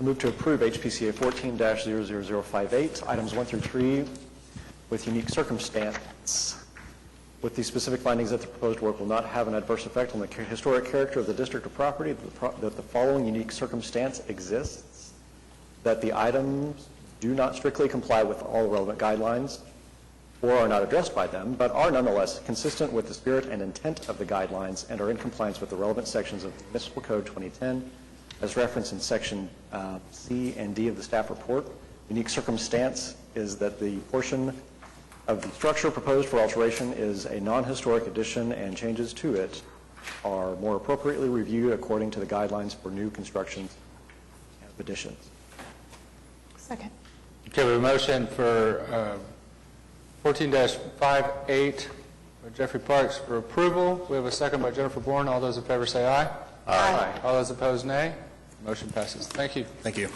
move to approve HPCA 14-00058, items 1 through 3, with unique circumstance, with the specific findings that the proposed work will not have an adverse effect on the historic character of the district or property, that the following unique circumstance exists, that the items do not strictly comply with all relevant guidelines or are not addressed by them, but are nonetheless consistent with the spirit and intent of the guidelines and are in compliance with the relevant sections of Municipal Code 2010, as referenced in Section C and D of the staff report. Unique circumstance is that the portion of the structure proposed for alteration is a non-historic addition, and changes to it are more appropriately reviewed according to the guidelines for new constructions and additions. Second. Okay, we have a motion for 14-58 by Jeffrey Parks for approval. We have a second by Jennifer Bourne. All those in favor say aye. Aye. All those opposed, nay. Motion passes. Thank you. Thank you.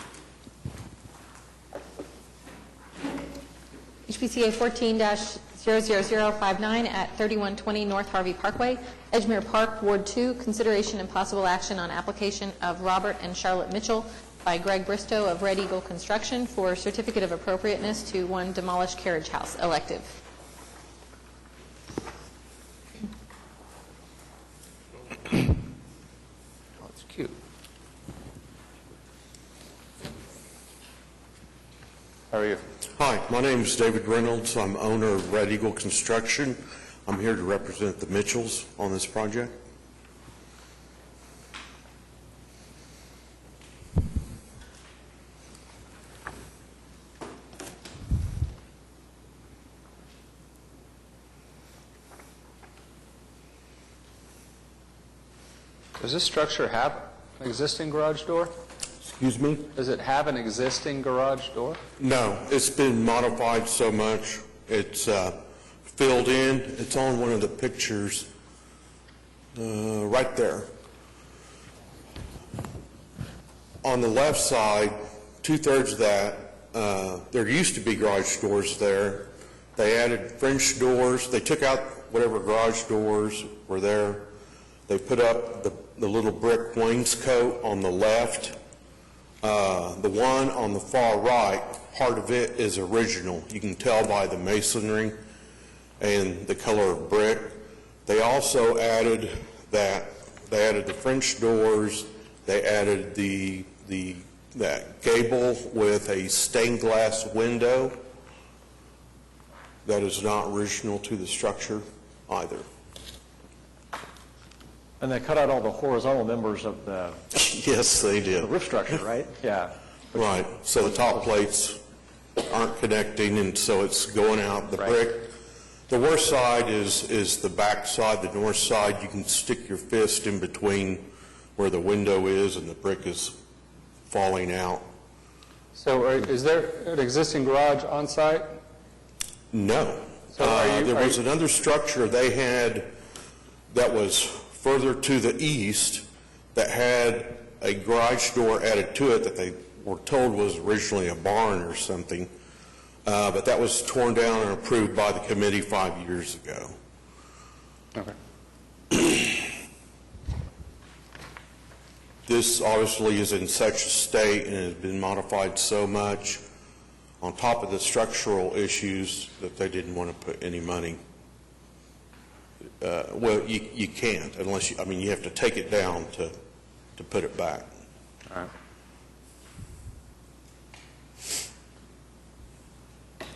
HPCA 14-00059 at 3120 North Harvey Parkway, Edgemere Park, Ward 2, consideration and possible action on application of Robert and Charlotte Mitchell by Greg Bristow of Red Eagle Construction for certificate of appropriateness to 1 demolished carriage house, elective. Oh, it's cute. How are you? Hi, my name is David Reynolds. I'm owner of Red Eagle Construction. I'm here to represent the Mitchells on this project. Does this structure have an existing garage door? Excuse me? Does it have an existing garage door? No, it's been modified so much. It's filled in. It's on one of the pictures right there. On the left side, 2/3 of that, there used to be garage doors there. They added French doors. They took out whatever garage doors were there. They put up the little brick wainscot on the left. The one on the far right, part of it is original. You can tell by the masonry and the color of brick. They also added that. They added the French doors. They added that gable with a stained glass window that is not original to the structure either. And they cut out all the horizontal members of the Yes, they did. the roof structure, right? Yeah. Right, so the top plates aren't connecting, and so it's going out. The brick, the worst side is the back side, the north side. You can stick your fist in between where the window is and the brick is falling out. So is there an existing garage on site? No. So there was another structure they had that was further to the east that had a garage door added to it that they were told was originally a barn or something, but that was torn down and approved by the committee 5 years ago. Okay. This obviously is in such a state and has been modified so much on top of the structural issues that they didn't want to put any money well, you can't unless you, I mean, you have to take it down to put it back. All right.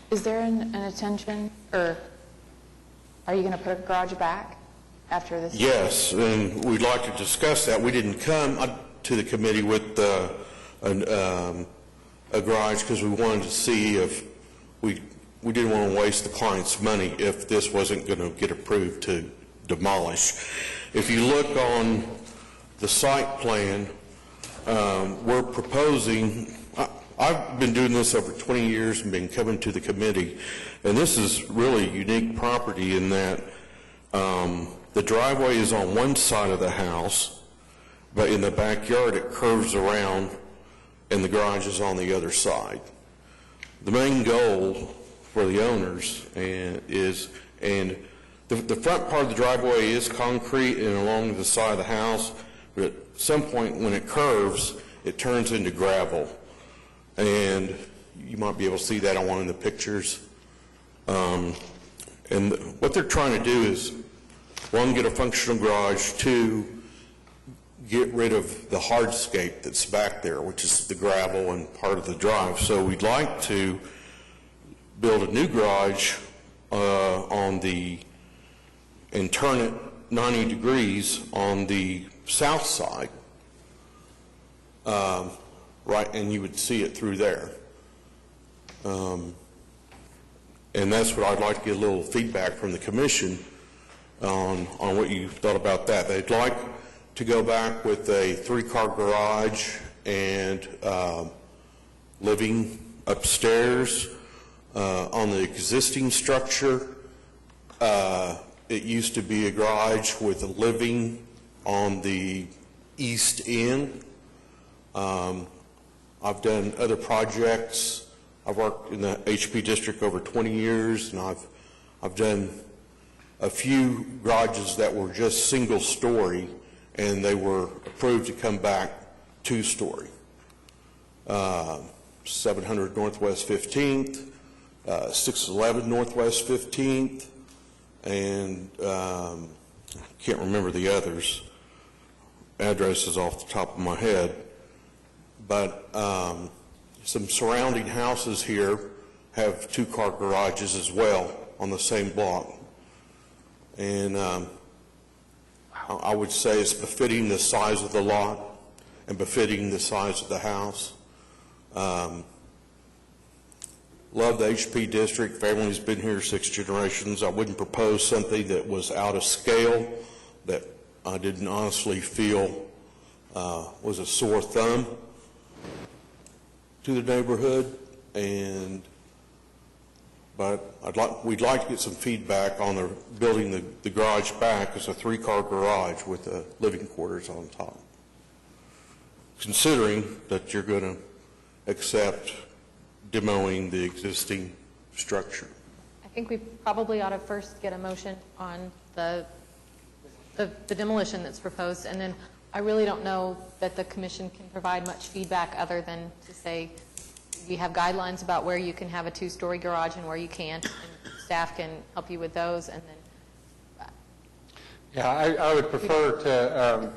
Is there an intention, or are you going to put a garage back after this? Yes, and we'd like to discuss that. We didn't come to the committee with a garage because we wanted to see if we didn't want to waste the client's money if this wasn't going to get approved to demolish. If you look on the site plan, we're proposing, I've been doing this over 20 years and been coming to the committee, and this is really unique property in that the driveway is on one side of the house, but in the backyard it curves around and the garage is on the other side. The main goal for the owners is the front part of the driveway is concrete and along the side of the house, but at some point when it curves, it turns into gravel. And you might be able to see that on one of the pictures. And what they're trying to do is, one, get a functional garage, two, get rid of the hardscape that's back there, which is the gravel and part of the drive. So we'd like to build a new garage and turn it 90 degrees on the south side, right, and you would see it through there. And that's what I'd like to get a little feedback from the commission on what you thought about that. They'd like to go back with a 3-car garage and living upstairs. On the existing structure, it used to be a garage with a living on the east end. I've done other projects. I've worked in the HP district over 20 years, and I've done a few garages that were just single-story, and they were approved to come back 2-story. 700 Northwest 15th, 611 Northwest 15th, and I can't remember the others, addresses off the top of my head, but some surrounding houses here have 2-car garages as well on the same block. And I would say it's befitting the size of the lot and befitting the size of the house. Love the HP district. Family's been here 6 generations. I wouldn't propose something that was out of scale, that I didn't honestly feel was a sore thumb to the neighborhood. But we'd like to get some feedback on building the garage back as a 3-car garage with the living quarters on top, considering that you're going to accept demoing the existing structure. I think we probably ought to first get a motion on the demolition that's proposed, and then I really don't know that the commission can provide much feedback other than to say we have guidelines about where you can have a 2-story garage and where you can't, and staff can help you with those, and then... Yeah, I would prefer to,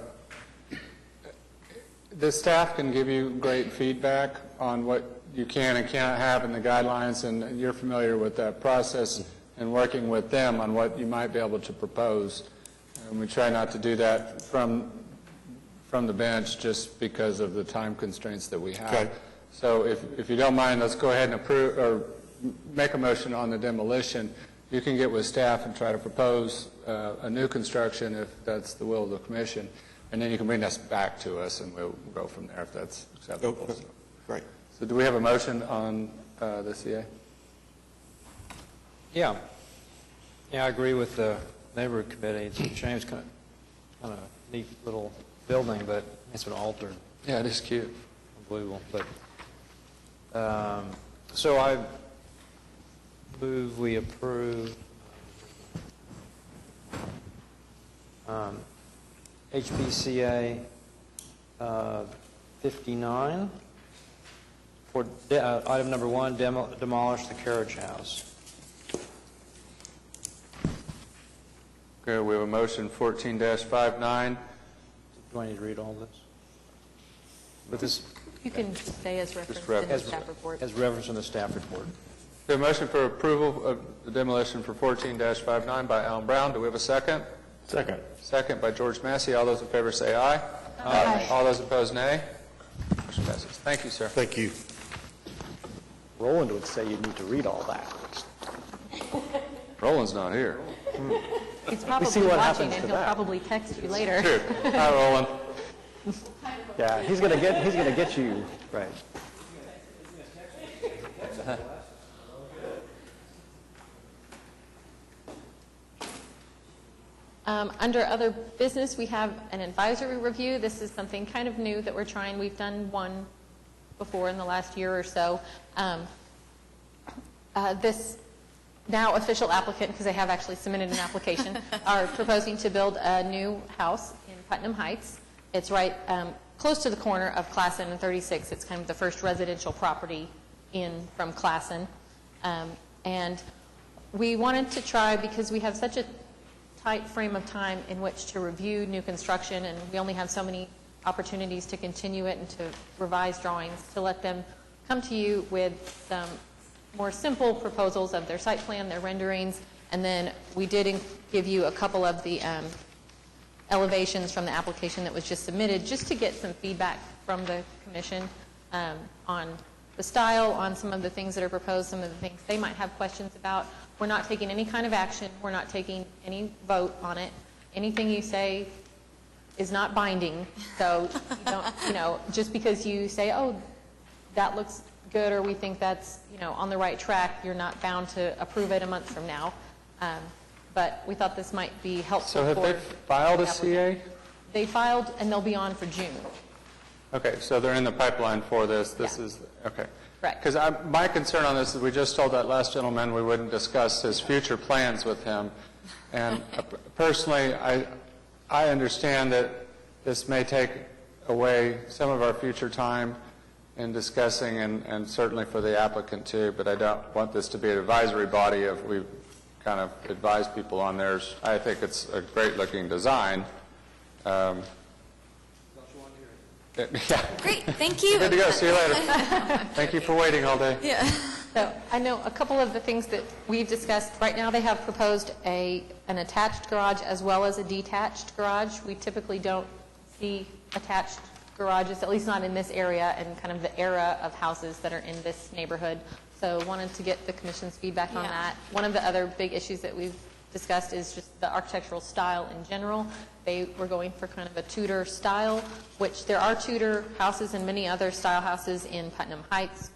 the staff can give you great feedback on what you can and cannot have in the guidelines, and you're familiar with that process and working with them on what you might be able to propose. And we try not to do that from the bench just because of the time constraints that we have. Okay. So if you don't mind, let's go ahead and approve or make a motion on the demolition. You can get with staff and try to propose a new construction if that's the will of the commission, and then you can bring this back to us and we'll go from there if that's acceptable. Okay. Great. So do we have a motion on the CA? Yeah. Yeah, I agree with the neighborhood committee. It's a shame, it's kind of a neat little building, but it's been altered. Yeah, it is cute. Unbelievable. But so I move we approve HPCA 59 for item number 1, demolish the carriage house. Okay, we have a motion 14-59. Do I need to read all this? But this, You can say as referenced in the as staff report. as referenced in the staff report. We have a motion for approval of the demolition for 14-59 by Alan Brown. Do we have a second? Second. Second by George Massey. All those in favor say aye. Aye. All those opposed, nay. Motion passes. Thank you, sir. Thank you. Roland would say you need to read all that. Roland's not here. He's see probably what watching, happens and to he'll that. probably text you later. True. Hi, Roland. Yeah, he's gonna get you right. Under other business, we have an advisory review. This is something kind of new that we're trying. We've done one before in the last year or so. This now official applicant, because they have actually submitted an application, are proposing to build a new house in Putnam Heights. It's right close to the corner of Classen and 36. It's kind of the first residential property in from Classen. And we wanted to try, because we have such a tight frame of time in which to review new construction, and we only have so many opportunities to continue it and to revise drawings, to let them come to you with some more simple proposals of their site plan, their renderings, and then we did give you a couple of the elevations from the application that was just submitted, just to get some feedback from the commission on the style, on some of the things that are proposed, some of the things they might have questions about. We're not taking any kind of action. We're not taking any vote on it. Anything you say is not binding. So you don't, just because you say, oh, that looks good, or we think that's, on the right track, you're not bound to approve it a month from now. But we thought this might be helpful. So have they filed a CA? They filed, and they'll be on for June. Okay, so they're in the pipeline for this. This is, okay. Right. Because my concern on this is we just told that last gentleman we wouldn't discuss his future plans with him. And personally, I understand that this may take away some of our future time in discussing, and certainly for the applicant too, but I don't want this to be an advisory body of we kind of advise people on theirs. I think it's a great-looking design. Yeah. Great, thank you. Good to go. See you later. Thank you for waiting all day. Yeah. So I know a couple of the things that we've discussed. Right now, they have proposed an attached garage as well as a detached garage. We typically don't see attached garages, at least not in this area and kind of the era of houses that are in this neighborhood. So wanted to get the commission's feedback on that. One of the other big issues that we've discussed is just the architectural style in general. They were going for kind of a Tudor style, which there are Tudor houses and many other style houses in Putnam Heights.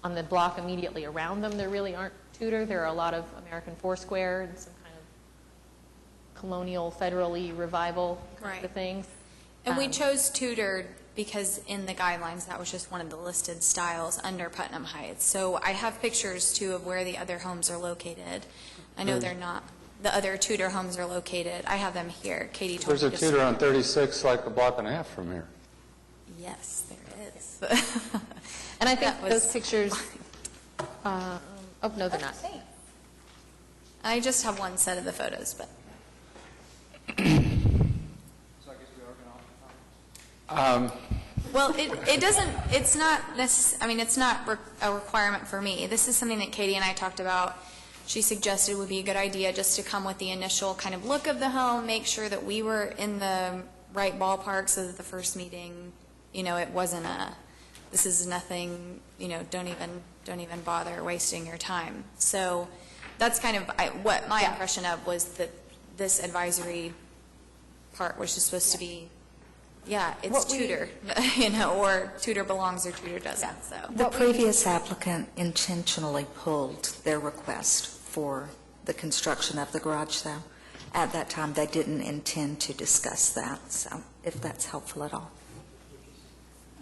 On the block immediately around them, there really aren't Tudor. There are a lot of American Foursquare and some kind of colonial, federally revival kind of things. And we chose Tudor because in the guidelines, that was just one of the listed styles under Putnam Heights. So I have pictures, too, of where the other homes are located. I know they're not, the other Tudor homes are located. I have them here. Katie told There's me a to Tudor on 36 like a block and a half from here. Yes, there is. And I think those pictures, oh, no, they're not. I just have one set of the photos, but. Well, it doesn't, it's not I mean, it's not a requirement for me. This is something that Katie and I talked about. She suggested would be a good idea just to come with the initial kind of look of the home, make sure that we were in the right ballpark so that the first meeting, it wasn't this is nothing, don't even bother wasting your time. So that's kind of what my impression of was that this advisory part was just supposed to be, it's Tudor, or Tudor belongs or Tudor doesn't. So The previous applicant intentionally pulled their request for the construction of the garage, though. At that time, they didn't intend to discuss that, so if that's helpful at all.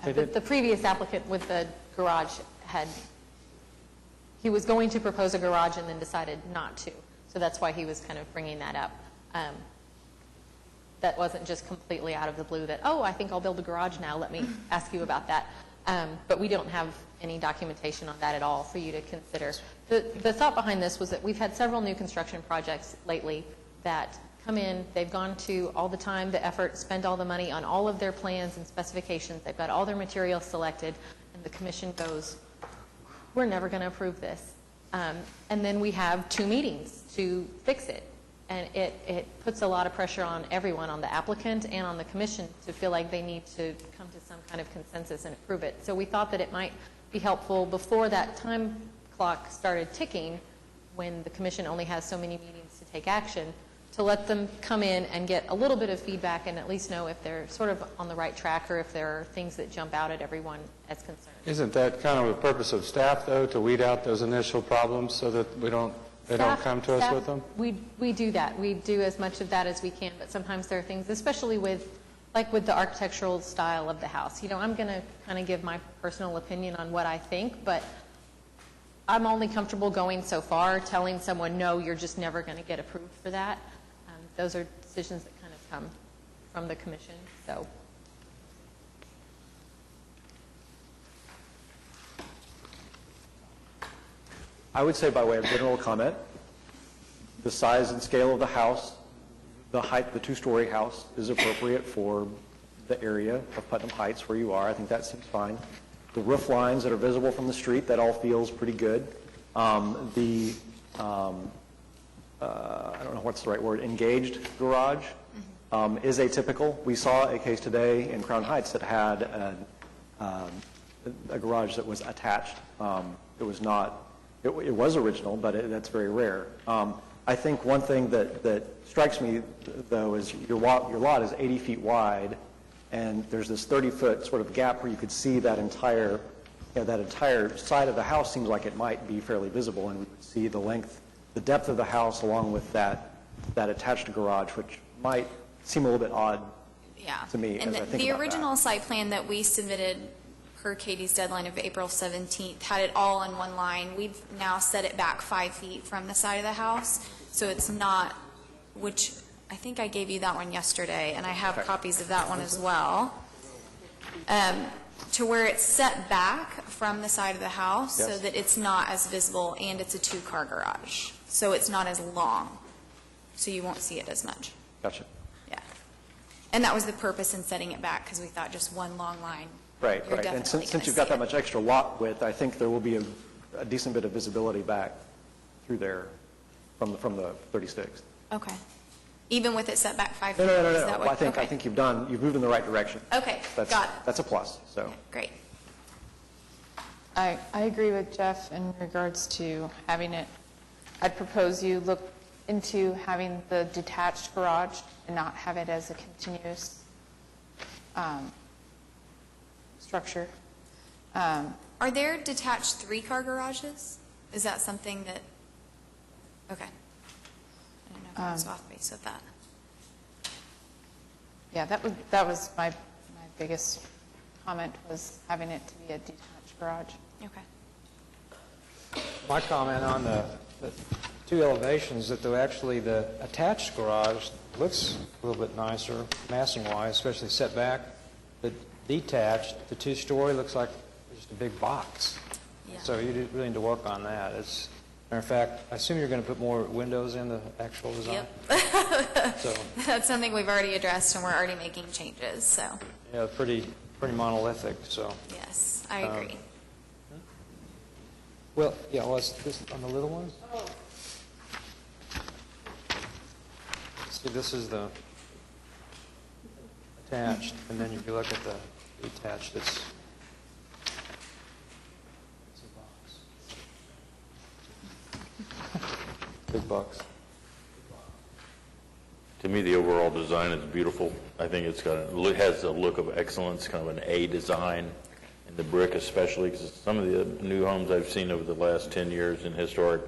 The previous applicant with the garage he was going to propose a garage and then decided not to. So that's why he was kind of bringing that up. That wasn't just completely out of the blue that, I think I'll build a garage now, let me ask you about that. But we don't have any documentation on that at all for you to consider. The thought behind this was that we've had several new construction projects lately that come in, they've gone to all the time, the effort, spent all the money on all of their plans and specifications, they've got all their materials selected, and the commission goes, we're never going to approve this. And then we have 2 meetings to fix it. And it puts a lot of pressure on everyone, on the applicant and on the commission, to feel like they need to come to some kind of consensus and approve it. So we thought that it might be helpful before that time clock started ticking, when the commission only has so many meetings to take action, to let them come in and get a little bit of feedback and at least know if they're sort of on the right track or if there are things that jump out at everyone as concerns. Isn't that kind of the purpose of staff, though, to weed out those initial problems so that they don't come to us with them? We do that. We do as much of that as we can, but sometimes there are things, especially with the architectural style of the house. I'm going to kind of give my personal opinion on what I think, but I'm only comfortable going so far. Telling someone, no, you're just never going to get approved for that. Those are decisions that kind of come from the commission. So. I would say, by way of general comment, the size and scale of the house, the height, the 2-story house is appropriate for the area of Putnam Heights where you are. I think that seems fine. The roof lines that are visible from the street, that all feels pretty good. I don't know what's the right word, engaged garage is atypical. We saw a case today in Crown Heights that had a garage that was attached. It was not. It was original, but that's very rare. I think one thing that strikes me, though, is your lot is 80 feet wide, and there's this 30-foot sort of gap where you could see that entire side of the house. Seems like it might be fairly visible, and we would see the length, the depth of the house, along with that attached garage, which might seem a little bit odd to me. And as I think the about original site plan that we submitted per Katie's deadline of April 17th had it all on one line. We've now set it back 5 feet from the side of the house, so it's not, which I think I gave you that one yesterday, and I have copies of that one as well, to where it's set back from the side of the house so that it's not as visible, and it's a 2-car garage, so it's not as long, so you won't see it as much. Gotcha. Yeah. And that was the purpose in setting it back, because we thought just one long line. Right. And since you've got that much extra lot width, I think there will be a decent bit of visibility back through there from the 36th. Okay. Even with it set back 5 feet? No. Is that what- I think you've moved in the right direction. Okay, got it. That's a plus, so. Great. I agree with Jeff in regards to having it. I'd propose you look into having the detached garage and not have it as a continuous structure. Are there detached 3-car garages? Is that something that, okay. I don't know if I was off base with that. Yeah, that was my biggest comment, was having it to be a detached garage. Okay. My comment on the 2 elevations, that actually the attached garage looks a little bit nicer massing-wise, especially set back. The detached, the 2-story, looks like just a big box. Yeah. So you really need to work on that. Matter of fact, I assume you're going to put more windows in the actual design? Yep. So, That's something we've already addressed, and we're already making changes, so, yeah, pretty monolithic, so. yes, I agree. Well, yeah, was this on the little ones? See, this is the attached, and then if you look at the detached, it's a box. Big box. To me, the overall design is beautiful. I think it has a look of excellence, kind of an A design, and the brick especially, because some of the new homes I've seen over the last 10 years in historic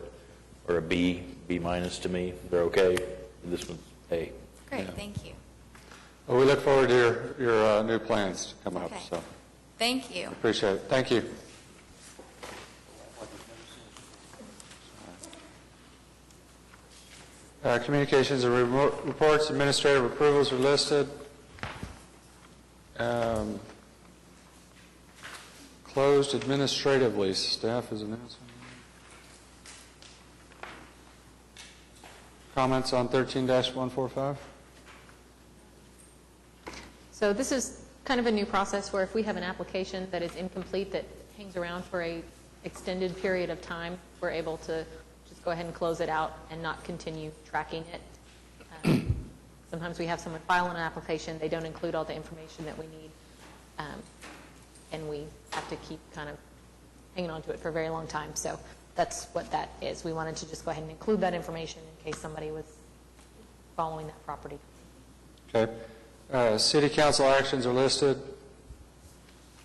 are a B minus to me. They're okay. This one's A. Great, thank you. Well, we look forward to your new plans to come up, Okay. so Thank you. appreciate it. Thank you. Communications and reports, administrative approvals are listed. Closed administratively, staff is announcing. Comments on 13-145? So this is kind of a new process where if we have an application that is incomplete that hangs around for a extended period of time, we're able to just go ahead and close it out and not continue tracking it. Sometimes we have someone file an application, they don't include all the information that we need, and we have to keep kind of hanging on to it for a very long time. So that's what that is. We wanted to just go ahead and include that information in case somebody was following that property. Okay. City council actions are listed.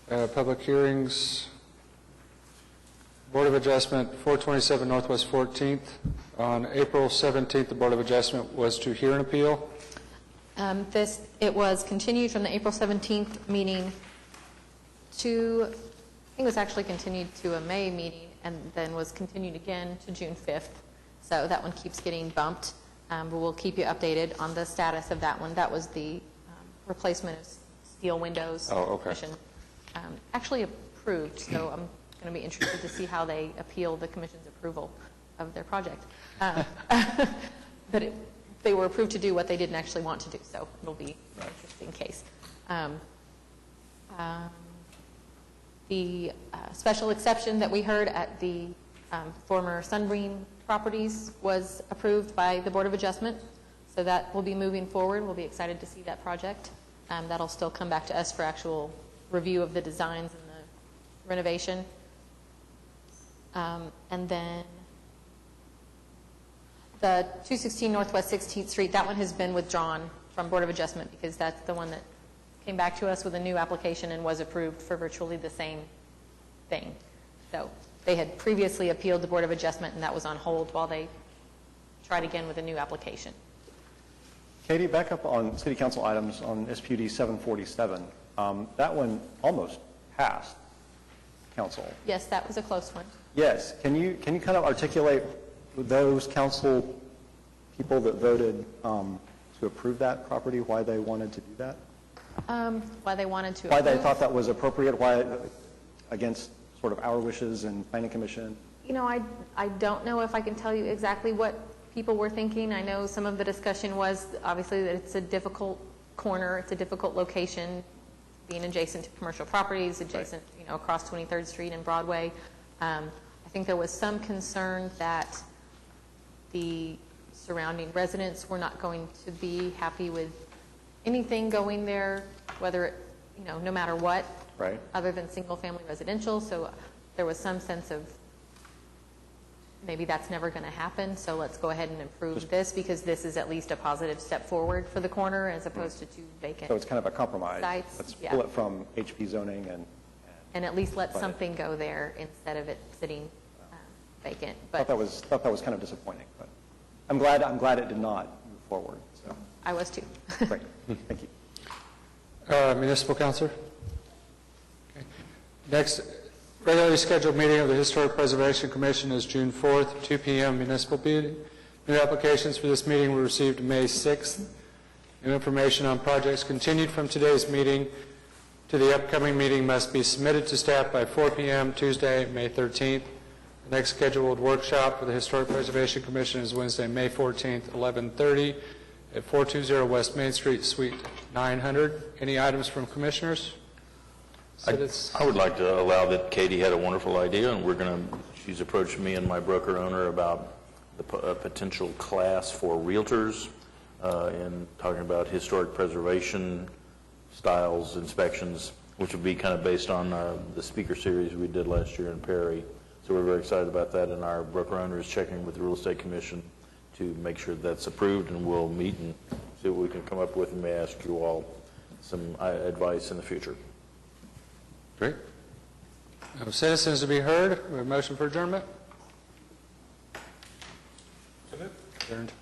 Public hearings. Board of Adjustment, 427 Northwest 14th. On April 17th, the Board of Adjustment was to hear an appeal. It was continued from the April 17th meeting to, I think it was actually continued to a May meeting, and then was continued again to June 5th. So that one keeps getting bumped, but we'll keep you updated on the status of that one. That was the replacement of steel windows. Oh, okay. Commission actually approved, so I'm going to be interested to see how they appeal the commission's approval of their project. But they were approved to do what they didn't actually want to do, so it'll be an interesting case. The special exception that we heard at the former Sunbeam properties was approved by the Board of Adjustment, so that will be moving forward. We'll be excited to see that project. That'll still come back to us for actual review of the designs and the renovation. And then the 216 Northwest 16th Street, that one has been withdrawn from Board of Adjustment because that's the one that came back to us with a new application and was approved for virtually the same thing. So they had previously appealed the Board of Adjustment, and that was on hold while they tried again with a new application. Katie, back up on city council items on SPUD 747. That one almost passed council. Yes, that was a close one. Yes. Can you kind of articulate those council people that voted to approve that property, why they wanted to do that? Why they wanted to Why they approve? thought that was appropriate, why against sort of our wishes and planning commission? You know, I don't know if I can tell you exactly what people were thinking. I know some of the discussion was obviously that it's a difficult corner, it's a difficult location, being adjacent to commercial properties, adjacent, you know, across 23rd Street and Broadway. I think there was some concern that the surrounding residents were not going to be happy with anything going there, whether it, you know, no matter what, right, other than single-family residential. So there was some sense of maybe that's never going to happen, so let's go ahead and improve this because this is at least a positive step forward for the corner as opposed to two vacant. So it's kind of a compromise. Sites. Let's Yeah. pull it from HP zoning and at least let But- something go there instead of it sitting vacant. I thought that was kind of disappointing, but I'm glad it did not move forward. So I was too. great, thank you. Municipal Councilor? Okay. Next, regularly scheduled meeting of the Historic Preservation Commission is June 4th, 2 p.m. municipal meeting. New applications for this meeting were received May 6th. New information on projects continued from today's meeting to the upcoming meeting must be submitted to staff by 4 p.m. Tuesday, May 13th. The next scheduled workshop for the Historic Preservation Commission is Wednesday, May 14th, 11:30 at 420 West Main Street, Suite 900. Any items from commissioners? I would like to allow that Katie had a wonderful idea, and she's approached me and my broker owner about a potential class for realtors in talking about historic preservation styles, inspections, which would be kind of based on the speaker series we did last year in Perry. So we're very excited about that, and our broker owner is checking with the Real Estate Commission to make sure that's approved, and we'll meet and see what we can come up with, and may ask you all some advice in the future. Great. No citizens to be heard. We have a motion for adjournment. Adjourned.